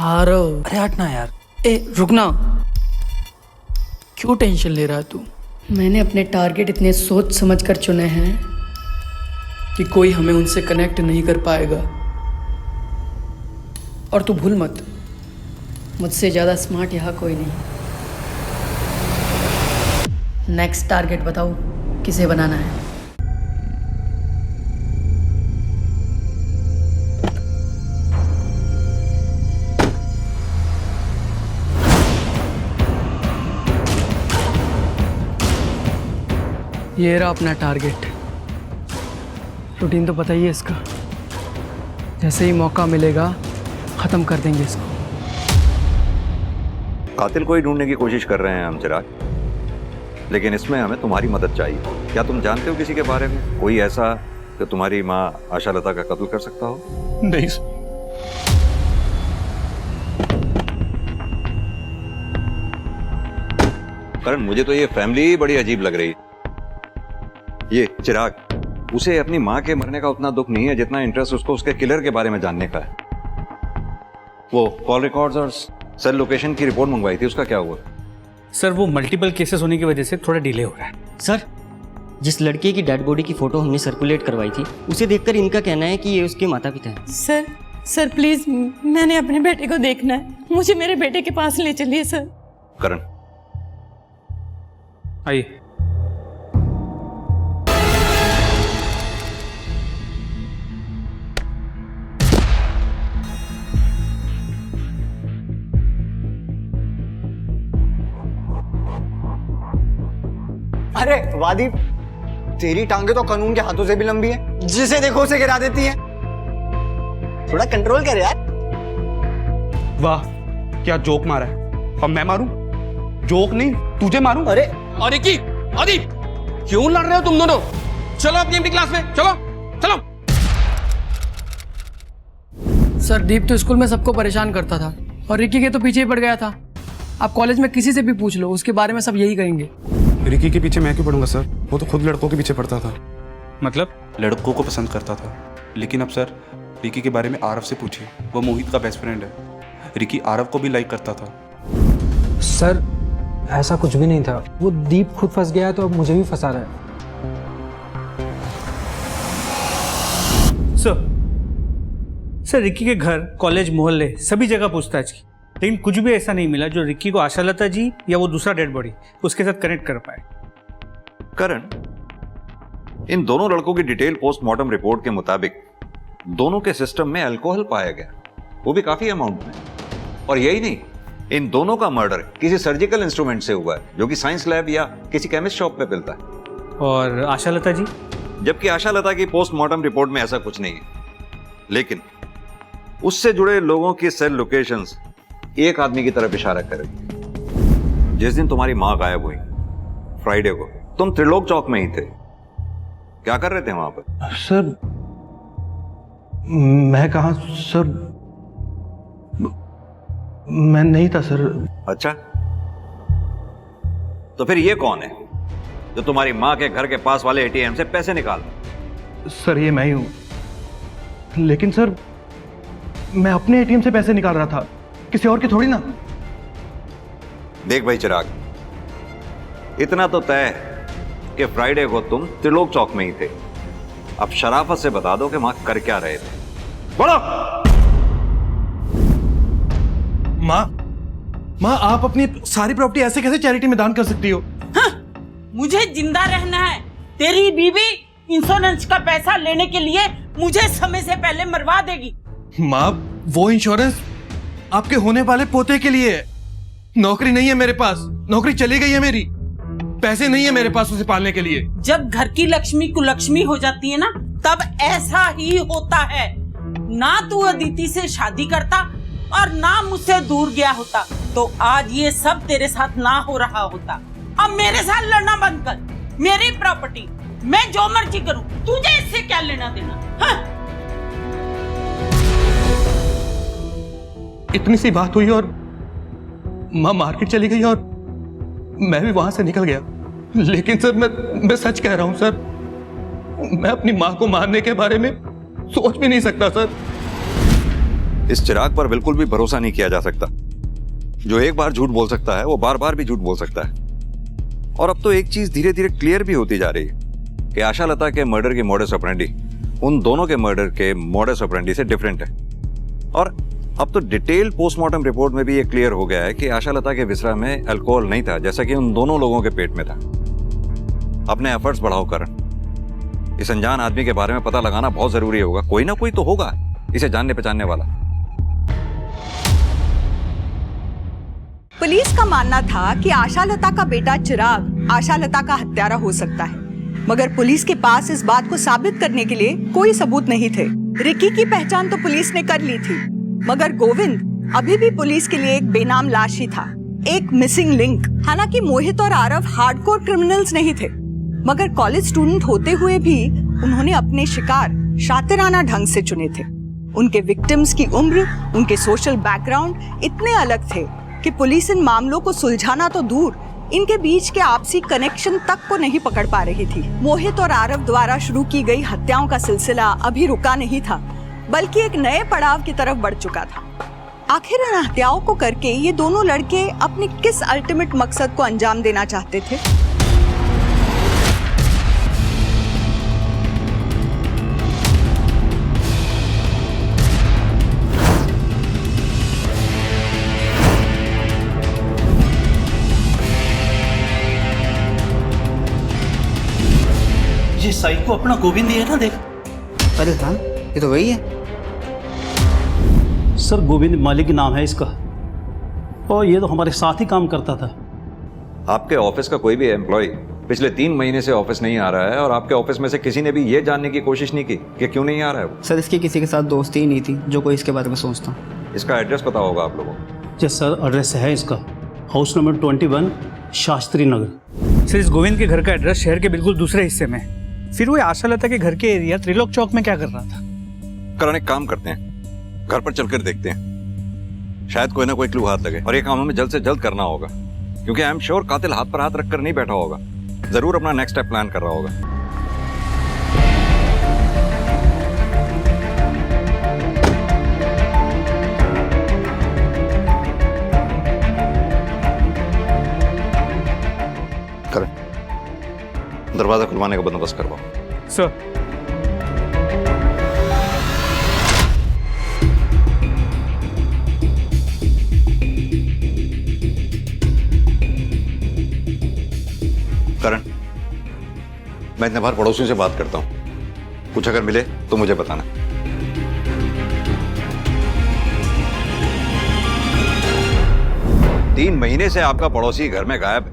आरव, अरे हट ना यार। ए रुकना, क्यों टेंशन ले रहा है तू? मैंने अपने टारगेट इतने सोच समझ कर चुने हैं कि कोई हमें उनसे कनेक्ट नहीं कर पाएगा। और तू भूल मत, मुझसे ज़्यादा स्मार्ट यहाँ कोई नहीं। नेक्स्ट टारगेट बताओ, किसे बनाना है? ये रहा अपना टारगेट। रूटीन तो पता ही है इसका, जैसे ही मौका मिलेगा खत्म कर देंगे इसको। कातिल को ही ढूंढने की कोशिश कर रहे हैं हम चिराग, लेकिन इसमें हमें तुम्हारी मदद चाहिए। क्या तुम जानते हो किसी के बारे में, कोई ऐसा कि तुम्हारी माँ आशा लता का कत्ल कर सकता हो? नहीं। करण, मुझे तो ये फैमिली ही बड़ी अजीब लग रही है। ये चिराग, उसे अपनी माँ के मरने का उतना दुख नहीं है जितना इंटरेस्ट उसको उसके किलर के बारे में जानने का है। वो कॉल रिकॉर्ड्स और सेल लोकेशन की रिपोर्ट मंगवाई थी, उसका क्या हुआ? सर वो मल्टीपल केसेस होने की वजह से थोड़ा डिले हो रहा है। सर, जिस लड़के की डेड बॉडी की फोटो हमने सर्कुलेट करवाई थी, उसे देखकर इनका कहना है कि ये उसके माता पिता हैं। सर प्लीज, मैंने अपने बेटे को देखना है, मुझे मेरे बेटे के पास ले चलिए सर। करण, आइए। अरे वादी, तेरी टांगे तो कानून के हाथों से भी लंबी है, जिसे देखो उसे गिरा देती है। थोड़ा कंट्रोल कर यार। वाह, क्या जोक मारा है। अब मैं मारूं? जोक नहीं, तुझे मारूं। अरे की आदि, क्यों लड़ रहे हो तुम दोनों? चलो अपनी क्लास में, चलो चलो। सर, दीप तो स्कूल में सबको परेशान करता था और रिकी के तो पीछे ही पड़ गया था। आप कॉलेज में किसी से भी पूछ लो, उसके बारे में सब यही कहेंगे। रिकी के पीछे मैं क्यों पढ़ूंगा सर? वो तो खुद लड़कों के पीछे पड़ता था। मतलब? लड़कों को पसंद करता था। लेकिन अब सर, रिकी के बारे में आरव से पूछिए, वो मोहित का बेस्ट फ्रेंड है। रिकी आरव को भी लाइक करता था। सर ऐसा कुछ भी नहीं था, वो दीप खुद फंस गया है तो अब मुझे भी फंसा रहा है। सर रिकी के घर, कॉलेज, मोहल्ले सभी जगह पूछताछ की, लेकिन कुछ भी ऐसा नहीं मिला जो रिकी को आशा लता जी या वो दूसरा डेड बॉडी उसके साथ कनेक्ट कर पाए। करण, इन दोनों लड़कों की डिटेल पोस्टमार्टम रिपोर्ट के मुताबिक दोनों के सिस्टम में अल्कोहल पाया गया, वो भी काफी अमाउंट में। और यही नहीं, इन दोनों का मर्डर किसी सर्जिकल इंस्ट्रूमेंट से हुआ है जो कि साइंस लैब या किसी केमिस्ट शॉप पे मिलता है। और आशा लता जी? जबकि आशा लता की पोस्टमार्टम रिपोर्ट में ऐसा कुछ नहीं है, लेकिन उससे जुड़े लोगों की सेल लोकेशंस एक आदमी की तरफ इशारा करेगी। जिस दिन तुम्हारी मां गायब हुई, फ्राइडे को, तुम त्रिलोक चौक में ही थे। क्या कर रहे थे वहां पर? सर मैं कहा सर, मैं नहीं था सर। अच्छा, तो फिर ये कौन है जो तुम्हारी मां के घर के पास वाले एटीएम से पैसे निकाल? सर ये मैं ही हूं, लेकिन सर मैं अपने एटीएम से पैसे निकाल रहा था, किसी और की थोड़ी ना। देख भाई चिराग, इतना तो तय है कि फ्राइडे को तुम त्रिलोक चौक में ही थे। अब शराफत से बता दो कि वहां कर क्या रहे थे। बोलो। माँ आप अपनी सारी प्रॉपर्टी ऐसे कैसे चैरिटी में दान कर सकती हो? हाँ, मुझे जिंदा रहना है। तेरी बीवी इंश्योरेंस का पैसा लेने के लिए मुझे समय से पहले मरवा देगी। माँ, वो इंश्योरेंस आपके होने वाले पोते के लिए है। नौकरी नहीं है मेरे पास, नौकरी चली गई है मेरी, पैसे नहीं है मेरे पास उसे पालने के लिए। जब घर की लक्ष्मी कुलक्ष्मी हो जाती है ना, तब ऐसा ही होता है। ना तू अदिति से शादी करता और ना मुझसे दूर गया होता, तो आज ये सब तेरे साथ ना हो रहा होता। अब मेरे साथ लड़ना बंद कर। मेरी प्रॉपर्टी, मैं जो मर्जी करूं, तुझे इससे क्या लेना देना? हाँ? इतनी सी बात हुई और माँ मार्केट चली गई और मैं भी वहां से निकल गया। लेकिन सर मैं सच कह रहा हूं सर, मैं अपनी माँ को मारने के बारे में सोच भी नहीं सकता सर। इस चिराग पर बिल्कुल भी भरोसा नहीं किया जा सकता। जो एक बार झूठ बोल सकता है वो बार बार भी झूठ बोल सकता है। और अब तो एक चीज धीरे धीरे क्लियर भी होती जा रही है कि आशा लता के मर्डर की मोडस ऑपरेंडी उन दोनों के मर्डर के मोडस ऑपरेंडी से डिफरेंट है। और अब तो डिटेल पोस्टमार्टम रिपोर्ट में भी ये क्लियर हो गया है कि आशा लता के विसरा में अल्कोहल नहीं था, जैसा कि उन दोनों लोगों के पेट में था। अपने एफर्ट्स बढ़ाओ करण। इस अनजान आदमी के बारे में पता लगाना बहुत जरूरी होगा। कोई ना कोई तो होगा इसे जानने पहचानने वाला। पुलिस का मानना था कि आशा लता का बेटा चिराग आशा लता का हत्यारा हो सकता है, मगर पुलिस के पास इस बात को साबित करने के लिए कोई सबूत नहीं थे। रिकी की पहचान तो पुलिस ने कर ली थी, मगर गोविंद अभी भी पुलिस के लिए एक बेनाम लाश ही था, एक मिसिंग लिंक। हालांकि मोहित और आरव हार्डकोर क्रिमिनल्स नहीं थे, मगर कॉलेज स्टूडेंट होते हुए भी उन्होंने अपने शिकार शातिराना ढंग से चुने थे। उनके विक्टिम्स की उम्र, उनके सोशल बैकग्राउंड इतने अलग थे कि पुलिस इन मामलों को सुलझाना तो दूर, इनके बीच के आपसी कनेक्शन तक को नहीं पकड़ पा रही थी। मोहित और आरव द्वारा शुरू की गई हत्याओं का सिलसिला अभी रुका नहीं था, बल्कि एक नए पड़ाव की तरफ बढ़ चुका था। आखिर इन हत्याओं को करके ये दोनों लड़के अपने किस अल्टीमेट मकसद को अंजाम देना चाहते थे? ये साइको अपना गोविंद ही है ना, देख। अरे हाँ, ये तो वही है सर। गोविंद मालिक नाम है इसका, और ये तो हमारे साथ ही काम करता था। आपके ऑफिस का कोई भी एम्प्लॉय पिछले 3 महीने से ऑफिस नहीं आ रहा है, और आपके ऑफिस में से किसी ने भी ये जानने की कोशिश नहीं की कि क्यों नहीं आ रहा है वो? सर, इसकी किसी के साथ दोस्ती ही नहीं थी जो कोई इसके बारे में सोचता। इसका एड्रेस पता होगा आप लोगों को? जी सर, एड्रेस है इसका house number 21 Shastri Nagar. Sir, इस गोविंद के घर का एड्रेस शहर के बिल्कुल दूसरे हिस्से में। फिर वो आशा लता के घर के एरिया त्रिलोक चौक में क्या कर रहा था? करण, एक काम करते हैं, घर पर चलकर देखते हैं, शायद कोई ना कोई क्लू हाथ लगे। और ये काम हमें जल्द से जल्द करना होगा, क्योंकि आई एम श्योर कातिल हाथ पर हाथ रखकर नहीं बैठा होगा, जरूर अपना नेक्स्ट स्टेप प्लान कर रहा होगा। करण, दरवाजा खुलवाने का बंदोबस्त करवाओ। सर, करण, मैं इतने बार पड़ोसियों से बात करता हूं, कुछ अगर मिले तो मुझे बताना। तीन महीने से आपका पड़ोसी घर में गायब है,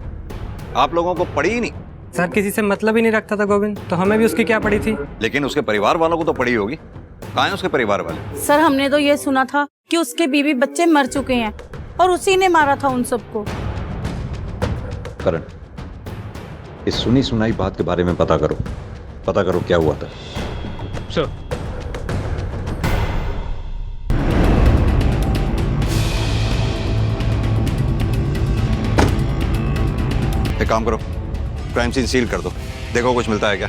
आप लोगों को पड़ी ही नहीं। सर, किसी से मतलब ही नहीं रखता था गोविंद, तो हमें भी उसकी क्या पड़ी थी? लेकिन उसके परिवार वालों को तो पड़ी होगी। कहाँ हैं उसके परिवार वाले? सर, हमने तो ये सुना था कि उसके बीवी बच्चे मर चुके हैं और उसी ने मारा था उन सबको। करण, इस सुनी सुनाई बात के बारे में पता करो क्या हुआ था। सर, एक काम करो, क्राइम सीन सील कर दो, देखो कुछ मिलता है क्या।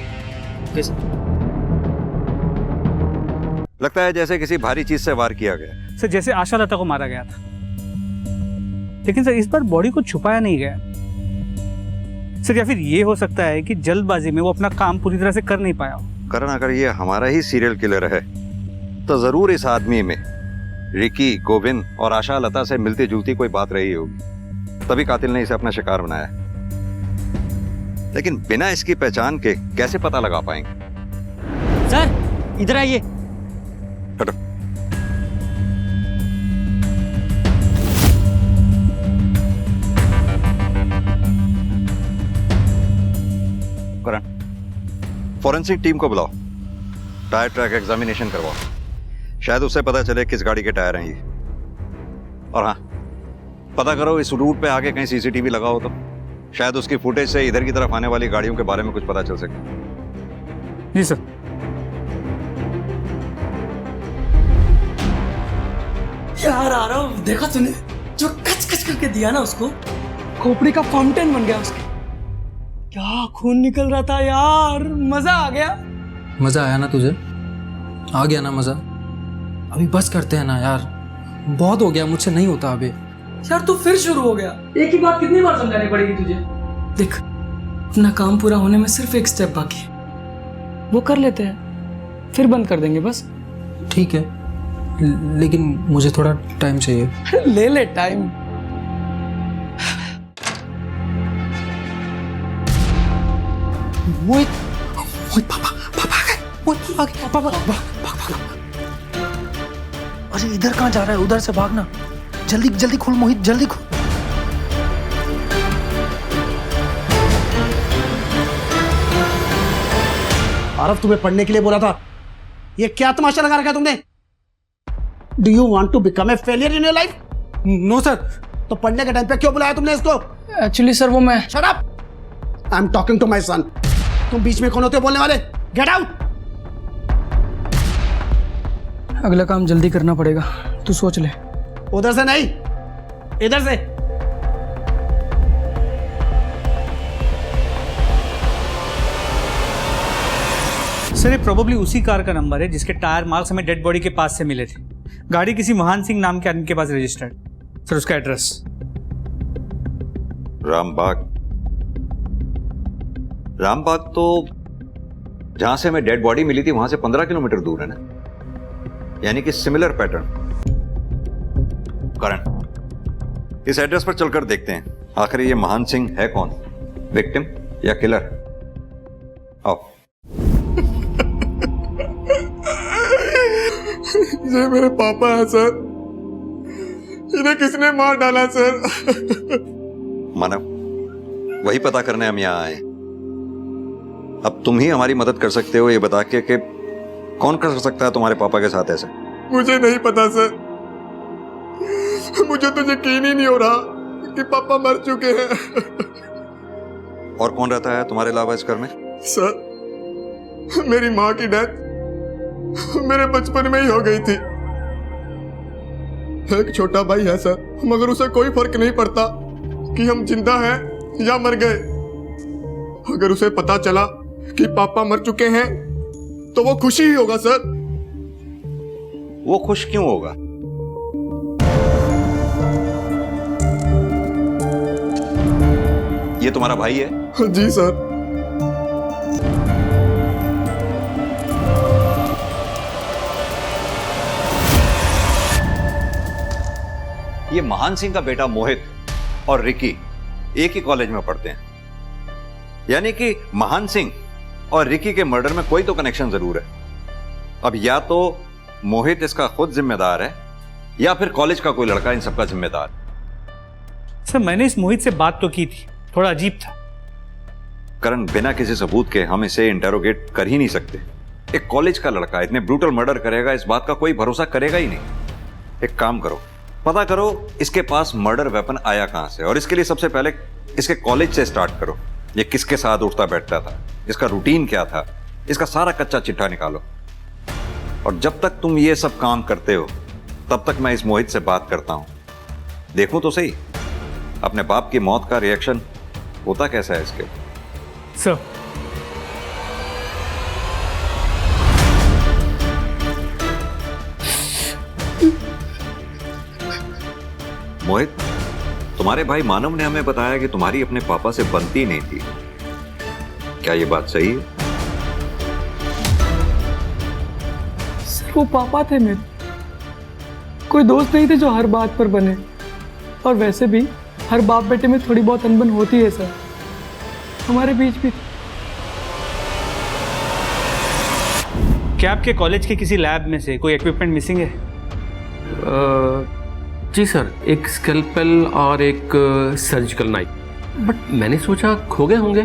लगता है जैसे किसी भारी चीज से वार किया गया। सर, जैसे आशा लता को मारा गया था, लेकिन सर इस बार बॉडी को छुपाया नहीं गया। सर, या फिर ये हो सकता है कि जल्दबाजी में वो अपना काम पूरी तरह से कर नहीं पाया हो। करण, अगर ये हमारा ही सीरियल किलर है तो जरूर इस आदमी में रिकी, गोविंद और आशा लता से मिलती जुलती कोई बात रही होगी, तभी कातिल ने इसे अपना शिकार बनाया। लेकिन बिना इसकी पहचान के कैसे पता लगा पाएंगे? सर, इधर आइए। हटो। करण, फॉरेंसिक टीम को बुलाओ, टायर ट्रैक एग्जामिनेशन करवाओ, शायद उससे पता चले किस गाड़ी के टायर हैं ये। और हाँ, पता करो इस रूट पे आगे कहीं सीसीटीवी लगा हो तो शायद उसकी फुटेज से इधर की तरफ आने वाली गाड़ियों के बारे में कुछ पता चल सके। जी सर। यार आरव, देखा तूने जो कच कच करके दिया ना उसको, खोपड़ी का फाउंटेन बन गया उसके। क्या खून निकल रहा था यार, मजा आ गया। मजा आया ना तुझे? आ गया ना मजा? अभी बस करते हैं ना यार, बहुत हो गया, मुझसे नहीं होता अभी। यार तू फिर शुरू हो गया। एक ही बात कितनी बार समझानी पड़ेगी तुझे? देख, अपना काम पूरा होने में सिर्फ एक स्टेप बाकी है, वो कर लेते हैं, फिर बंद कर देंगे बस। ठीक है, लेकिन मुझे थोड़ा टाइम चाहिए। ले ले टाइम। मोहित, पापा आ गए, मोहित आ गए, पापा भाग। अरे इधर कहाँ जा रहा है? उधर से भागना, जल्दी जल्दी खोल मोहित, जल्दी खोल। आरव, तुम्हें पढ़ने के लिए बोला था, ये क्या तमाशा लगा रखा है तुमने? Do you want to become a failure in your life? No sir. तो पढ़ने के टाइम पे क्यों बुलाया तुमने इसको? एक्चुअली सर वो मैं। Shut up, I am talking to my son. तुम बीच में कौन होते हो बोलने वाले? Get out. अगला काम जल्दी करना पड़ेगा, तू सोच ले। उधर से नहीं, इधर से। सर, ये प्रोबेबली उसी कार का नंबर है जिसके टायर मार्क्स हमें डेड बॉडी के पास से मिले थे। गाड़ी किसी महान सिंह नाम के आदमी के पास रजिस्टर्ड। सर, उसका एड्रेस रामबाग तो जहां से हमें डेड बॉडी मिली थी वहां से 15 किलोमीटर दूर है ना, यानी कि सिमिलर पैटर्न। करण, इस एड्रेस पर चलकर देखते हैं आखिर ये महान सिंह है कौन, विक्टिम या किलर। आओ। ये मेरे पापा हैं सर, इन्हें किसने मार डाला सर? मानव, वही पता करने हम यहाँ आए। अब तुम ही हमारी मदद कर सकते हो ये बता के कि कौन कर सकता है तुम्हारे पापा के साथ ऐसा। मुझे नहीं पता सर, मुझे तो यकीन ही नहीं हो रहा कि पापा मर चुके हैं। और कौन रहता है तुम्हारे अलावा इस घर में? सर, मेरी माँ की डेथ मेरे बचपन में ही हो गई थी। एक छोटा भाई है सर, मगर उसे कोई फर्क नहीं पड़ता कि हम जिंदा हैं या मर गए। अगर उसे पता चला कि पापा मर चुके हैं तो वो खुशी ही होगा सर। वो खुश क्यों होगा? ये तुम्हारा भाई है? जी सर। ये महान सिंह का बेटा मोहित और रिकी एक ही कॉलेज में पढ़ते हैं, यानी कि महान सिंह और रिकी के मर्डर में कोई तो कनेक्शन जरूर है। अब या तो मोहित इसका खुद जिम्मेदार है या फिर कॉलेज का कोई लड़का इन सबका जिम्मेदार। सर, मैंने इस मोहित से बात तो की थी, थोड़ा अजीब था। करण, बिना किसी सबूत के हम इसे इंटेरोगेट कर ही नहीं सकते। एक कॉलेज का लड़का इतने ब्रूटल मर्डर करेगा, इस बात का कोई भरोसा करेगा ही नहीं। एक काम करो, पता करो इसके पास मर्डर वेपन आया कहां से, और इसके लिए सबसे पहले इसके कॉलेज से स्टार्ट करो। ये किसके साथ उठता बैठता था, इसका रूटीन क्या था, इसका सारा कच्चा चिट्ठा निकालो। और जब तक तुम ये सब काम करते हो तब तक मैं इस मोहित से बात करता हूं। देखूं तो सही अपने बाप की मौत का रिएक्शन होता कैसा है इसके। सर, मोहित, तुम्हारे भाई मानव ने हमें बताया कि तुम्हारी अपने पापा से बनती नहीं थी, क्या ये बात सही है? सर, वो पापा थे मेरे, कोई दोस्त नहीं थे जो हर बात पर बने। और वैसे भी हर बाप बेटे में थोड़ी बहुत अनबन होती है सर, हमारे बीच भी। क्या आपके कॉलेज के किसी लैब में से कोई इक्विपमेंट मिसिंग है? जी सर, एक स्कैल्पेल और एक सर्जिकल नाइफ, बट मैंने सोचा खो गए होंगे।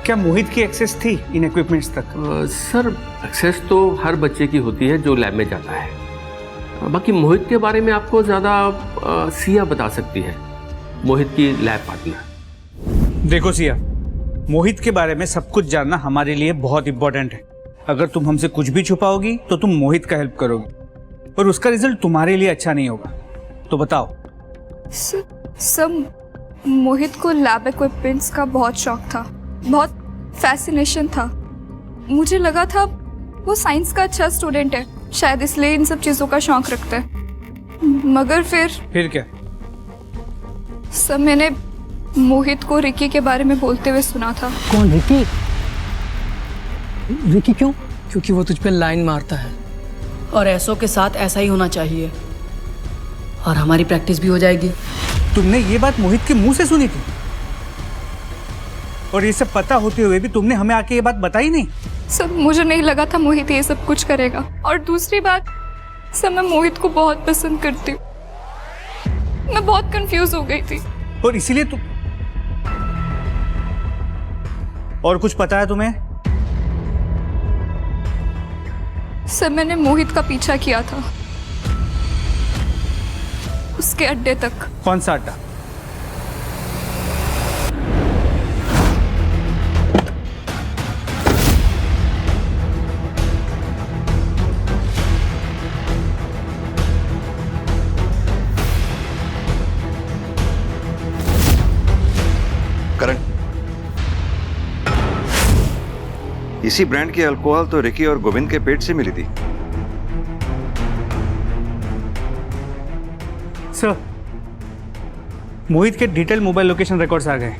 क्या मोहित की एक्सेस थी इन इक्विपमेंट्स तक? सर, एक्सेस तो हर बच्चे की होती है जो लैब में जाता है। बाकी मोहित के बारे में आपको ज़्यादा सिया बता सकती है, मोहित की लैब पार्टनर। देखो सिया, मोहित के बारे में सब कुछ जानना हमारे लिए बहुत इंपॉर्टेंट है। अगर तुम हमसे कुछ भी छुपाओगी तो तुम मोहित का हेल्प करोगी और उसका रिजल्ट तुम्हारे लिए अच्छा नहीं होगा। तो बताओ। सर, मोहित को लैब इक्विपमेंट्स का बहुत शौक था, बहुत फैसिनेशन था। मुझे लगा था वो साइंस का अच्छा स्टूडेंट है, शायद इसलिए इन सब चीजों का शौक रखता है। मगर फिर क्या? सब मैंने मोहित को रिकी के बारे में बोलते हुए सुना था। कौन? रिकी? रिकी क्यों? क्योंकि वो तुझ पे लाइन मारता है और ऐसों के साथ ऐसा ही होना चाहिए और हमारी प्रैक्टिस भी हो जाएगी। तुमने ये बात मोहित के मुंह से सुनी थी और ये सब पता होते हुए भी तुमने हमें आके ये बात बताई नहीं? सब मुझे नहीं लगा था मोहित ये सब कुछ करेगा। और दूसरी बात, सब मैं मोहित को बहुत पसंद करती हूँ। मैं बहुत कंफ्यूज हो गई थी और इसीलिए तुम। और कुछ पता है तुम्हें? सब मैंने मोहित का पीछा किया था उसके अड्डे तक। कौन सा अड्डा? करण, इसी ब्रांड की अल्कोहल तो रिकी और गोविंद के पेट से मिली थी। सर, मोहित के डिटेल मोबाइल लोकेशन रिकॉर्ड्स आ गए।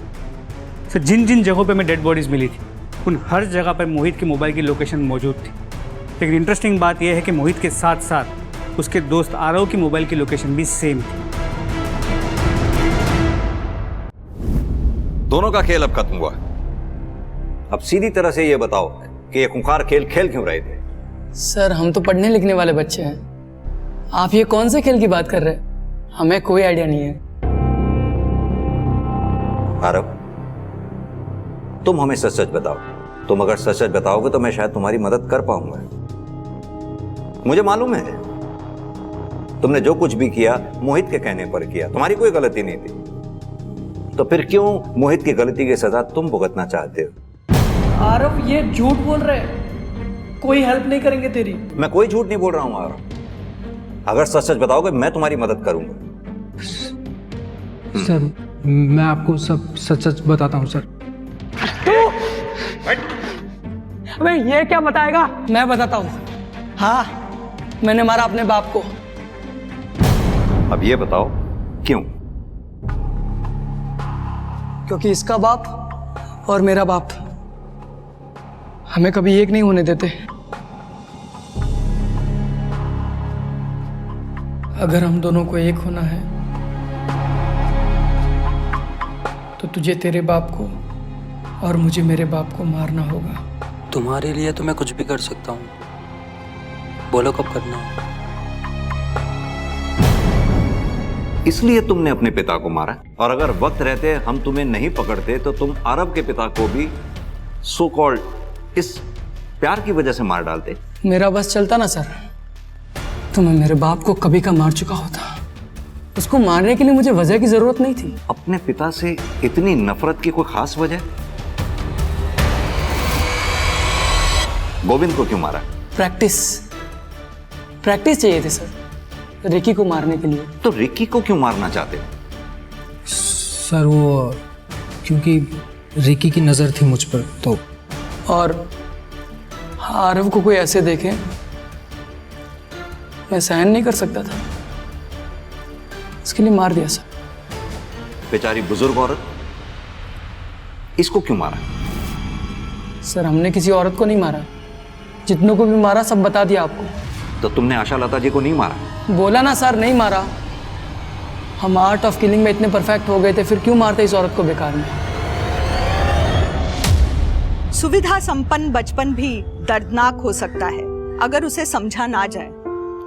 सर, जिन जिन जगहों पे हमें डेड बॉडीज मिली थी उन हर जगह पर मोहित के मोबाइल की लोकेशन मौजूद थी। लेकिन इंटरेस्टिंग बात यह है कि मोहित के साथ साथ उसके दोस्त आरव की मोबाइल की लोकेशन भी सेम थी। दोनों का खेल अब खत्म हुआ। अब सीधी तरह से ये बताओ कि ये खूंखार खेल खेल क्यों रहे थे? सर, हम तो पढ़ने लिखने वाले बच्चे हैं। आप ये कौन से खेल की बात कर रहे हैं? हमें कोई आइडिया नहीं है। आरव, तुम हमें सच सच बताओ। तुम अगर सच सच बताओगे तो मैं शायद तुम्हारी मदद कर पाऊंगा। मुझे मालूम है तुमने जो कुछ भी किया मोहित के कहने पर किया, तुम्हारी कोई गलती नहीं थी। तो फिर क्यों मोहित की गलती की सजा तुम भुगतना चाहते हो? आरव, ये झूठ बोल रहे हैं। कोई हेल्प नहीं करेंगे तेरी। मैं कोई झूठ नहीं बोल रहा हूं आरव। अगर सच सच बताओगे मैं तुम्हारी मदद करूंगा। सर, मैं आपको सब सच सच बताता हूँ सर। अबे ये क्या बताएगा? मैं बताता हूँ। हाँ, मैंने मारा अपने बाप को। अब ये बताओ क्यों? क्योंकि इसका बाप और मेरा बाप हमें कभी एक नहीं होने देते। अगर हम दोनों को एक होना है तो तुझे तेरे बाप को और मुझे मेरे बाप को मारना होगा। तुम्हारे लिए तो मैं कुछ भी कर सकता हूँ, बोलो कब करना है। इसलिए तुमने अपने पिता को मारा, और अगर वक्त रहते हम तुम्हें नहीं पकड़ते तो तुम आरव के पिता को भी सो कॉल्ड इस प्यार की वजह से मार डालते। मेरा बस चलता ना सर, तो मैं मेरे बाप को कभी का मार चुका होता। उसको मारने के लिए मुझे वजह की जरूरत नहीं थी। अपने पिता से इतनी नफरत की कोई खास वजह? गोविंद को क्यों मारा? प्रैक्टिस चाहिए थी सर, रिकी को मारने के लिए। तो रिकी को क्यों मारना चाहते? सर, वो क्योंकि रिकी की नजर थी मुझ पर तो। और आरव को कोई ऐसे देखे मैं सहन नहीं कर सकता था, इसके लिए मार दिया सर। बेचारी बुजुर्ग औरत, इसको क्यों मारा? सर, हमने किसी औरत को नहीं मारा, जितनों को भी मारा सब बता दिया आपको। तो तुमने आशा लता जी को नहीं मारा? बोला ना सर, नहीं मारा। हम आर्ट ऑफ किलिंग में इतने परफेक्ट हो गए थे, फिर क्यों मारते इस औरत को बेकार में? सुविधा संपन्न बचपन भी दर्दनाक हो सकता है अगर उसे समझा ना जाए।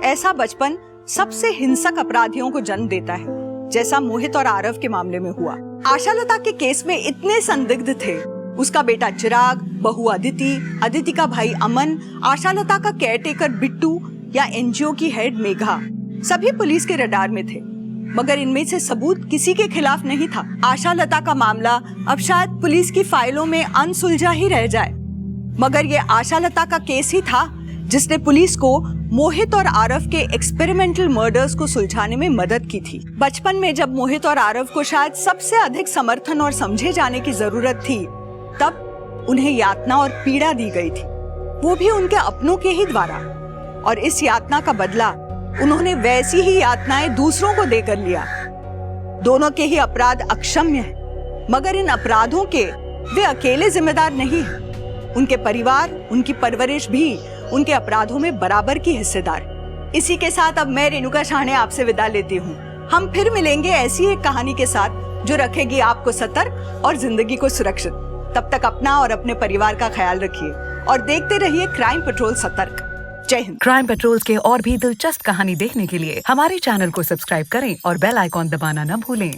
ऐसा बचपन सबसे हिंसक अपराधियों को जन्म देता है, जैसा मोहित और आरव के मामले में हुआ। आशालता के केस में इतने संदिग्ध थे, उसका बेटा चिराग, बहू अदिति, अदिति का भाई अमन, आशालता का केयरटेकर बिट्टू या एनजीओ की हेड मेघा, सभी पुलिस के रडार में थे। मगर इनमें से सबूत किसी के खिलाफ नहीं था। आशालता का मामला अब शायद पुलिस की फाइलों में अनसुलझा ही रह जाए, मगर ये आशालता का केस ही था जिसने पुलिस को मोहित और आरव के एक्सपेरिमेंटल मर्डर्स को सुलझाने में मदद की थी। बचपन में जब मोहित और आरव को शायद सबसे अधिक समर्थन और समझे जाने की जरूरत थी, तब उन्हें यातना और पीड़ा दी गई थी। वो भी उनके अपनों के ही द्वारा। और इस यातना का बदला उन्होंने वैसी ही यातनाएं दूसरों को देकर लिया। दोनों के ही अपराध अक्षम्य हैं, मगर इन अपराधों के वे अकेले जिम्मेदार नहीं हैं। उनके परिवार, उनकी परवरिश भी उनके अपराधों में बराबर की हिस्सेदार। इसी के साथ अब मैं रेणुका शाहने आपसे विदा लेती हूँ। हम फिर मिलेंगे ऐसी एक कहानी के साथ जो रखेगी आपको सतर्क और जिंदगी को सुरक्षित। तब तक अपना और अपने परिवार का ख्याल रखिए और देखते रहिए क्राइम पेट्रोल सतर्क। जय हिंद। क्राइम पेट्रोल के और भी दिलचस्प कहानी देखने के लिए हमारे चैनल को सब्सक्राइब करें और बेल आइकॉन दबाना न भूलें।